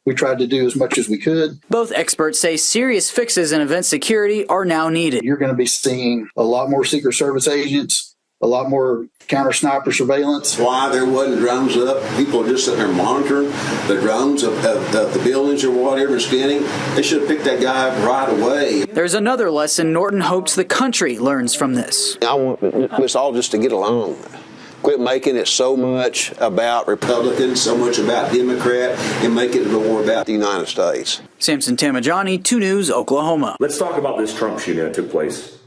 we tried to do as much as we could.
Both experts say serious fixes in event security are now needed.
You're going to be seeing a lot more Secret Service agents, a lot more counter sniper surveillance.
Why there wasn't drones up? People are just sitting there monitoring the drones of the buildings or whatever and scanning. They should have picked that guy up right away.
There's another lesson Norton hopes the country learns from this.
I want us all just to get along. Quit making it so much about Republicans, so much about Democrat, and make it more about the United States.
Samson Tamajani, 2 News, Oklahoma.
Let's talk about this Trump shooting that took place.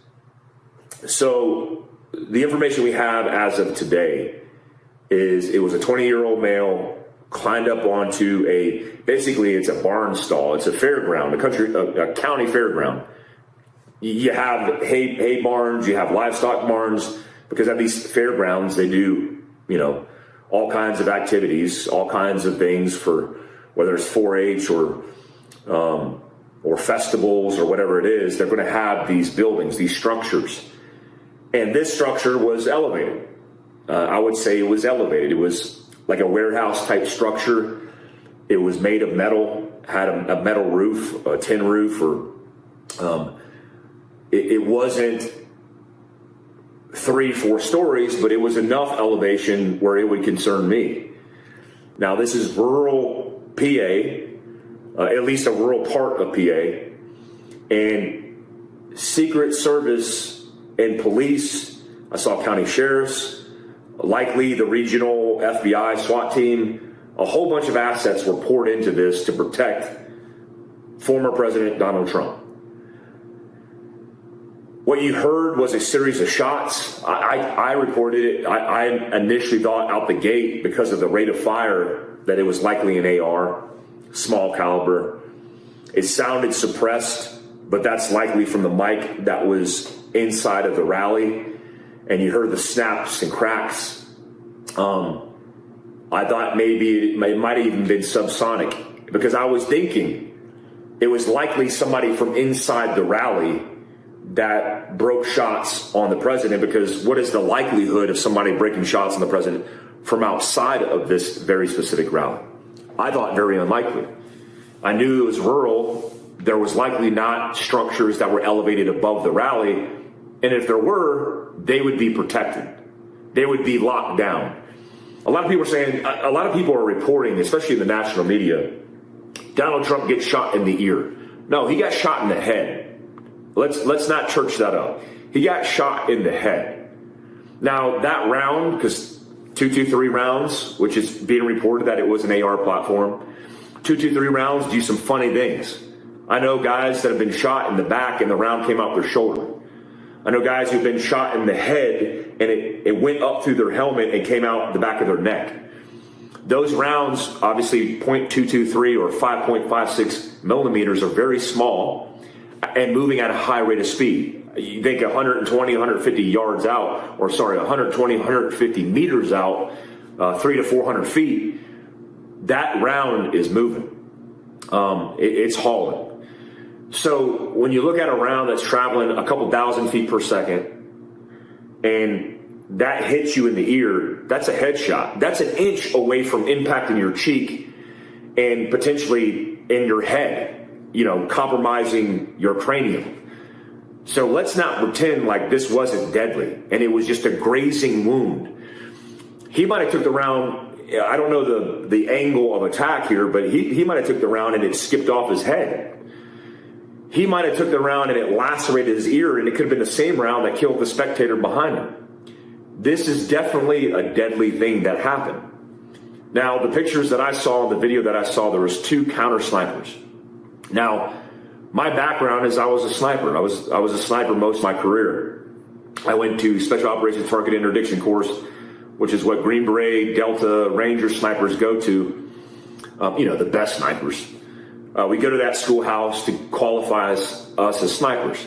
So the information we have as of today is it was a 20-year-old male climbed up onto basically it's a barn stall. It's a fairground, a county fairground. You have hay barns, you have livestock barns, because at these fairgrounds they do, all kinds of activities, all kinds of things for whether it's 4-H or festivals or whatever it is. They're going to have these buildings, these structures, and this structure was elevated. I would say it was elevated. It was like a warehouse type structure. It was made of metal, had a metal roof, a tin roof, or it wasn't 3-4 stories, but it was enough elevation where it would concern me. Now, this is rural PA, at least a rural part of PA, and Secret Service and police, I saw county sheriffs, likely the regional FBI SWAT team, a whole bunch of assets were poured into this to protect former President Donald Trump. What you heard was a series of shots. I reported it. I initially thought out the gate, because of the rate of fire, that it was likely an AR, small caliber. It sounded suppressed, but that's likely from the mic that was inside of the rally. And you heard the snaps and cracks. I thought maybe it might have even been subsonic, because I was thinking it was likely somebody from inside the rally that broke shots on the president, because what is the likelihood of somebody breaking shots on the president from outside of this very specific rally? I thought very unlikely. I knew it was rural. There was likely not structures that were elevated above the rally. And if there were, they would be protected. They would be locked down. A lot of people are reporting, especially in the national media, Donald Trump gets shot in the ear. No, he got shot in the head. Let's not church that up. He got shot in the head. Now, that round, because 223 rounds, which is being reported that it was an AR platform, 223 rounds do some funny things. I know guys that have been shot in the back and the round came out their shoulder. I know guys who've been shot in the head and it went up through their helmet and came out the back of their neck. Those rounds, obviously .223 or 5.56 millimeters, are very small and moving at a high rate of speed. You think 120, 150 yards out, 120, 150 meters out, 300 to 400 feet, that round is moving. It's hauling. So when you look at a round that's traveling a couple thousand feet per second and that hits you in the ear, that's a headshot. That's an inch away from impacting your cheek and potentially in your head, compromising your cranium. So let's not pretend like this wasn't deadly and it was just a grazing wound. He might have took the round, I don't know the angle of attack here, but he might have took the round and it skipped off his head. He might have took the round and it lacerated his ear, and it could have been the same round that killed the spectator behind him. This is definitely a deadly thing that happened. Now, the pictures that I saw, the video that I saw, there was 2 counter snipers. Now, my background is I was a sniper. I was a sniper most of my career. I went to Special Operations Target Interdiction course, which is what Green Beret, Delta, Ranger snipers go to. The best snipers. We go to that schoolhouse to qualify us as snipers.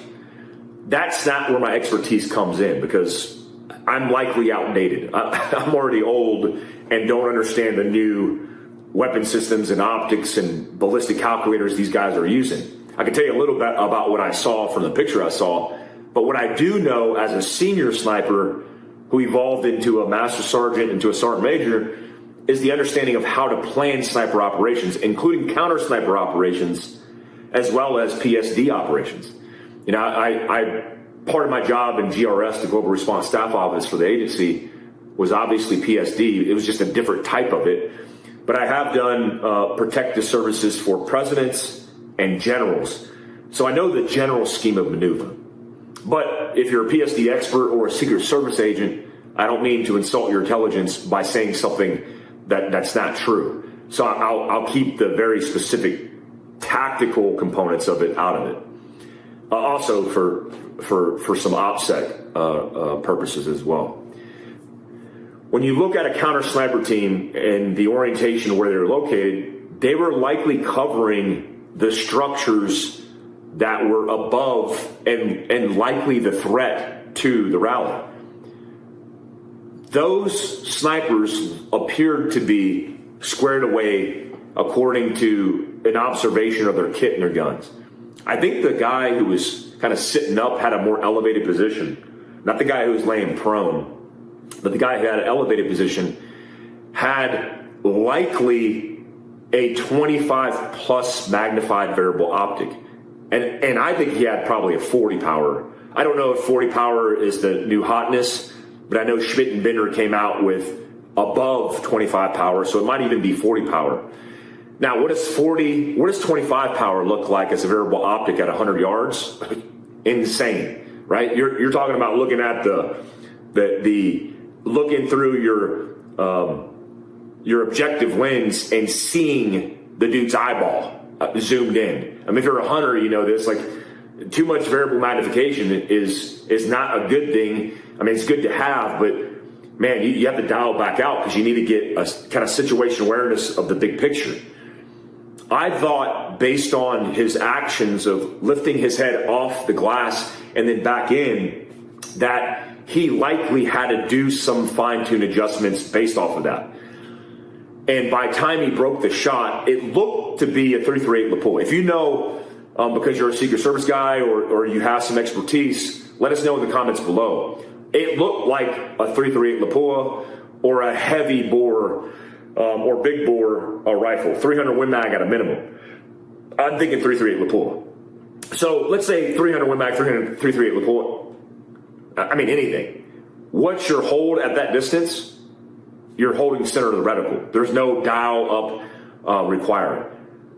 That's not where my expertise comes in, because I'm likely outdated. I'm already old and don't understand the new weapon systems and optics and ballistic calculators these guys are using. I can tell you a little bit about what I saw from the picture I saw, but what I do know as a senior sniper who evolved into a master sergeant, into a sergeant major, is the understanding of how to plan sniper operations, including counter sniper operations, as well as PSD operations. I part of my job in GRS, the Global Response Staff Office for the agency, was obviously PSD. It was just a different type of it. But I have done protective services for presidents and generals. So I know the general scheme of maneuver. But if you're a PSD expert or a Secret Service agent, I don't mean to insult your intelligence by saying something that's not true. So I'll keep the very specific tactical components of it out of it. Also for some OPSEC purposes as well. When you look at a counter sniper team and the orientation where they're located, they were likely covering the structures that were above and likely the threat to the rally. Those snipers appeared to be squared away according to an observation of their kit and their guns. I think the guy who was kind of sitting up had a more elevated position. Not the guy who was laying prone, but the guy who had an elevated position had likely a 25 plus magnified variable optic. And I think he had probably a 40 power. I don't know if 40 power is the new hotness, but I know Schmidt and Binder came out with above 25 power, so it might even be 40 power. Now, what does 25 power look like as a variable optic at 100 yards? Insane, right? You're talking about looking at looking through your objective lens and seeing the dude's eyeball zoomed in. I mean, if you're a hunter, you know this. Like, too much variable magnification is not a good thing. I mean, it's good to have, but man, you have to dial back out because you need to get a kind of situation awareness of the big picture. I thought, based on his actions of lifting his head off the glass and then back in, that he likely had to do some fine-tune adjustments based off of that. And by the time he broke the shot, it looked to be a 338 lapel. If you know, because you're a Secret Service guy or you have some expertise, let us know in the comments below. It looked like a 338 lapel or a heavy bore or big bore rifle, 300 Win Mag at a minimum. I'm thinking 338 lapel. So let's say 300 Win Mag, 338 lapel. I mean, anything. What's your hold at that distance? You're holding center of the reticle. There's no dial up required.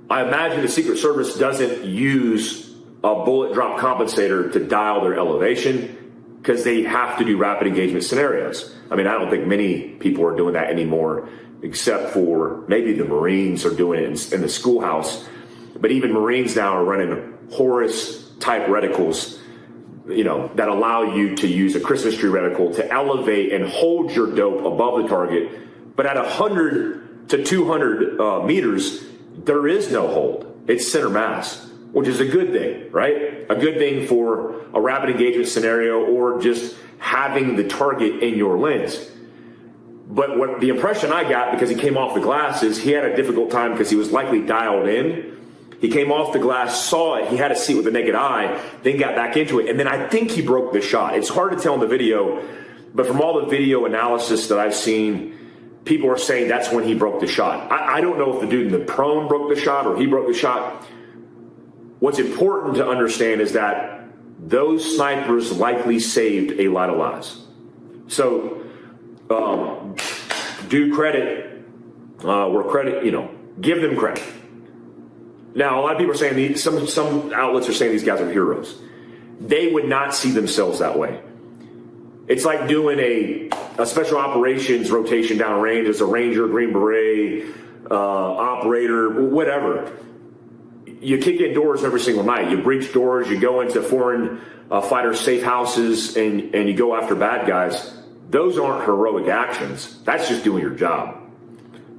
I imagine the Secret Service doesn't use a bullet drop compensator to dial their elevation because they have to do rapid engagement scenarios. I mean, I don't think many people are doing that anymore, except for maybe the Marines are doing it in the schoolhouse. But even Marines now are running Horus type reticles, you know, that allow you to use a Christmas tree reticle to elevate and hold your dope above the target. But at 100 to 200 meters, there is no hold. It's center mass, which is a good thing, right? A good thing for a rapid engagement scenario or just having the target in your lens. But what the impression I got, because he came off the glass, is he had a difficult time because he was likely dialed in. He came off the glass, saw it, he had to see it with the naked eye, then got back into it, and then I think he broke the shot. It's hard to tell in the video, but from all the video analysis that I've seen, people are saying that's when he broke the shot. I don't know if the dude in the prone broke the shot or he broke the shot. What's important to understand is that those snipers likely saved a lot of lives. So, do credit where credit, you know, give them credit. Now, a lot of people are saying, some outlets are saying these guys are heroes. They would not see themselves that way. It's like doing a special operations rotation downrange as a Ranger, Green Beret, operator, whatever. You kick in doors every single night. You breach doors, you go into foreign fighter safe houses, and you go after bad guys. Those aren't heroic actions. That's just doing your job.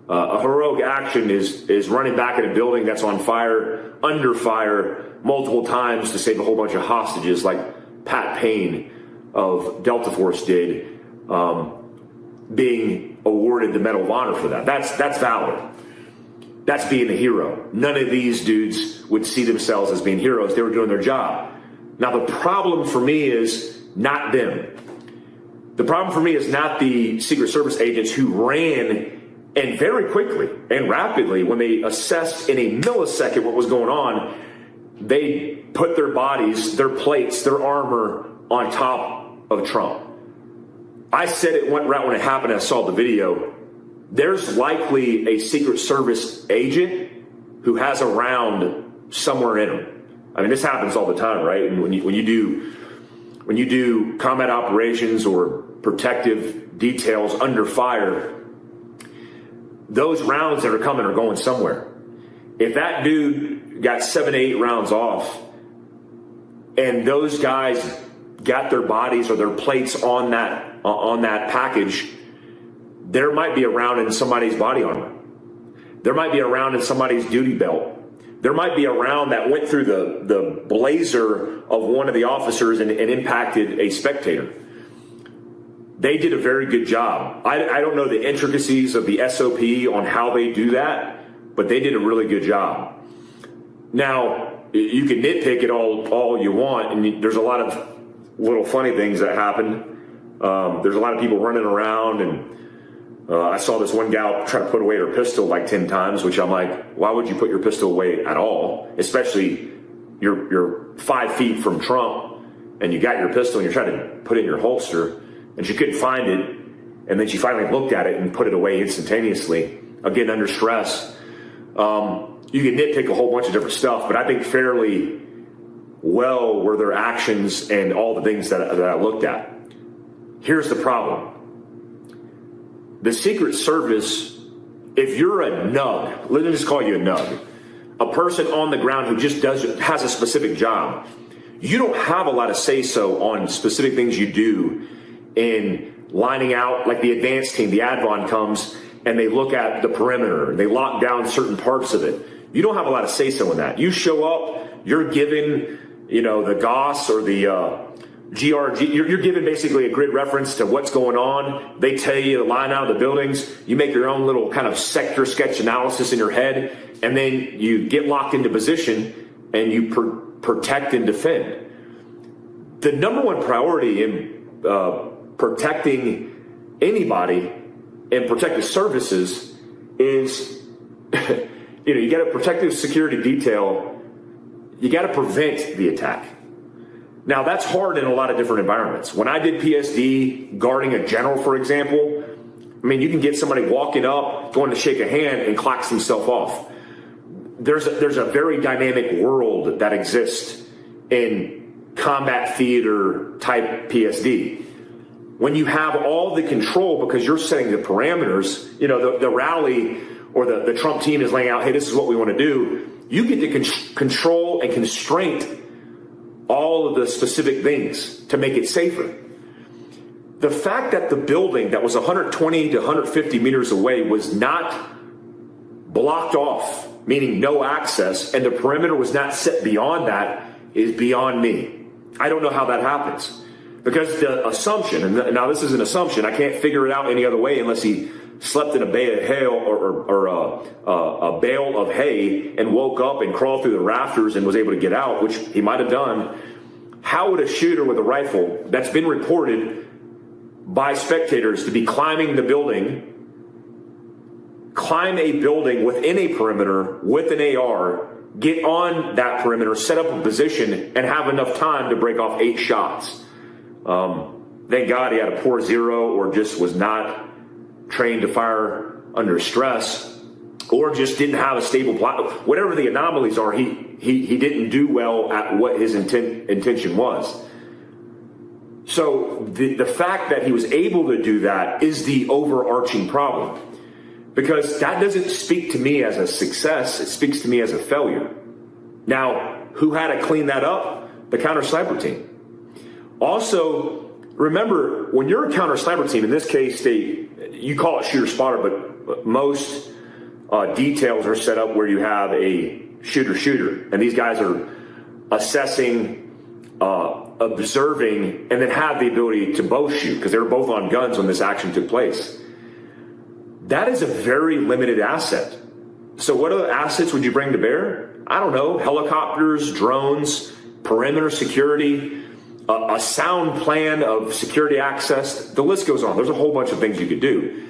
A heroic action is running back in a building that's on fire, under fire, multiple times to save a whole bunch of hostages, like Pat Payne of Delta Force did, being awarded the Medal of Honor for that. That's valor. That's being a hero. None of these dudes would see themselves as being heroes. They were doing their job. Now, the problem for me is not them. The problem for me is not the Secret Service agents who ran and very quickly and rapidly, when they assessed in a millisecond what was going on, they put their bodies, their plates, their armor on top of Trump. I said it went right when it happened. I saw the video. There's likely a Secret Service agent who has a round somewhere in him. I mean, this happens all the time, right? And when you do combat operations or protective details under fire, those rounds that are coming are going somewhere. If that dude got 7 to 8 rounds off and those guys got their bodies or their plates on that package, there might be a round in somebody's body armor. There might be a round in somebody's duty belt. There might be a round that went through the blazer of one of the officers and impacted a spectator. They did a very good job. I don't know the intricacies of the SOP on how they do that, but they did a really good job. Now, you can nitpick it all you want, and there's a lot of little funny things that happen. There's a lot of people running around, and I saw this one gal try to put away her pistol like 10 times, which I'm like, why would you put your pistol away at all? Especially you're 5 feet from Trump and you got your pistol and you're trying to put it in your holster, and she couldn't find it. And then she finally looked at it and put it away instantaneously, again, under stress. You can nitpick a whole bunch of different stuff, but I think fairly well were their actions and all the things that I looked at. Here's the problem. The Secret Service, if you're a nug, let me just call you a nug, a person on the ground who just has a specific job, you don't have a lot of say-so on specific things you do in lining out, like the advanced team, the Advon comes and they look at the perimeter, they lock down certain parts of it. You don't have a lot of say-so in that. You show up, you're given, the GOS or the GRG, you're given basically a grid reference to what's going on. They tell you to line out of the buildings. You make your own little kind of sector sketch analysis in your head, and then you get locked into position and you protect and defend. The number one priority in protecting anybody and protective services is, you got a protective security detail. You got to prevent the attack. Now, that's hard in a lot of different environments. When I did PSD, guarding a general, for example, you can get somebody walking up, going to shake a hand, and clocks himself off. There's a very dynamic world that exists in combat theater type PSD. When you have all the control because you're setting the parameters, the rally or the Trump team is laying out, hey, this is what we want to do. You get to control and constrain all of the specific things to make it safer. The fact that the building that was 120 to 150 meters away was not blocked off, meaning no access, and the perimeter was not set beyond that is beyond me. I don't know how that happens. Because the assumption, and now this is an assumption, I can't figure it out any other way unless he slept in a bale of hay or a bale of hay and woke up and crawled through the rafters and was able to get out, which he might have done. How would a shooter with a rifle that's been reported by spectators to be climbing the building, climb a building within a perimeter with an AR, get on that perimeter, set up a position, and have enough time to break off 8 shots? Thank God he had a poor zero or just was not trained to fire under stress or just didn't have a stable plot. Whatever the anomalies are, he didn't do well at what his intention was. So the fact that he was able to do that is the overarching problem, because that doesn't speak to me as a success. It speaks to me as a failure. Now, who had to clean that up? The counter sniper team. Also, remember, when you're a counter sniper team, in this case, you call it shooter spotter, but most details are set up where you have a shooter, and these guys are assessing, observing, and then have the ability to both shoot because they were both on guns when this action took place. That is a very limited asset. So what other assets would you bring to bear? I don't know, helicopters, drones, perimeter security, a sound plan of security access. The list goes on. There's a whole bunch of things you could do.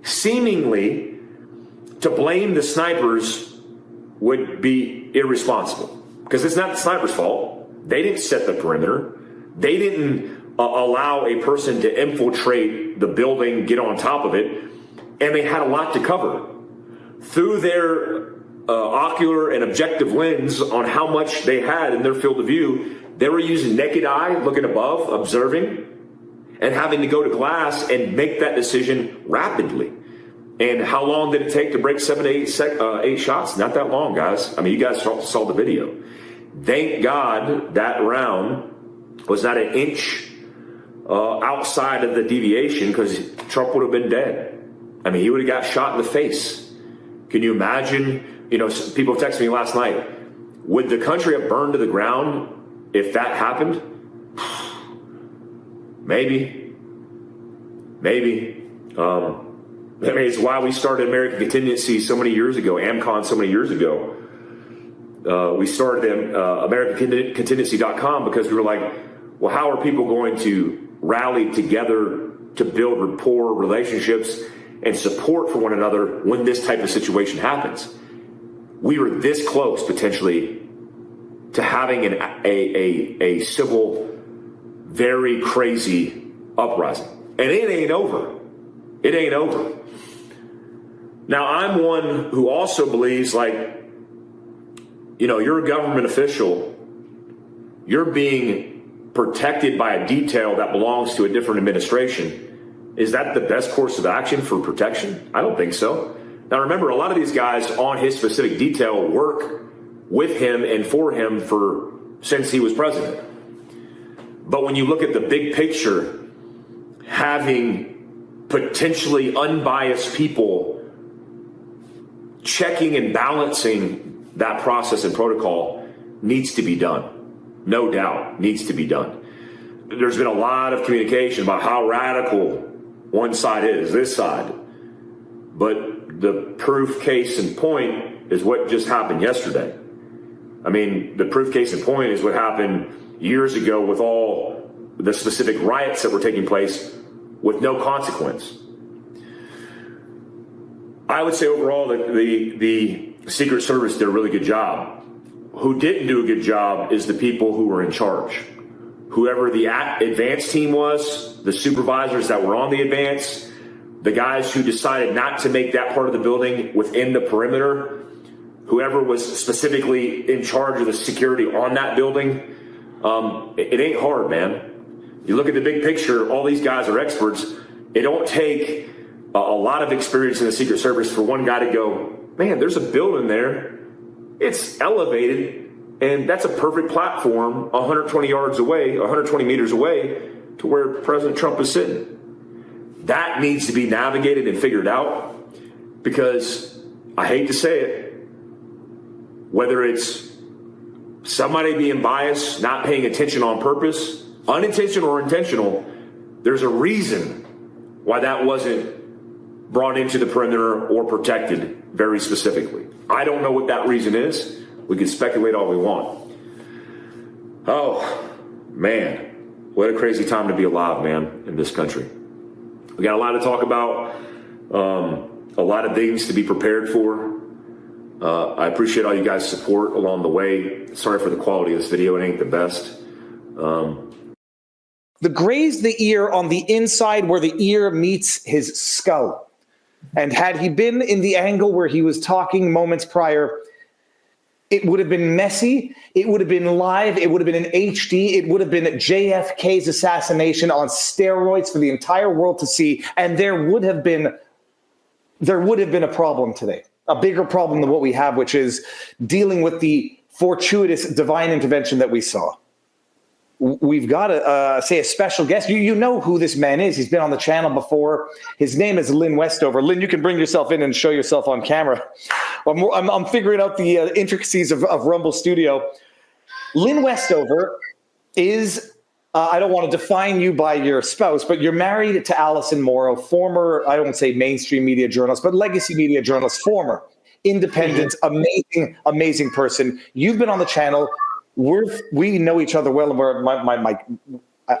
Seemingly, to blame the snipers would be irresponsible because it's not the sniper's fault. They didn't set the perimeter. They didn't allow a person to infiltrate the building, get on top of it, and they had a lot to cover. Through their ocular and objective lens on how much they had in their field of view, they were using naked eye, looking above, observing, and having to go to glass and make that decision rapidly. And how long did it take to break 7 to 8 shots? Not that long, guys. I mean, you guys saw the video. Thank God that round was not an inch outside of the deviation, because Trump would have been dead. I mean, he would have got shot in the face. Can you imagine? You know, people texted me last night. Would the country have burned to the ground if that happened? Maybe. I mean, it's why we started American Contingency so many years ago, AMCON so many years ago. We started AmericanContingency.com because we were like, well, how are people going to rally together to build rapport, relationships, and support for one another when this type of situation happens? We were this close, potentially, to having a civil, very crazy uprising. And it ain't over. It ain't over. Now, I'm one who also believes, like, you know, you're a government official. You're being protected by a detail that belongs to a different administration. Is that the best course of action for protection? I don't think so. Now, remember, a lot of these guys on his specific detail work with him and for him since he was president. But when you look at the big picture, having potentially unbiased people checking and balancing that process and protocol needs to be done. No doubt needs to be done. There's been a lot of communication about how radical one side is, this side. But the proof case in point is what just happened yesterday. I mean, the proof case in point is what happened years ago with all the specific riots that were taking place with no consequence. I would say overall that the Secret Service did a really good job. Who didn't do a good job is the people who were in charge. Whoever the advance team was, the supervisors that were on the advance, the guys who decided not to make that part of the building within the perimeter, whoever was specifically in charge of the security on that building, it ain't hard, man. You look at the big picture, all these guys are experts. It don't take a lot of experience in the Secret Service for one guy to go, man, there's a building there. It's elevated, and that's a perfect platform 120 yards away, 120 meters away to where President Trump is sitting. That needs to be navigated and figured out, because I hate to say it, whether it's somebody being biased, not paying attention on purpose, unintentional or intentional, there's a reason why that wasn't brought into the perimeter or protected very specifically. I don't know what that reason is. We can speculate all we want. Oh, man. What a crazy time to be alive, man, in this country. We got a lot to talk about, a lot of things to be prepared for. I appreciate all you guys' support along the way. Sorry for the quality of this video. It ain't the best.
Grazed the ear on the inside where the ear meets his skull. And had he been in the angle where he was talking moments prior, it would have been messy. It would have been live. It would have been in HD. It would have been JFK's assassination on steroids for the entire world to see. And there would have been a problem today, a bigger problem than what we have, which is dealing with the fortuitous divine intervention that we saw. We've got to say a special guest. You know who this man is. He's been on the channel before. His name is Lynn Westover. Lynn, you can bring yourself in and show yourself on camera. I'm figuring out the intricacies of Rumble Studio. Lynn Westover is, I don't want to define you by your spouse, but you're married to Allison Morrow, former, I don't say mainstream media journalist, but legacy media journalist, former independent, amazing person. You've been on the channel. We know each other well, and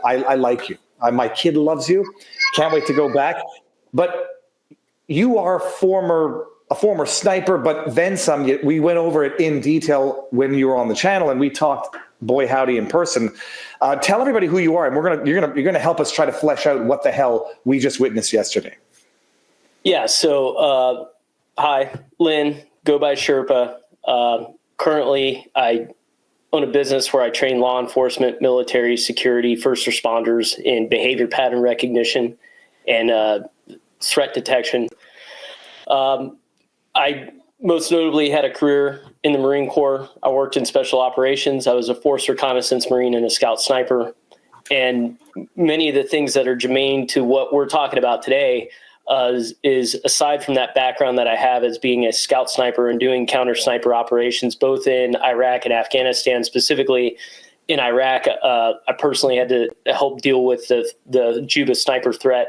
I like you. My kid loves you. Can't wait to go back. But you are a former sniper, but then some. We went over it in detail when you were on the channel, and we talked, boy howdy, in person. Tell everybody who you are, and you're gonna help us try to flesh out what the hell we just witnessed yesterday.
Yeah. So, hi, Lynn. Go by Sherpa. Currently, I own a business where I train law enforcement, military, security, first responders in behavior pattern recognition and threat detection. I most notably had a career in the Marine Corps. I worked in special operations. I was a force reconnaissance Marine and a scout sniper. And many of the things that are germane to what we're talking about today is aside from that background that I have as being a scout sniper and doing counter sniper operations, both in Iraq and Afghanistan. Specifically in Iraq, I personally had to help deal with the Juba sniper threat.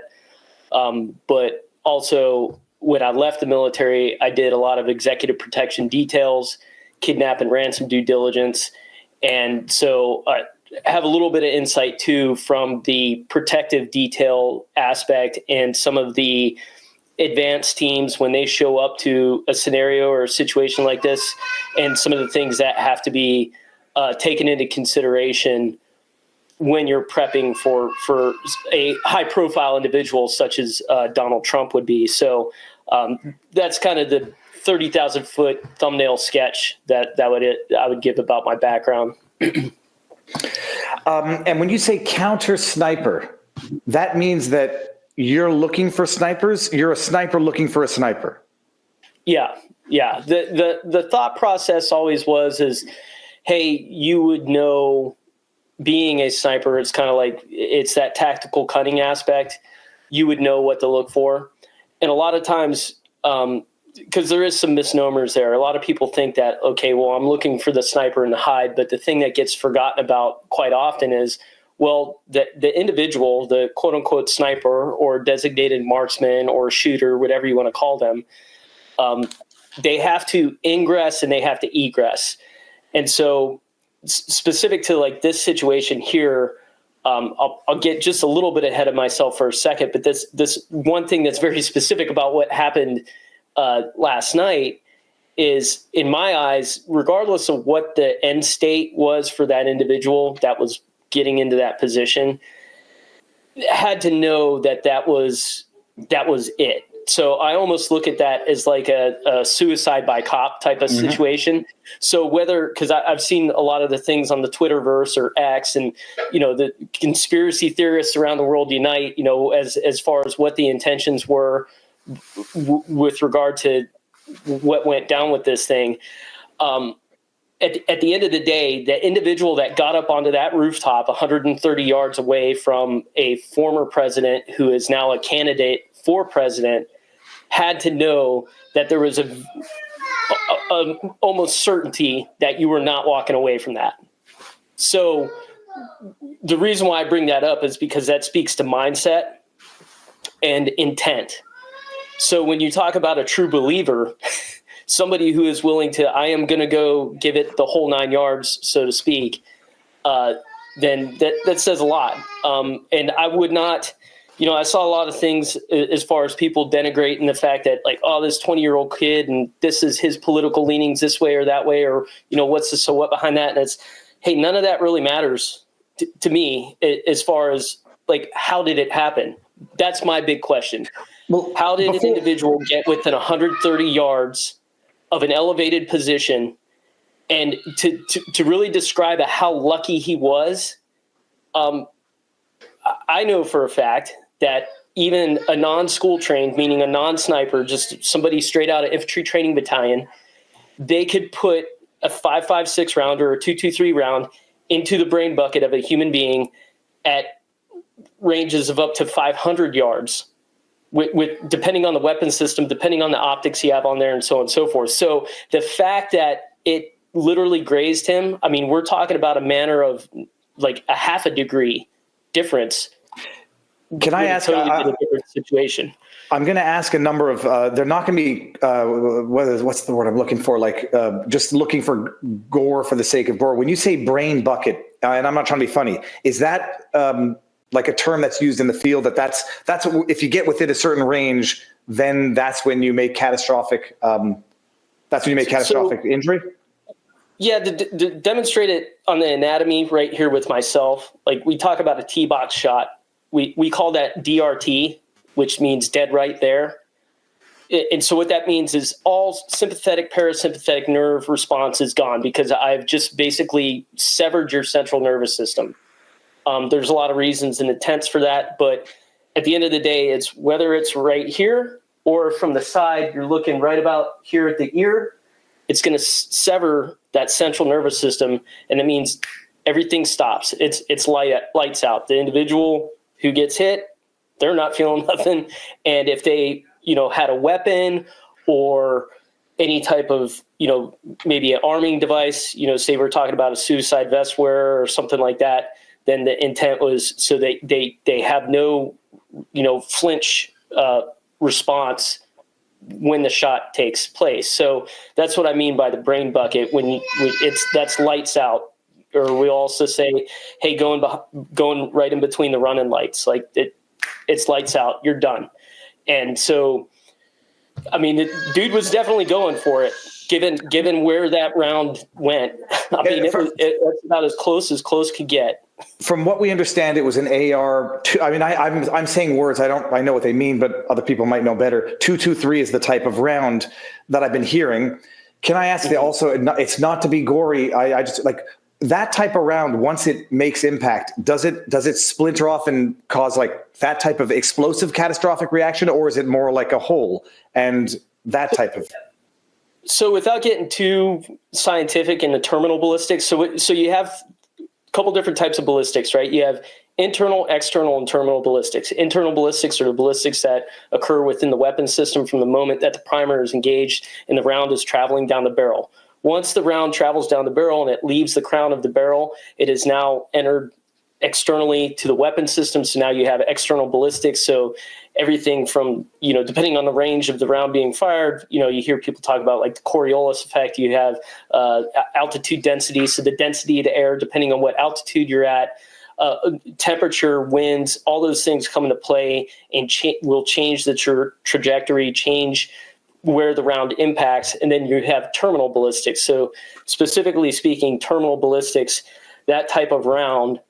But also when I left the military, I did a lot of executive protection details, kidnap and ransom due diligence. And so I have a little bit of insight too from the protective detail aspect and some of the advanced teams when they show up to a scenario or a situation like this, and some of the things that have to be taken into consideration when you're prepping for a high profile individual such as Donald Trump would be. So that's kind of the 30,000 foot thumbnail sketch that I would give about my background.
And when you say counter sniper, that means that you're looking for snipers. You're a sniper looking for a sniper.
Yeah. The thought process always is, hey, you would know, being a sniper, it's kind of like, it's that tactical cunning aspect. You would know what to look for. And a lot of times, because there is some misnomers there. A lot of people think that, okay, well, I'm looking for the sniper in the hide. But the thing that gets forgotten about quite often is, well, the individual, the quote unquote sniper or designated marksman or shooter, whatever you want to call them, they have to ingress and they have to egress. And so specific to like this situation here, I'll get just a little bit ahead of myself for a second, but this one thing that's very specific about what happened last night is, in my eyes, regardless of what the end state was for that individual that was getting into that position, had to know that was it. So I almost look at that as like a suicide by cop type of situation. So because I've seen a lot of the things on the Twitterverse or X, and the conspiracy theorists around the world unite, as far as what the intentions were with regard to what went down with this thing. At the end of the day, the individual that got up onto that rooftop 130 yards away from a former president who is now a candidate for president had to know that there was a almost certainty that you were not walking away from that. So the reason why I bring that up is because that speaks to mindset and intent. So when you talk about a true believer, somebody who is willing to, I am going to go give it the whole 9 yards, so to speak, then that says a lot. And I would not, I saw a lot of things as far as people denigrating the fact that, like, oh, this 20-year-old kid and this is his political leanings this way or that way, or, what's the so what behind that? And it's, hey, none of that really matters to me as far as, like, how did it happen? That's my big question. Well, how did an individual get within 130 yards of an elevated position? And to really describe how lucky he was, I know for a fact that even a non-school trained, meaning a non-sniper, just somebody straight out of infantry training battalion, they could put a 5.56 round or a 2.23 round into the brain bucket of a human being at ranges of up to 500 yards, with depending on the weapon system, depending on the optics you have on there, and so on and so forth. So the fact that it literally grazed him, I mean, we're talking about a manner of like a half a degree difference.
Can I ask
totally a different situation?
I'm going to ask a number of, they're not going to be, what's the word I'm looking for? Like just looking for gore for the sake of gore. When you say brain bucket, and I'm not trying to be funny, is that like a term that's used in the field that's if you get within a certain range, then that's when you make catastrophic, injury?
Yeah, to demonstrate it on the anatomy right here with myself, like we talk about a T-box shot. We call that DRT, which means dead right there. and so what that means is all sympathetic, parasympathetic nerve response is gone because I've just basically severed your central nervous system. There's a lot of reasons and intents for that, but at the end of the day, it's whether it's right here or from the side, you're looking right about here at the ear, it's going to sever that central nervous system, and it means everything stops. It's lights out. The individual who gets hit, they're not feeling nothing, and if they had a weapon or any type of maybe an arming device, say we're talking about a suicide vest wearer or something like that, then the intent was so they have no flinch response when the shot takes place. So that's what I mean by the brain bucket. That's lights out, or we also say, hey, going right in between the running lights, like it's lights out, you're done. And so, I mean, the dude was definitely going for it, given where that round went. I mean, it's about as close could get.
From what we understand, it was an AR. I mean, I'm saying words. I know what they mean, but other people might know better. 223 is the type of round that I've been hearing. Can I ask also? It's not to be gory. I just like that type of round. Once it makes impact, does it splinter off and cause like that type of explosive catastrophic reaction, or is it more like a hole and that type of?
So without getting too scientific in the terminal ballistics, so you have couple different types of ballistics, right? You have internal, external, and terminal ballistics. Internal ballistics are the ballistics that occur within the weapon system from the moment that the primer is engaged and the round is traveling down the barrel. Once the round travels down the barrel and it leaves the crown of the barrel, it is now entered externally to the weapon system. So now you have external ballistics. So everything from, depending on the range of the round being fired, you hear people talk about like the Coriolis effect. You have altitude density. So the density of the air, depending on what altitude you're at, temperature, winds, all those things come into play and will change the trajectory, change where the round impacts. And then you have terminal ballistics. So specifically speaking, terminal ballistics, that type of round,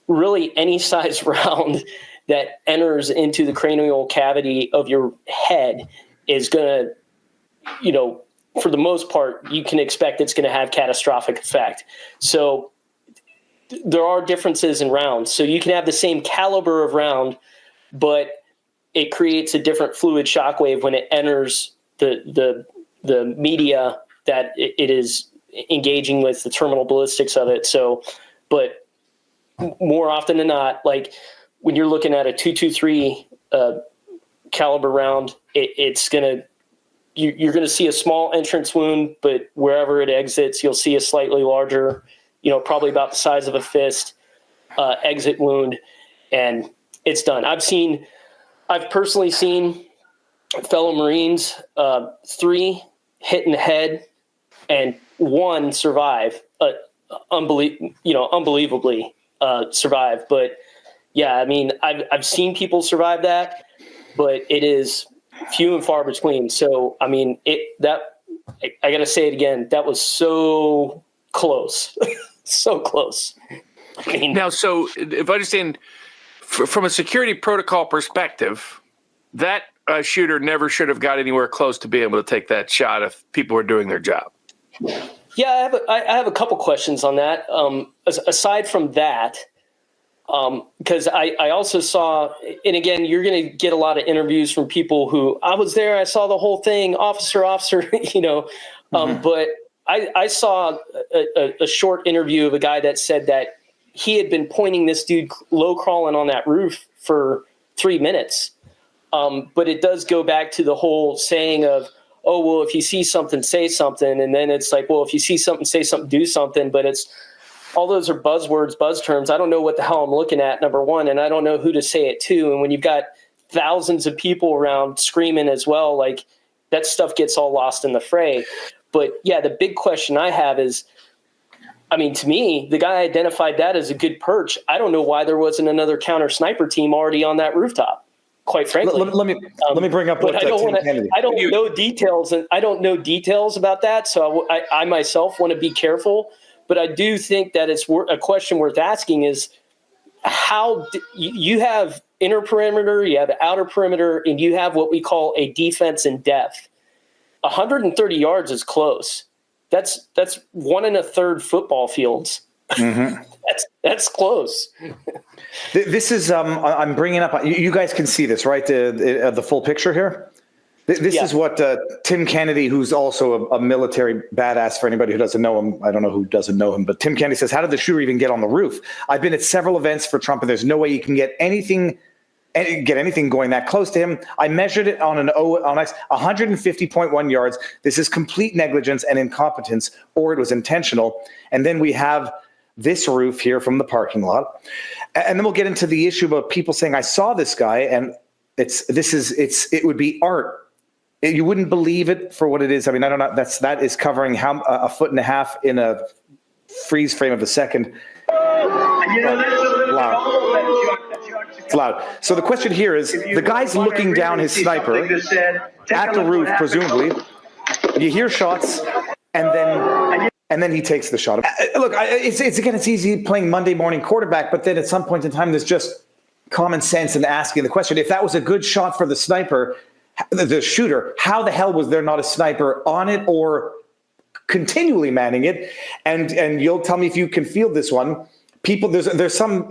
really any size round that enters into the cranial cavity of your head is going to, for the most part, you can expect it's going to have catastrophic effect. So there are differences in rounds. So you can have the same caliber of round, but it creates a different fluid shockwave when it enters the media that it is engaging with, the terminal ballistics of it. So, but more often than not, like when you're looking at a 223 caliber round, it's you're gonna see a small entrance wound, but wherever it exits, you'll see a slightly larger, probably about the size of a fist, exit wound, and it's done. I've personally seen fellow Marines, 3 hit in the head and 1 survive, unbelievably survive. But yeah, I mean, I've seen people survive that, but it is few and far between. So, I mean, I got to say it again. That was so close, so close. I mean,
now, so if I understand from a security protocol perspective, that shooter never should have got anywhere close to being able to take that shot if people were doing their job.
Yeah, I have a couple questions on that. Aside from that, because I also saw, and again, you're going to get a lot of interviews from people who, I was there, I saw the whole thing, officer, but I saw a short interview of a guy that said that he had been pointing this dude low crawling on that roof for 3 minutes. But it does go back to the whole saying of, oh, well, if you see something, say something. And then it's like, well, if you see something, say something, do something. But it's all those are buzzwords, buzz terms. I don't know what the hell I'm looking at, number one, and I don't know who to say it to. And when you've got thousands of people around screaming as well, like that stuff gets all lost in the fray. But yeah, the big question I have is, I mean, to me, the guy identified that as a good perch. I don't know why there wasn't another counter sniper team already on that rooftop. Quite frankly,
let me bring up what
I don't know details, and I don't know details about that. So I myself want to be careful. But I do think that it's a question worth asking: is how you have inner perimeter, you have outer perimeter, and you have what we call a defense in depth. 130 yards is close. That's 1 1/3 football fields.
Mm-hmm.
That's close.
This is I'm bringing up. You guys can see this, right? The full picture here. This is what Tim Kennedy, who's also a military badass for anybody who doesn't know him. I don't know who doesn't know him, but Tim Kennedy says, how did the shooter even get on the roof? I've been at several events for Trump, and there's no way you can get anything going that close to him. I measured it on 150.1 yards. This is complete negligence and incompetence, or it was intentional. And then we have this roof here from the parking lot. And then we'll get into the issue about people saying, I saw this guy, and it would be art. You wouldn't believe it for what it is. I mean, I don't know. That is covering a 1.5 feet in a freeze frame of a second. It's loud. So the question here is, the guy's looking down his sniper at the roof, presumably. You hear shots, and then he takes the shot. Look, it's easy playing Monday morning quarterback, but then at some point in time, there's just common sense in asking the question. If that was a good shot for the sniper, the shooter, how the hell was there not a sniper on it or continually manning it? And you'll tell me if you can field this one. People, there's some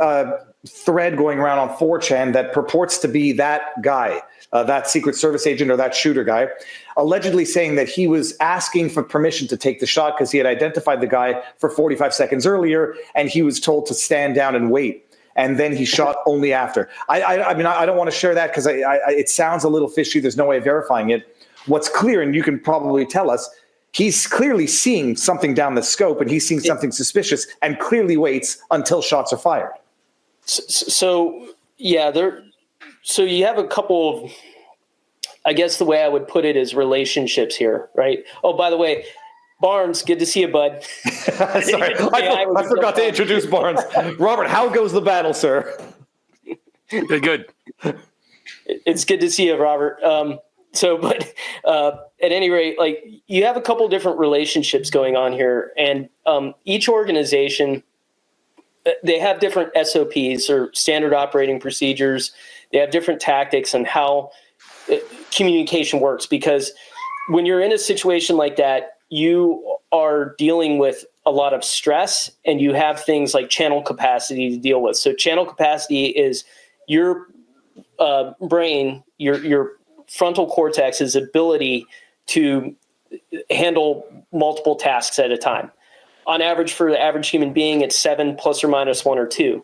thread going around on 4chan that purports to be that guy, that Secret Service agent or that shooter guy, allegedly saying that he was asking for permission to take the shot because he had identified the guy for 45 seconds earlier, and he was told to stand down and wait. And then he shot only after. I mean, I don't want to share that because it sounds a little fishy. There's no way of verifying it. What's clear, and you can probably tell us, he's clearly seeing something down the scope, and he's seeing something suspicious, and clearly waits until shots are fired.
So yeah, so you have a couple of, I guess the way I would put it is relationships here, right? Oh, by the way, Barnes, good to see you, bud.
Sorry, I forgot to introduce Barnes. Robert, how goes the battle, sir?
Good.
It's good to see you, Robert. At any rate, like, you have a couple different relationships going on here, and each organization, they have different SOPs or standard operating procedures. They have different tactics and how communication works, because when you're in a situation like that, you are dealing with a lot of stress, and you have things like channel capacity to deal with. So channel capacity is your brain, your frontal cortex's ability to handle multiple tasks at a time. On average, for the average human being, it's 7 plus or minus 1 or 2.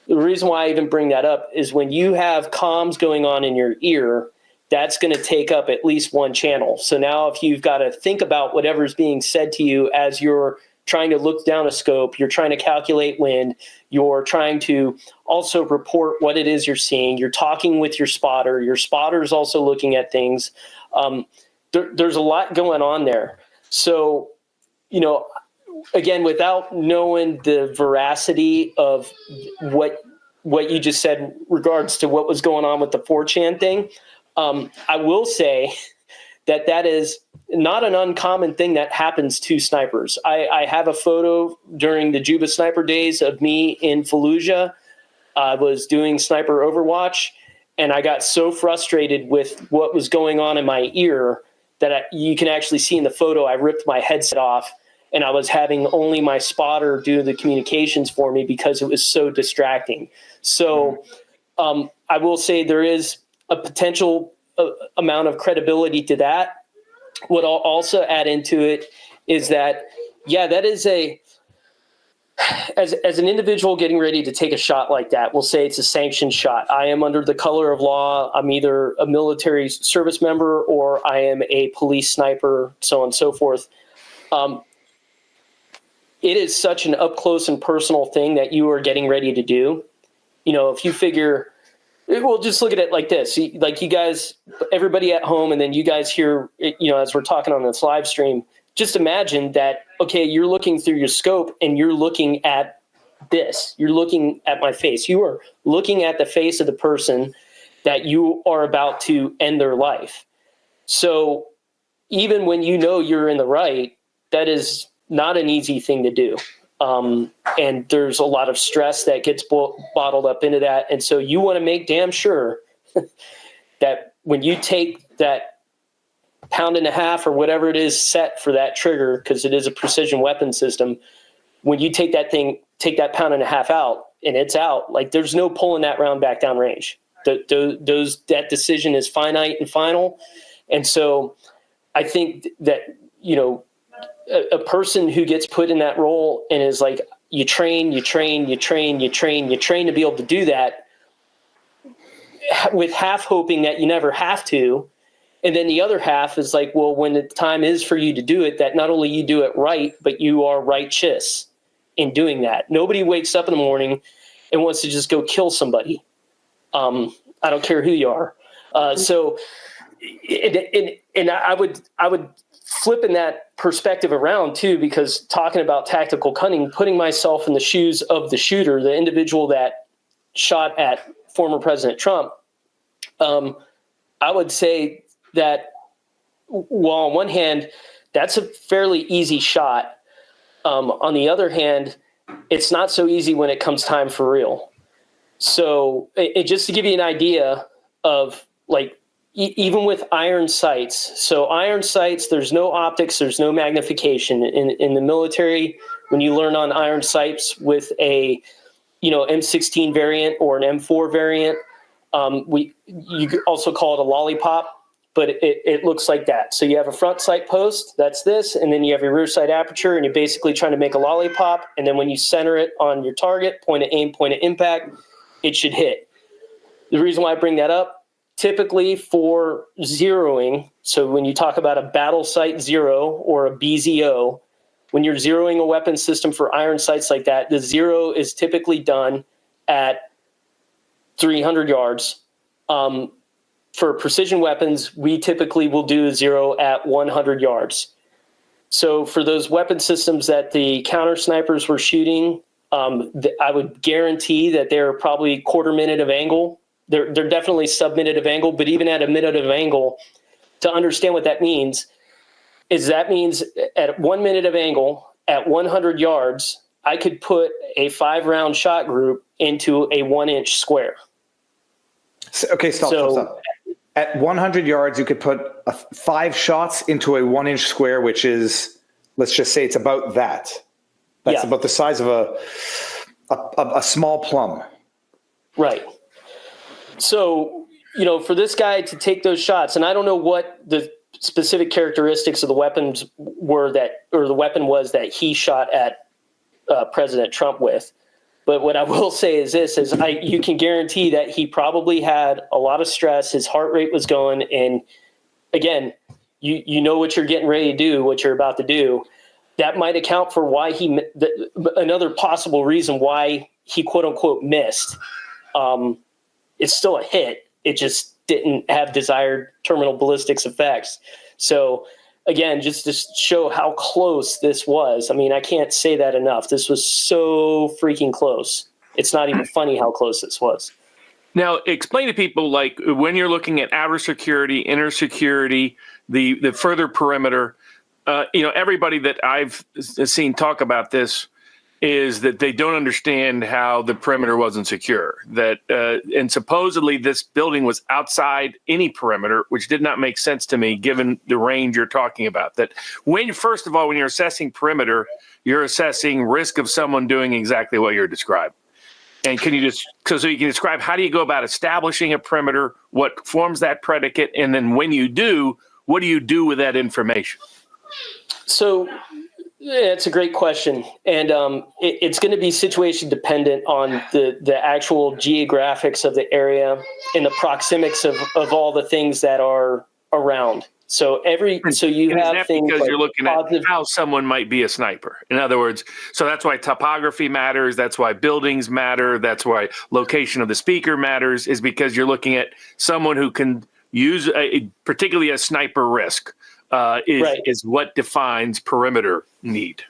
The reason why I even bring that up is when you have comms going on in your ear, that's going to take up at least one channel. So now if you've got to think about whatever's being said to you as you're trying to look down a scope, you're trying to calculate wind, you're trying to also report what it is you're seeing, you're talking with your spotter's also looking at things. There's a lot going on there. So, again, without knowing the veracity of what you just said regards to what was going on with the 4chan thing, I will say that is not an uncommon thing that happens to snipers. I have a photo during the Juba sniper days of me in Fallujah. I was doing sniper Overwatch, and I got so frustrated with what was going on in my ear that you can actually see in the photo, I ripped my headset off, and I was having only my spotter do the communications for me because it was so distracting. So I will say there is a potential amount of credibility to that. What I'll also add into it is that, that is as an individual getting ready to take a shot like that, we'll say it's a sanctioned shot. I am under the color of law. I'm either a military service member or I am a police sniper, so on and so forth. It is such an up close and personal thing that you are getting ready to do. If you figure, we'll just look at it like this. Like, you guys, everybody at home, and then you guys here, as we're talking on this live stream, just imagine that, okay, you're looking through your scope and you're looking at this. You're looking at my face. You are looking at the face of the person that you are about to end their life. So even when you're in the right, that is not an easy thing to do. And there's a lot of stress that gets bottled up into that. And so you want to make damn sure that when you take that 1.5 pounds or whatever it is set for that trigger, because it is a precision weapon system, when you take that 1.5 pounds out and it's out, like there's no pulling that round back down range. That decision is finite and final. And so I think that, a person who gets put in that role and is like, you train to be able to do that, with half hoping that you never have to. And then the other half is like, well, when the time is for you to do it, that not only you do it right, but you are righteous in doing that. Nobody wakes up in the morning and wants to just go kill somebody. I don't care who you are. So I would flip in that perspective around too, because talking about tactical cunning, putting myself in the shoes of the shooter, the individual that shot at former President Trump, I would say that, well, on one hand, that's a fairly easy shot. On the other hand, it's not so easy when it comes time for real. So just to give you an idea of like, even with iron sights. So iron sights, there's no optics, there's no magnification. In the military, when you learn on iron sights with a M16 variant or an M4 variant, you could also call it a lollipop, but it looks like that. So you have a front sight post, that's this, and then you have your rear sight aperture, and you're basically trying to make a lollipop. And then when you center it on your target, point of aim, point of impact, it should hit. The reason why I bring that up, typically for zeroing, so when you talk about a battle sight zero or a BZO, when you're zeroing a weapon system for iron sights like that, the zero is typically done at 300 yards. For precision weapons, we typically will do a zero at 100 yards. So for those weapon systems that the counter snipers were shooting, I would guarantee that they're probably quarter minute of angle. They're definitely sub-minute of angle, but even at a minute of angle, to understand what that means at 1 minute of angle at 100 yards, I could put a 5-round shot group into a 1-inch square.
Okay, stop. At 100 yards, you could put 5 shots into a 1-inch square, which is, let's just say it's about that. That's about the size of a small plum.
Right. So, for this guy to take those shots, and I don't know what the specific characteristics of the weapons were the weapon was that he shot at President Trump with. But what I will say is this, you can guarantee that he probably had a lot of stress. His heart rate was going. And again, you know what you're getting ready to do, what you're about to do. That might account for why another possible reason why he quote unquote missed. It's still a hit. It just didn't have desired terminal ballistics effects. So again, just to show how close this was. I mean, I can't say that enough. This was so freaking close. It's not even funny how close this was.
Now, explain to people, like, when you're looking at outer security, inner security, the further perimeter, everybody that I've seen talk about this is that they don't understand how the perimeter wasn't secure. And supposedly this building was outside any perimeter, which did not make sense to me given the range you're talking about. That first of all, when you're assessing perimeter, you're assessing risk of someone doing exactly what you're describing. And can you so you can describe how do you go about establishing a perimeter, what forms that predicate, and then when you do, what do you do with that information?
So it's a great question. And it's going to be situation dependent on the actual geographics of the area and the proxemics of all the things that are around. So you have things
because
like
you're looking at how someone might be a sniper. In other words, so that's why topography matters. That's why buildings matter. That's why location of the speaker matters, is because you're looking at someone who can use particularly a sniper risk. Is what defines perimeter need.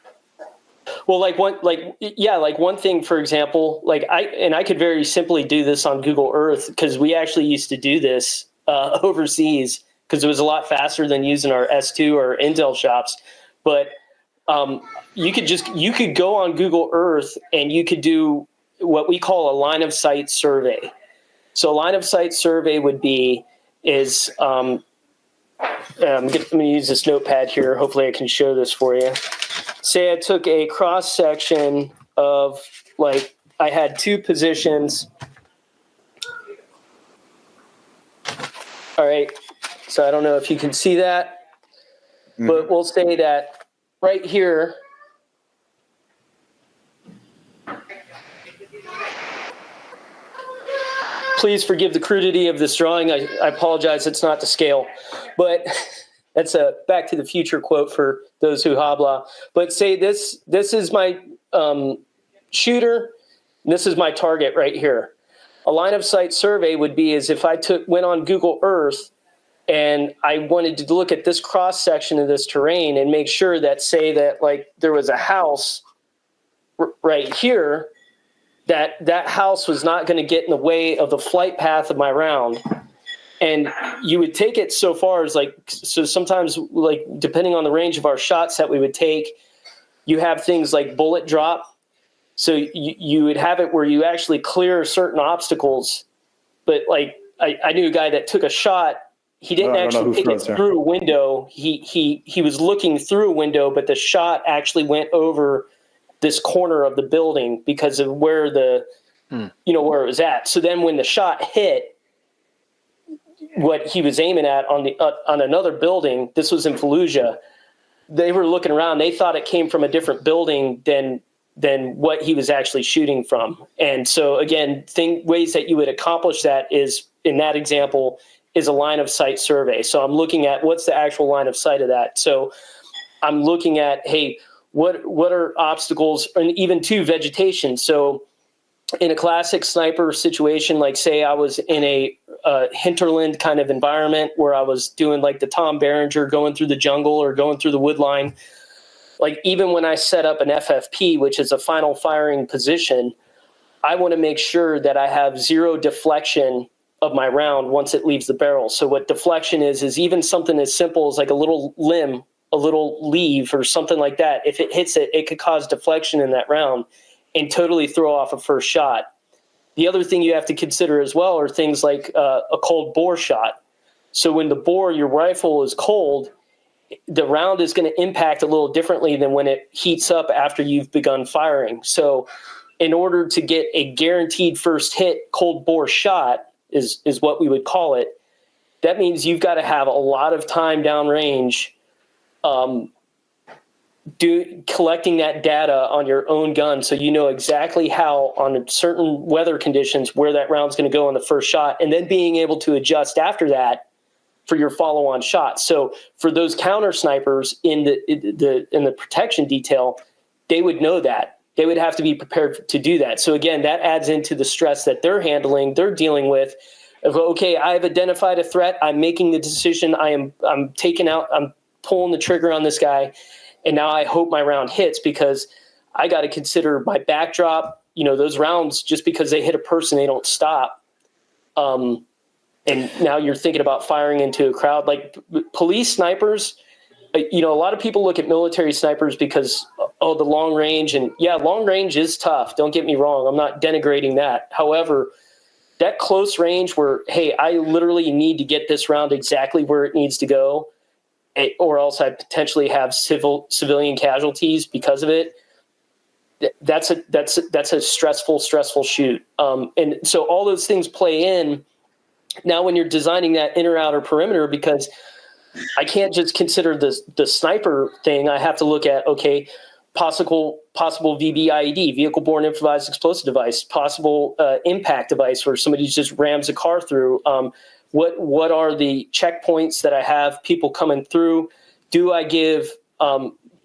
Well, one thing, for example, I could very simply do this on Google Earth, because we actually used to do this overseas because it was a lot faster than using our S2 or Intel shops. But you could go on Google Earth and you could do what we call a line of sight survey. So a line of sight survey I'm going to use this notepad here. Hopefully I can show this for you. Say I took a cross section of, like, I had two positions. All right. So I don't know if you can see that, but we'll say that right here, please forgive the crudity of this drawing. I apologize, it's not to scale, but that's a Back to the Future quote for those who habla. But say this is my shooter, and this is my target right here. A line of sight survey would be as if I went on Google Earth and I wanted to look at this cross section of this terrain and make sure that, say that, like, there was a house right here, that house was not going to get in the way of the flight path of my round. And you would take it so far as, like, so sometimes, like, depending on the range of our shots that we would take, you have things like bullet drop. So you would have it where you actually clear certain obstacles. But, like, I knew a guy that took a shot. He didn't actually take it through a window. He was looking through a window, but the shot actually went over this corner of the building because of where where it was at. So then when the shot hit what he was aiming at on another building, this was in Fallujah, they were looking around. They thought it came from a different building than what he was actually shooting from. And so again, ways that you would accomplish that is, in that example, is a line of sight survey. So I'm looking at what's the actual line of sight of that. So I'm looking at, hey, what are obstacles, and even vegetation. So in a classic sniper situation, like say I was in a hinterland kind of environment where I was doing like the Tom Berenger, going through the jungle or going through the wood line. Like even when I set up an FFP, which is a final firing position, I want to make sure that I have zero deflection of my round once it leaves the barrel. So what deflection is even something as simple as like a little limb, a little leaf or something like that. If it hits it, it could cause deflection in that round and totally throw off a first shot. The other thing you have to consider as well are things like a cold bore shot. So when the bore, your rifle is cold, the round is going to impact a little differently than when it heats up after you've begun firing. So in order to get a guaranteed first hit cold bore shot is what we would call it. That means you've got to have a lot of time downrange collecting that data on your own gun, so you know exactly how, on certain weather conditions, where that round's going to go on the first shot, and then being able to adjust after that for your follow-on shot. So for those counter snipers in the protection detail, they would know that. They would have to be prepared to do that. So again, that adds into the stress that they're dealing with. Of, okay, I've identified a threat. I'm making the decision. I'm pulling the trigger on this guy. And now I hope my round hits, because I got to consider my backdrop. You know, those rounds, just because they hit a person, they don't stop. And now you're thinking about firing into a crowd. Like police snipers, you know, a lot of people look at military snipers because, the long range. And yeah, long range is tough. Don't get me wrong. I'm not denigrating that. However, that close range where, hey, I literally need to get this round exactly where it needs to go, or else I potentially have civilian casualties because of it. That's a stressful shoot. And so all those things play in. Now, when you're designing that inner outer perimeter, because I can't just consider the sniper thing, I have to look at, okay, possible VBIED, vehicle-borne improvised explosive device, possible impact device where somebody just rams a car through. What are the checkpoints that I have people coming through? Do I give,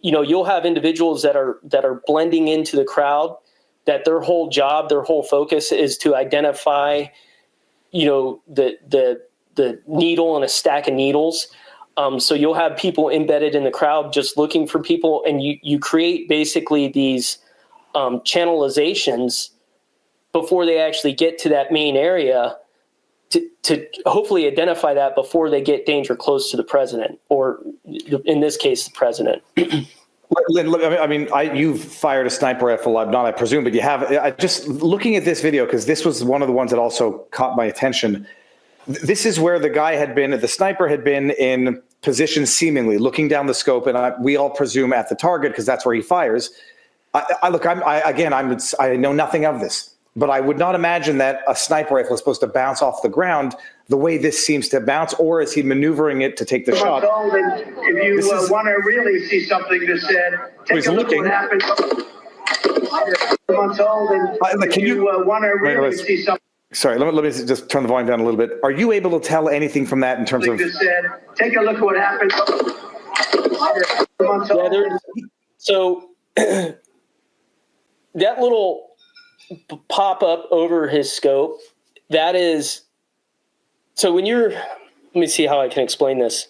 you'll have individuals that are blending into the crowd, that their whole job, their whole focus is to identify, the needle in a stack of needles. So you'll have people embedded in the crowd just looking for people, and you create basically these channelizations before they actually get to that main area to hopefully identify that before they get danger close to the president, or in this case, the president.
You've fired a sniper rifle. I'm not, I presume, but you have. I just looking at this video, because this was one of the ones that also caught my attention. This is where the sniper had been in position, seemingly looking down the scope, and we all presume at the target because that's where he fires. I know nothing of this, but I would not imagine that a sniper rifle is supposed to bounce off the ground the way this seems to bounce, or is he maneuvering it to take the shot?
If you want to really see something that said, take a look at what happened. Months old, and
can you
want to really see something.
Sorry, let me just turn the volume down a little bit. Are you able to tell anything from that in terms of?
That said, take a look at what happened.
So that little pop up over his scope, that is. So when you're, let me see how I can explain this.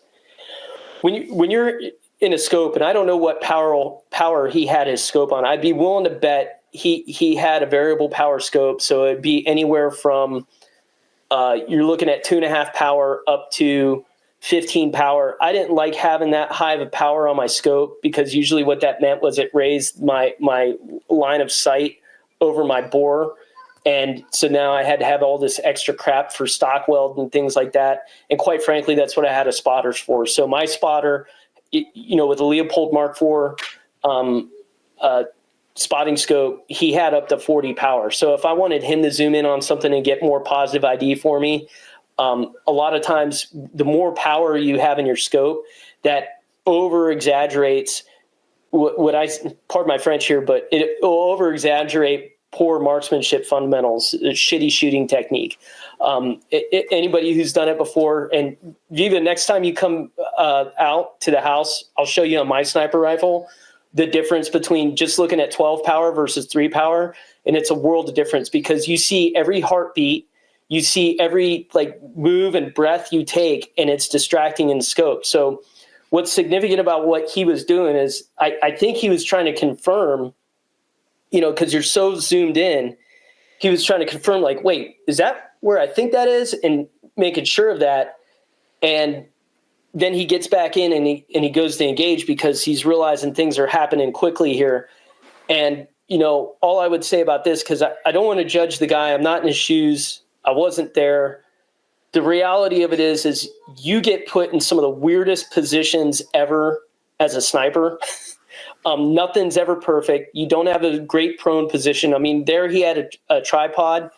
When you're in a scope, and I don't know what power he had his scope on, I'd be willing to bet he had a variable power scope. So it'd be anywhere from you're looking at 2.5 power up to 15 power. I didn't like having that high of a power on my scope, because usually what that meant was it raised my line of sight over my bore. And so now I had to have all this extra crap for stock weld and things like that. And quite frankly, that's what I had a spotters for. So my spotter, with a Leopold Mark IV spotting scope, he had up to 40 power. So if I wanted him to zoom in on something and get more positive ID for me, a lot of times the more power you have in your scope, that over exaggerates pardon my French here, but it will over exaggerate poor marksmanship fundamentals, shitty shooting technique. Anybody who's done it before, and Viva, next time you come out to the house, I'll show you on my sniper rifle the difference between just looking at 12 power versus 3 power, and it's a world of difference, because you see every heartbeat, you see every move and breath you take, and it's distracting in the scope. So what's significant about what he was doing is I think he was trying to confirm, because you're so zoomed in, he was trying to confirm, wait, is that where I think that is? And making sure of that. And then he gets back in and he goes to engage, because he's realizing things are happening quickly here. And, all I would say about this, because I don't want to judge the guy. I'm not in his shoes. I wasn't there. The reality of it is you get put in some of the weirdest positions ever as a sniper. Nothing's ever perfect. You don't have a great prone position. I mean, there he had a tripod.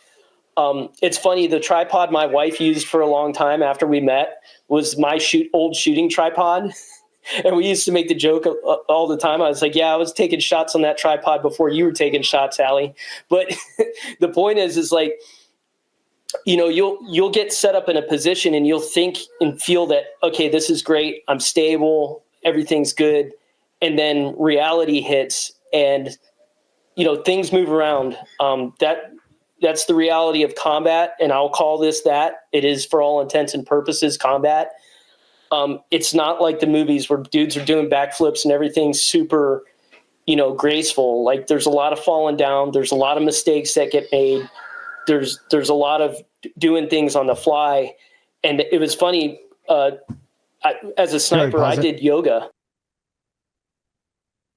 It's funny, the tripod my wife used for a long time after we met was my old shooting tripod. And we used to make the joke all the time. I was like, yeah, I was taking shots on that tripod before you were taking shots, Allie. But the point is you'll get set up in a position and you'll think and feel that, okay, this is great. I'm stable. Everything's good. And then reality hits and, things move around. That's the reality of combat. And I'll call this that. It is, for all intents and purposes, combat. It's not like the movies where dudes are doing backflips and everything's super, graceful. There's a lot of falling down. There's a lot of mistakes that get made. There's a lot of doing things on the fly. And it was funny. As a sniper, I did yoga.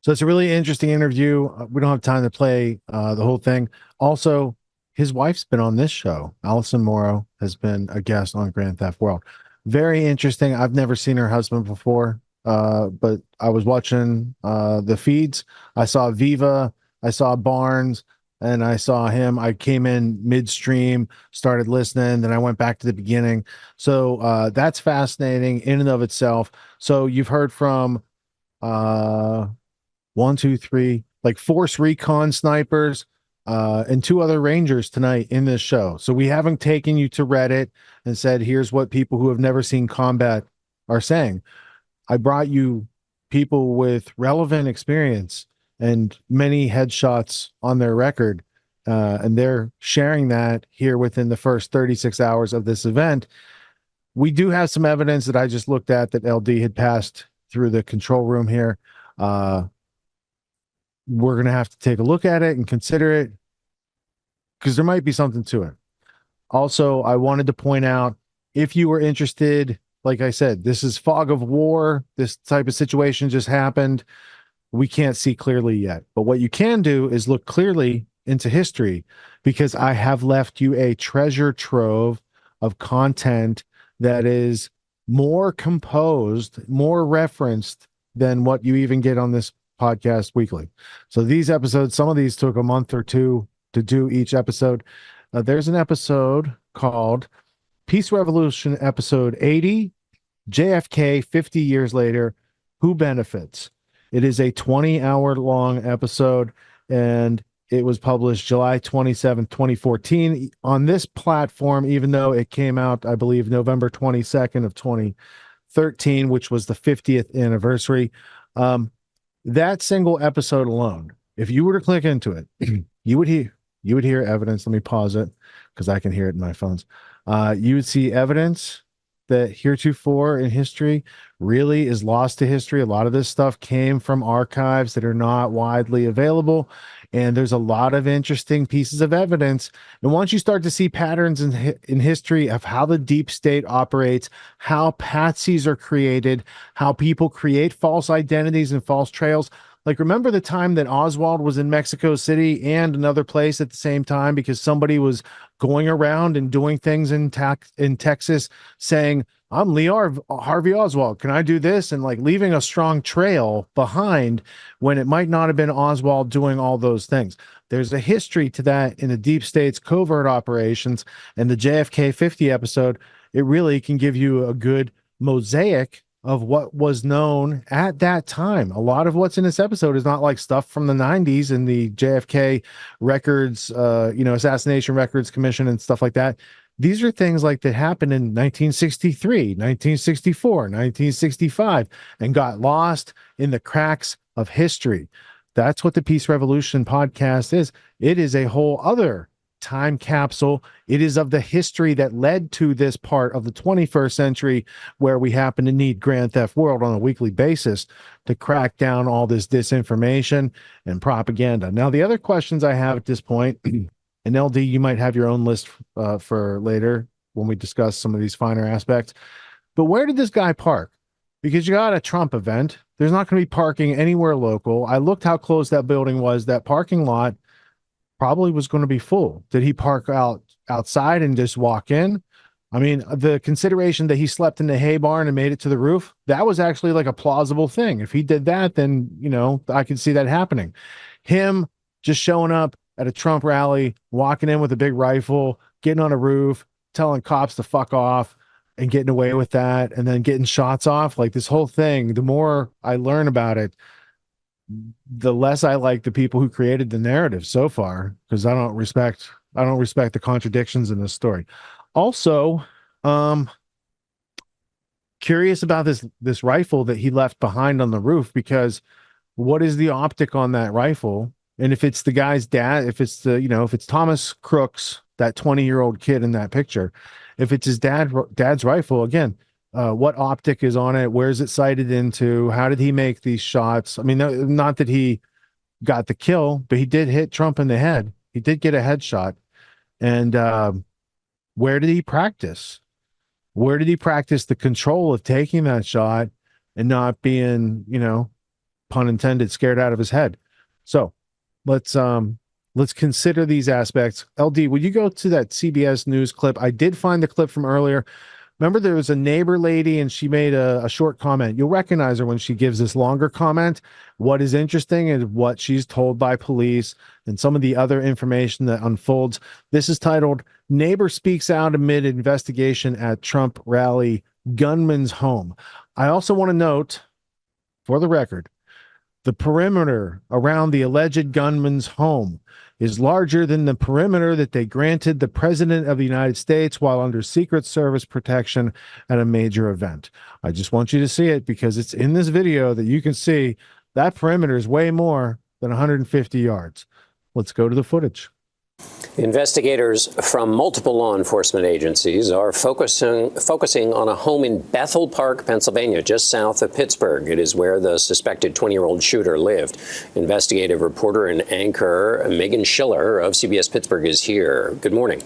So it's a really interesting interview. We don't have time to play the whole thing. Also, his wife's been on this show. Allison Morrow has been a guest on Grand Theft World. Very interesting. I've never seen her husband before, but I was watching the feeds. I saw Viva, I saw Barnes, and I saw him. I came in midstream, started listening, then I went back to the beginning. So that's fascinating in and of itself. So you've heard from 1, 2, 3, Force Recon snipers, and 2 other Rangers tonight in this show. So we haven't taken you to Reddit and said, here's what people who have never seen combat are saying. I brought you people with relevant experience and many headshots on their record. And they're sharing that here within the first 36 hours of this event. We do have some evidence that I just looked at that LD had passed through the control room here. We're going to have to take a look at it and consider it, because there might be something to it. Also, I wanted to point out, if you were interested, like I said, this is fog of war. This type of situation just happened. We can't see clearly yet. But what you can do is look clearly into history, because I have left you a treasure trove of content that is more composed, more referenced than what you even get on this podcast weekly. So these episodes, some of these took a month or two to do each episode. There's an episode called Peace Revolution, episode 80, JFK 50 years later, who benefits? It is a 20-hour long episode, and it was published July 27th, 2014 on this platform, even though it came out, I believe, November 22nd of 2013, which was the 50th anniversary. That single episode alone, if you were to click into it, you would hear evidence. Let me pause it because I can hear it in my phones. You would see evidence that heretofore in history really is lost to history. A lot of this stuff came from archives that are not widely available, and there's a lot of interesting pieces of evidence. And once you start to see patterns in history of how the deep state operates, how patsies are created, how people create false identities and false trails. Like, remember the time that Oswald was in Mexico City and another place at the same time because somebody was going around and doing things in Texas saying, I'm Lee Harvey Oswald, can I do this? And like leaving a strong trail behind when it might not have been Oswald doing all those things. There's a history to that in the deep state's covert operations, and the JFK 50 episode, it really can give you a good mosaic of what was known at that time. A lot of what's in this episode is not like stuff from the 90s and the JFK records, Assassination Records Commission and stuff like that. These are things like that happened in 1963, 1964, 1965, and got lost in the cracks of history. That's what the Peace Revolution podcast is. It is a whole other time capsule. It is of the history that led to this part of the 21st century where we happen to need Grand Theft World on a weekly basis to crack down all this disinformation and propaganda. Now, the other questions I have at this point, and LD, you might have your own list for later when we discuss some of these finer aspects, but where did this guy park? Because you got a Trump event. There's not going to be parking anywhere local. I looked how close that building was. That parking lot probably was going to be full. Did he park outside and just walk in? I mean, the consideration that he slept in the hay barn and made it to the roof, that was actually like a plausible thing. If he did that, then, I could see that happening. Him just showing up at a Trump rally, walking in with a big rifle, getting on a roof, telling cops to fuck off and getting away with that, and then getting shots off. Like, this whole thing, the more I learn about it, the less I like the people who created the narrative so far, because I don't respect the contradictions in this story. Also, curious about this rifle that he left behind on the roof, because what is the optic on that rifle? And if it's the guy's dad, if it's if it's Thomas Crooks, that 20-year-old kid in that picture, if it's his dad's rifle, again, what optic is on it? Where is it sighted into? How did he make these shots? I mean, not that he got the kill, but he did hit Trump in the head. He did get a headshot. And where did he practice? Where did he practice the control of taking that shot and not being, pun intended, scared out of his head? So let's consider these aspects. LD, would you go to that CBS News clip? I did find the clip from earlier. Remember, there was a neighbor lady and she made a short comment. You'll recognize her when she gives this longer comment. What is interesting is what she's told by police and some of the other information that unfolds. This is titled, Neighbor Speaks Out Amid Investigation at Trump Rally, Gunman's Home. I also want to note, for the record, the perimeter around the alleged gunman's home is larger than the perimeter that they granted the President of the United States while under Secret Service protection at a major event. I just want you to see it because it's in this video that you can see that perimeter is way more than 150 yards. Let's go to the footage.
Investigators from multiple law enforcement agencies are focusing on a home in Bethel Park, Pennsylvania, just south of Pittsburgh. It is where the suspected 20-year-old shooter lived. Investigative reporter and anchor Megan Schiller of CBS Pittsburgh is here. Good morning.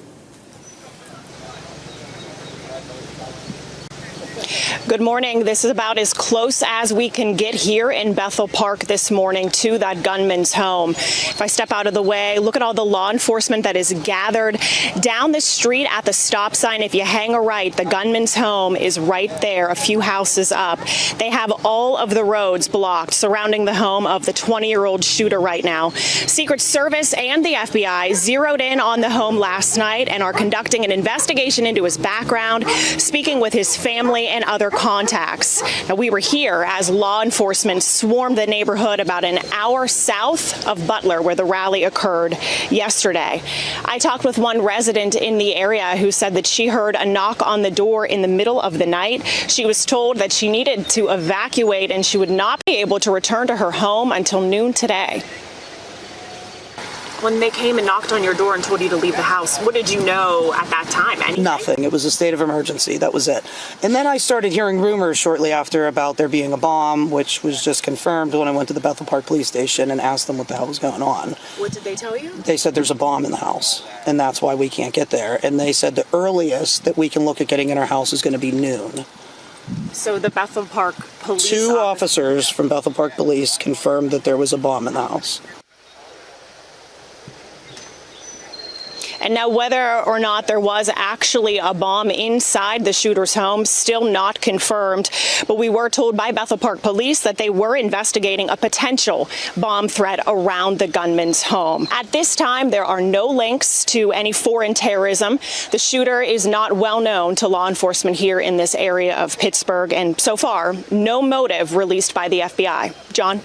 Good morning. This is about as close as we can get here in Bethel Park this morning to that gunman's home. If I step out of the way, look at all the law enforcement that is gathered down the street at the stop sign. If you hang a right, the gunman's home is right there, a few houses up. They have all of the roads blocked surrounding the home of the 20-year-old shooter right now. Secret Service and the FBI zeroed in on the home last night and are conducting an investigation into his background, speaking with his family and other contacts. Now, we were here as law enforcement swarmed the neighborhood about an hour south of Butler, where the rally occurred yesterday. I talked with one resident in the area who said that she heard a knock on the door in the middle of the night. She was told that she needed to evacuate and she would not be able to return to her home until noon today. When they came and knocked on your door and told you to leave the house, what did you know at that time? Anything?
Nothing. It was a state of emergency. That was it. And then I started hearing rumors shortly after about there being a bomb, which was just confirmed when I went to the Bethel Park Police Station and asked them what the hell was going on.
What did they tell you?
They said there's a bomb in the house, and that's why we can't get there. And they said the earliest that we can look at getting in our house is going to be noon.
So the Bethel Park Police...
Two officers from Bethel Park Police confirmed that there was a bomb in the house.
And now whether or not there was actually a bomb inside the shooter's home, still not confirmed. But we were told by Bethel Park Police that they were investigating a potential bomb threat around the gunman's home. At this time, there are no links to any foreign terrorism. The shooter is not well known to law enforcement here in this area of Pittsburgh. And so far, no motive released by the FBI. John?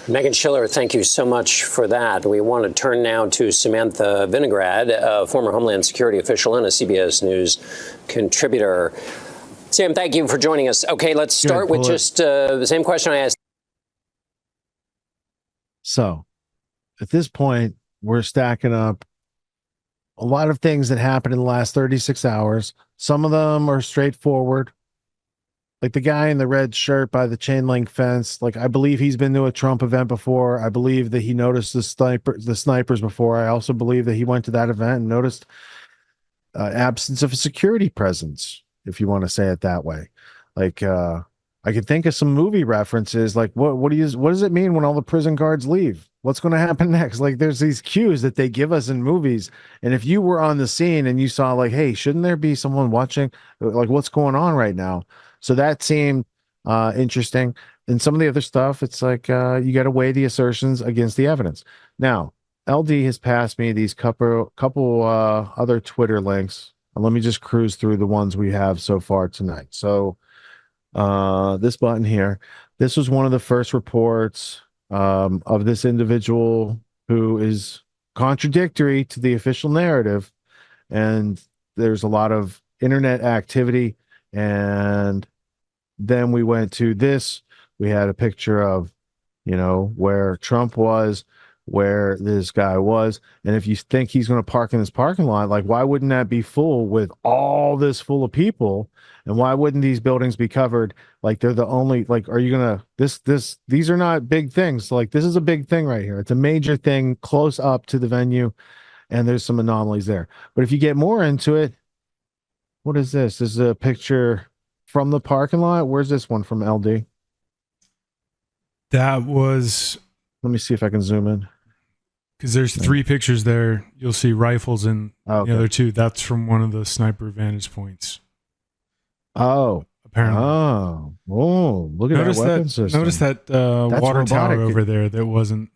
Megan Schiller, thank you so much for that. We want to turn now to Samantha Vinograd, a former Homeland Security official and a CBS News contributor. Sam, thank you for joining us. Okay, let's start with just the same question I asked.
So, at this point, we're stacking up a lot of things that happened in the last 36 hours. Some of them are straightforward. Like the guy in the red shirt by the chain link fence, like I believe he's been to a Trump event before. I believe that he noticed the snipers before. I also believe that he went to that event and noticed absence of a security presence, if you want to say it that way. Like I could think of some movie references. Like what does it mean when all the prison guards leave? What's going to happen next? Like there's these cues that they give us in movies. And if you were on the scene and you saw like, hey, shouldn't there be someone watching? Like what's going on right now? So that seemed interesting. And some of the other stuff, it's like you got to weigh the assertions against the evidence. Now, LD has passed me these couple other Twitter links. Let me just cruise through the ones we have so far tonight. So this button here, this was one of the first reports of this individual who is contradictory to the official narrative. And there's a lot of internet activity. And then we went to this. We had a picture of, where Trump was, where this guy was. And if you think he's going to park in this parking lot, like, why wouldn't that be full with all this full of people? And why wouldn't these buildings be covered? Like, they're the only, like, are you going to, these are not big things. Like, this is a big thing right here. It's a major thing close up to the venue. And there's some anomalies there. But if you get more into it, what is this? This is a picture from the parking lot. Where's this one from, LD?
That was...
Let me see if I can zoom in.
Because there's three pictures there. You'll see rifles and the other two. That's from one of the sniper vantage points.
Oh.
Apparently.
Oh, look at that weapon system.
Notice that water tower over there that wasn't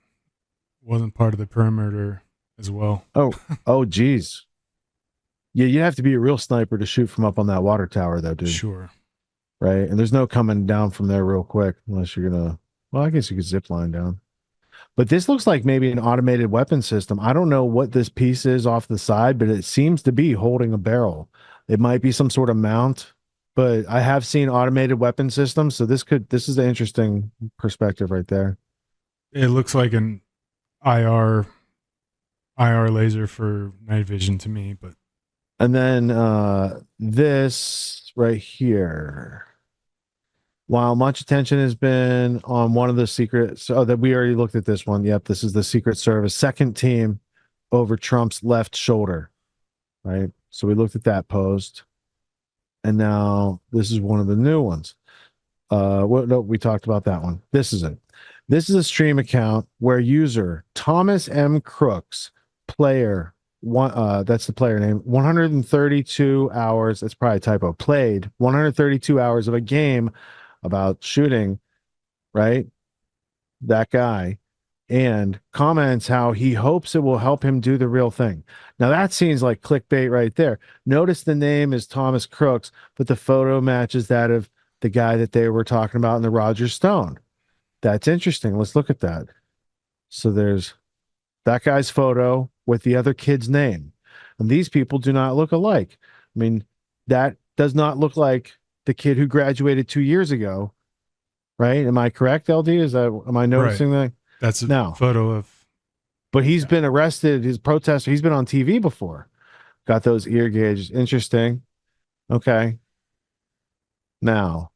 part of the perimeter as well.
Oh, geez. Yeah, you have to be a real sniper to shoot from up on that water tower, though, dude.
Sure.
Right? And there's no coming down from there real quick unless you're going to... Well, I guess you could zip line down. But this looks like maybe an automated weapon system. I don't know what this piece is off the side, but it seems to be holding a barrel. It might be some sort of mount, but I have seen automated weapon systems, so this is an interesting perspective right there.
It looks like an IR laser for night vision to me, but...
And then this right here. While much attention has been on one of the secrets, that we already looked at this one. Yep, this is the Secret Service second team over Trump's left shoulder, right? So we looked at that post. And now this is one of the new ones. No, we talked about that one. This is it. This is a stream account where user Thomas M. Crooks, player, that's the player name, 132 hours, that's probably a typo, played 132 hours of a game about shooting, right? That guy, and comments how he hopes it will help him do the real thing. Now that seems like clickbait right there. Notice the name is Thomas Crooks, but the photo matches that of the guy that they were talking about in the Roger Stone. That's interesting. Let's look at that. So there's that guy's photo with the other kid's name. And these people do not look alike. I mean, that does not look like the kid who graduated 2 years ago, right? Am I correct, LD? Am I noticing that?
That's a photo of.
But he's been arrested. His protester, he's been on TV before. Got those ear gauges. Interesting. Okay. Now,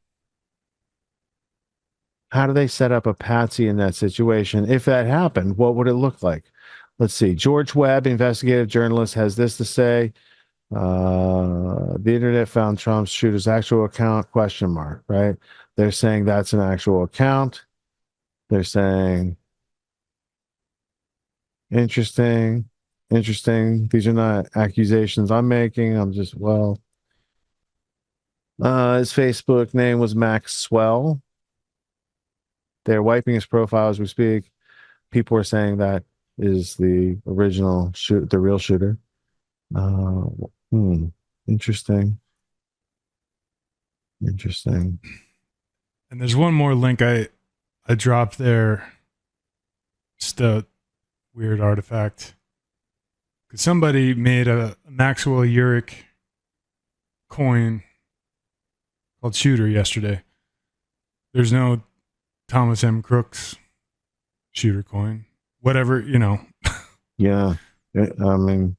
how do they set up a patsy in that situation? If that happened, what would it look like? Let's see. George Webb, investigative journalist, has this to say. The internet found Trump's shooter's actual account, ? Right? They're saying that's an actual account. They're saying, interesting. These are not accusations I'm making. I'm just, his Facebook name was Maxwell. They're wiping his profile as we speak. People are saying that is the original the real shooter. Interesting.
And there's one more link I dropped there. Just a weird artifact. Because somebody made a Maxwell Uric coin called Shooter yesterday. There's no Thomas M. Crooks shooter coin. Whatever,
Yeah. I mean,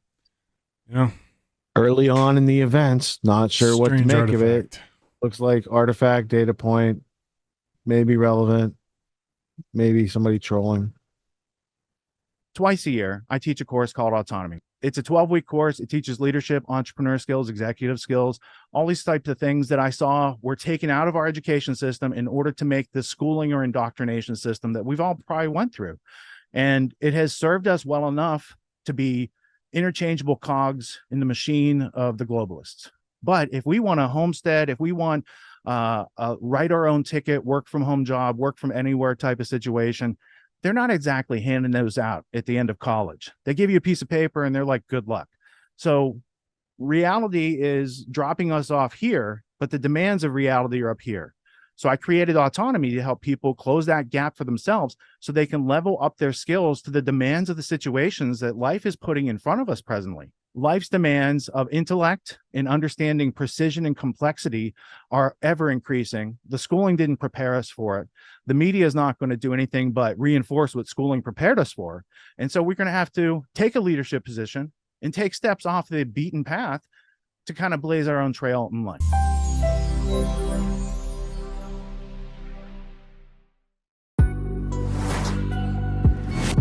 early on in the events, not sure what to make of it. Looks like artifact, data point, maybe relevant, maybe somebody trolling.
Twice a year, I teach a course called Autonomy. It's a 12-week course. It teaches leadership, entrepreneur skills, executive skills, all these types of things that I saw were taken out of our education system in order to make the schooling or indoctrination system that we've all probably went through. And it has served us well enough to be interchangeable cogs in the machine of the globalists. But if we want a homestead, if we want write our own ticket, work from home job, work from anywhere type of situation, they're not exactly handing those out at the end of college. They give you a piece of paper and they're like, good luck. So reality is dropping us off here, but the demands of reality are up here. So I created Autonomy to help people close that gap for themselves so they can level up their skills to the demands of the situations that life is putting in front of us presently. Life's demands of intellect and understanding precision and complexity are ever increasing. The schooling didn't prepare us for it. The media is not going to do anything but reinforce what schooling prepared us for. And so we're going to have to take a leadership position and take steps off the beaten path to kind of blaze our own trail in life.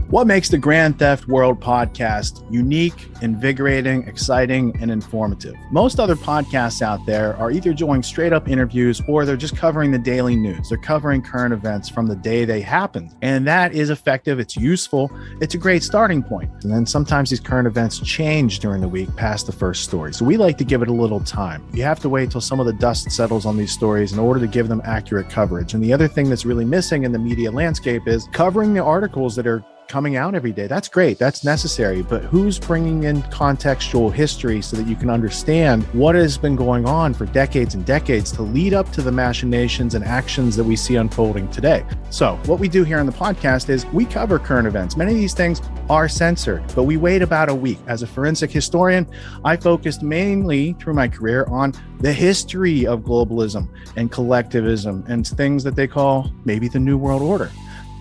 What makes the Grand Theft World podcast unique, invigorating, exciting, and informative? Most other podcasts out there are either doing straight up interviews or they're just covering the daily news. They're covering current events from the day they happened. And that is effective. It's useful. It's a great starting point. And then sometimes these current events change during the week past the first story. So we like to give it a little time. You have to wait till some of the dust settles on these stories in order to give them accurate coverage. And the other thing that's really missing in the media landscape is covering the articles that are coming out every day. That's great. That's necessary. But who's bringing in contextual history so that you can understand what has been going on for decades and decades to lead up to the machinations and actions that we see unfolding today? So what we do here on the podcast is we cover current events. Many of these things are censored, but we wait about a week. As a forensic historian, I focused mainly through my career on the history of globalism and collectivism and things that they call maybe the New World Order.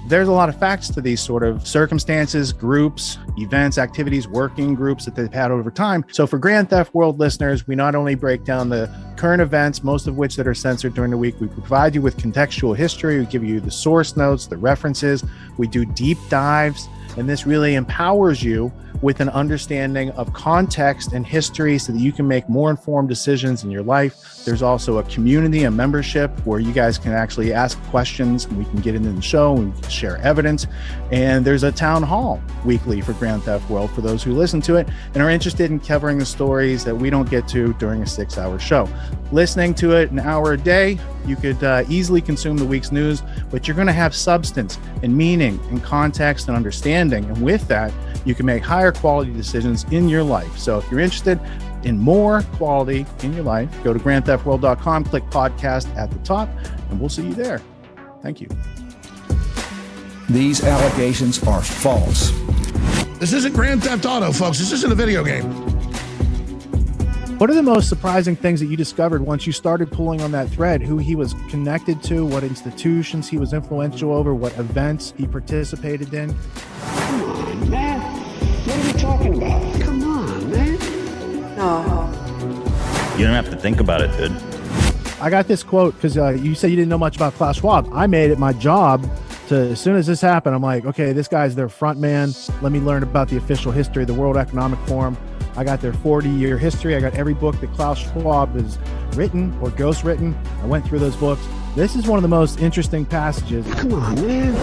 There's a lot of facts to these sort of circumstances, groups, events, activities, working groups that they've had over time. So for Grand Theft World listeners, we not only break down the current events, most of which that are censored during the week, we provide you with contextual history, we give you the source notes, the references, we do deep dives, and this really empowers you with an understanding of context and history so that you can make more informed decisions in your life. There's also a community, a membership where you guys can actually ask questions and we can get into the show and we can share evidence. And there's a town hall weekly for Grand Theft World for those who listen to it and are interested in covering the stories that we don't get to during a 6-hour show. Listening to it an hour a day, you could easily consume the week's news, but you're going to have substance and meaning and context and understanding. And with that, you can make higher quality decisions in your life. So if you're interested in more quality in your life, go to grandtheftworld.com, click podcast at the top, and we'll see you there. Thank you.
These allegations are false.
This isn't Grand Theft Auto, folks. This isn't a video game.
What are the most surprising things that you discovered once you started pulling on that thread? Who he was connected to, what institutions he was influential over, what events he participated in?
Come on, man. What are we talking about? Come on, man. No.
You don't have to think about it, dude.
I got this quote because you said you didn't know much about Klaus Schwab. I made it my job to, as soon as this happened, I'm like, okay, this guy's their front man. Let me learn about the official history of the World Economic Forum. I got their 40-year history. I got every book that Klaus Schwab has written or ghostwritten. I went through those books. This is one of the most interesting passages.
Come on, man.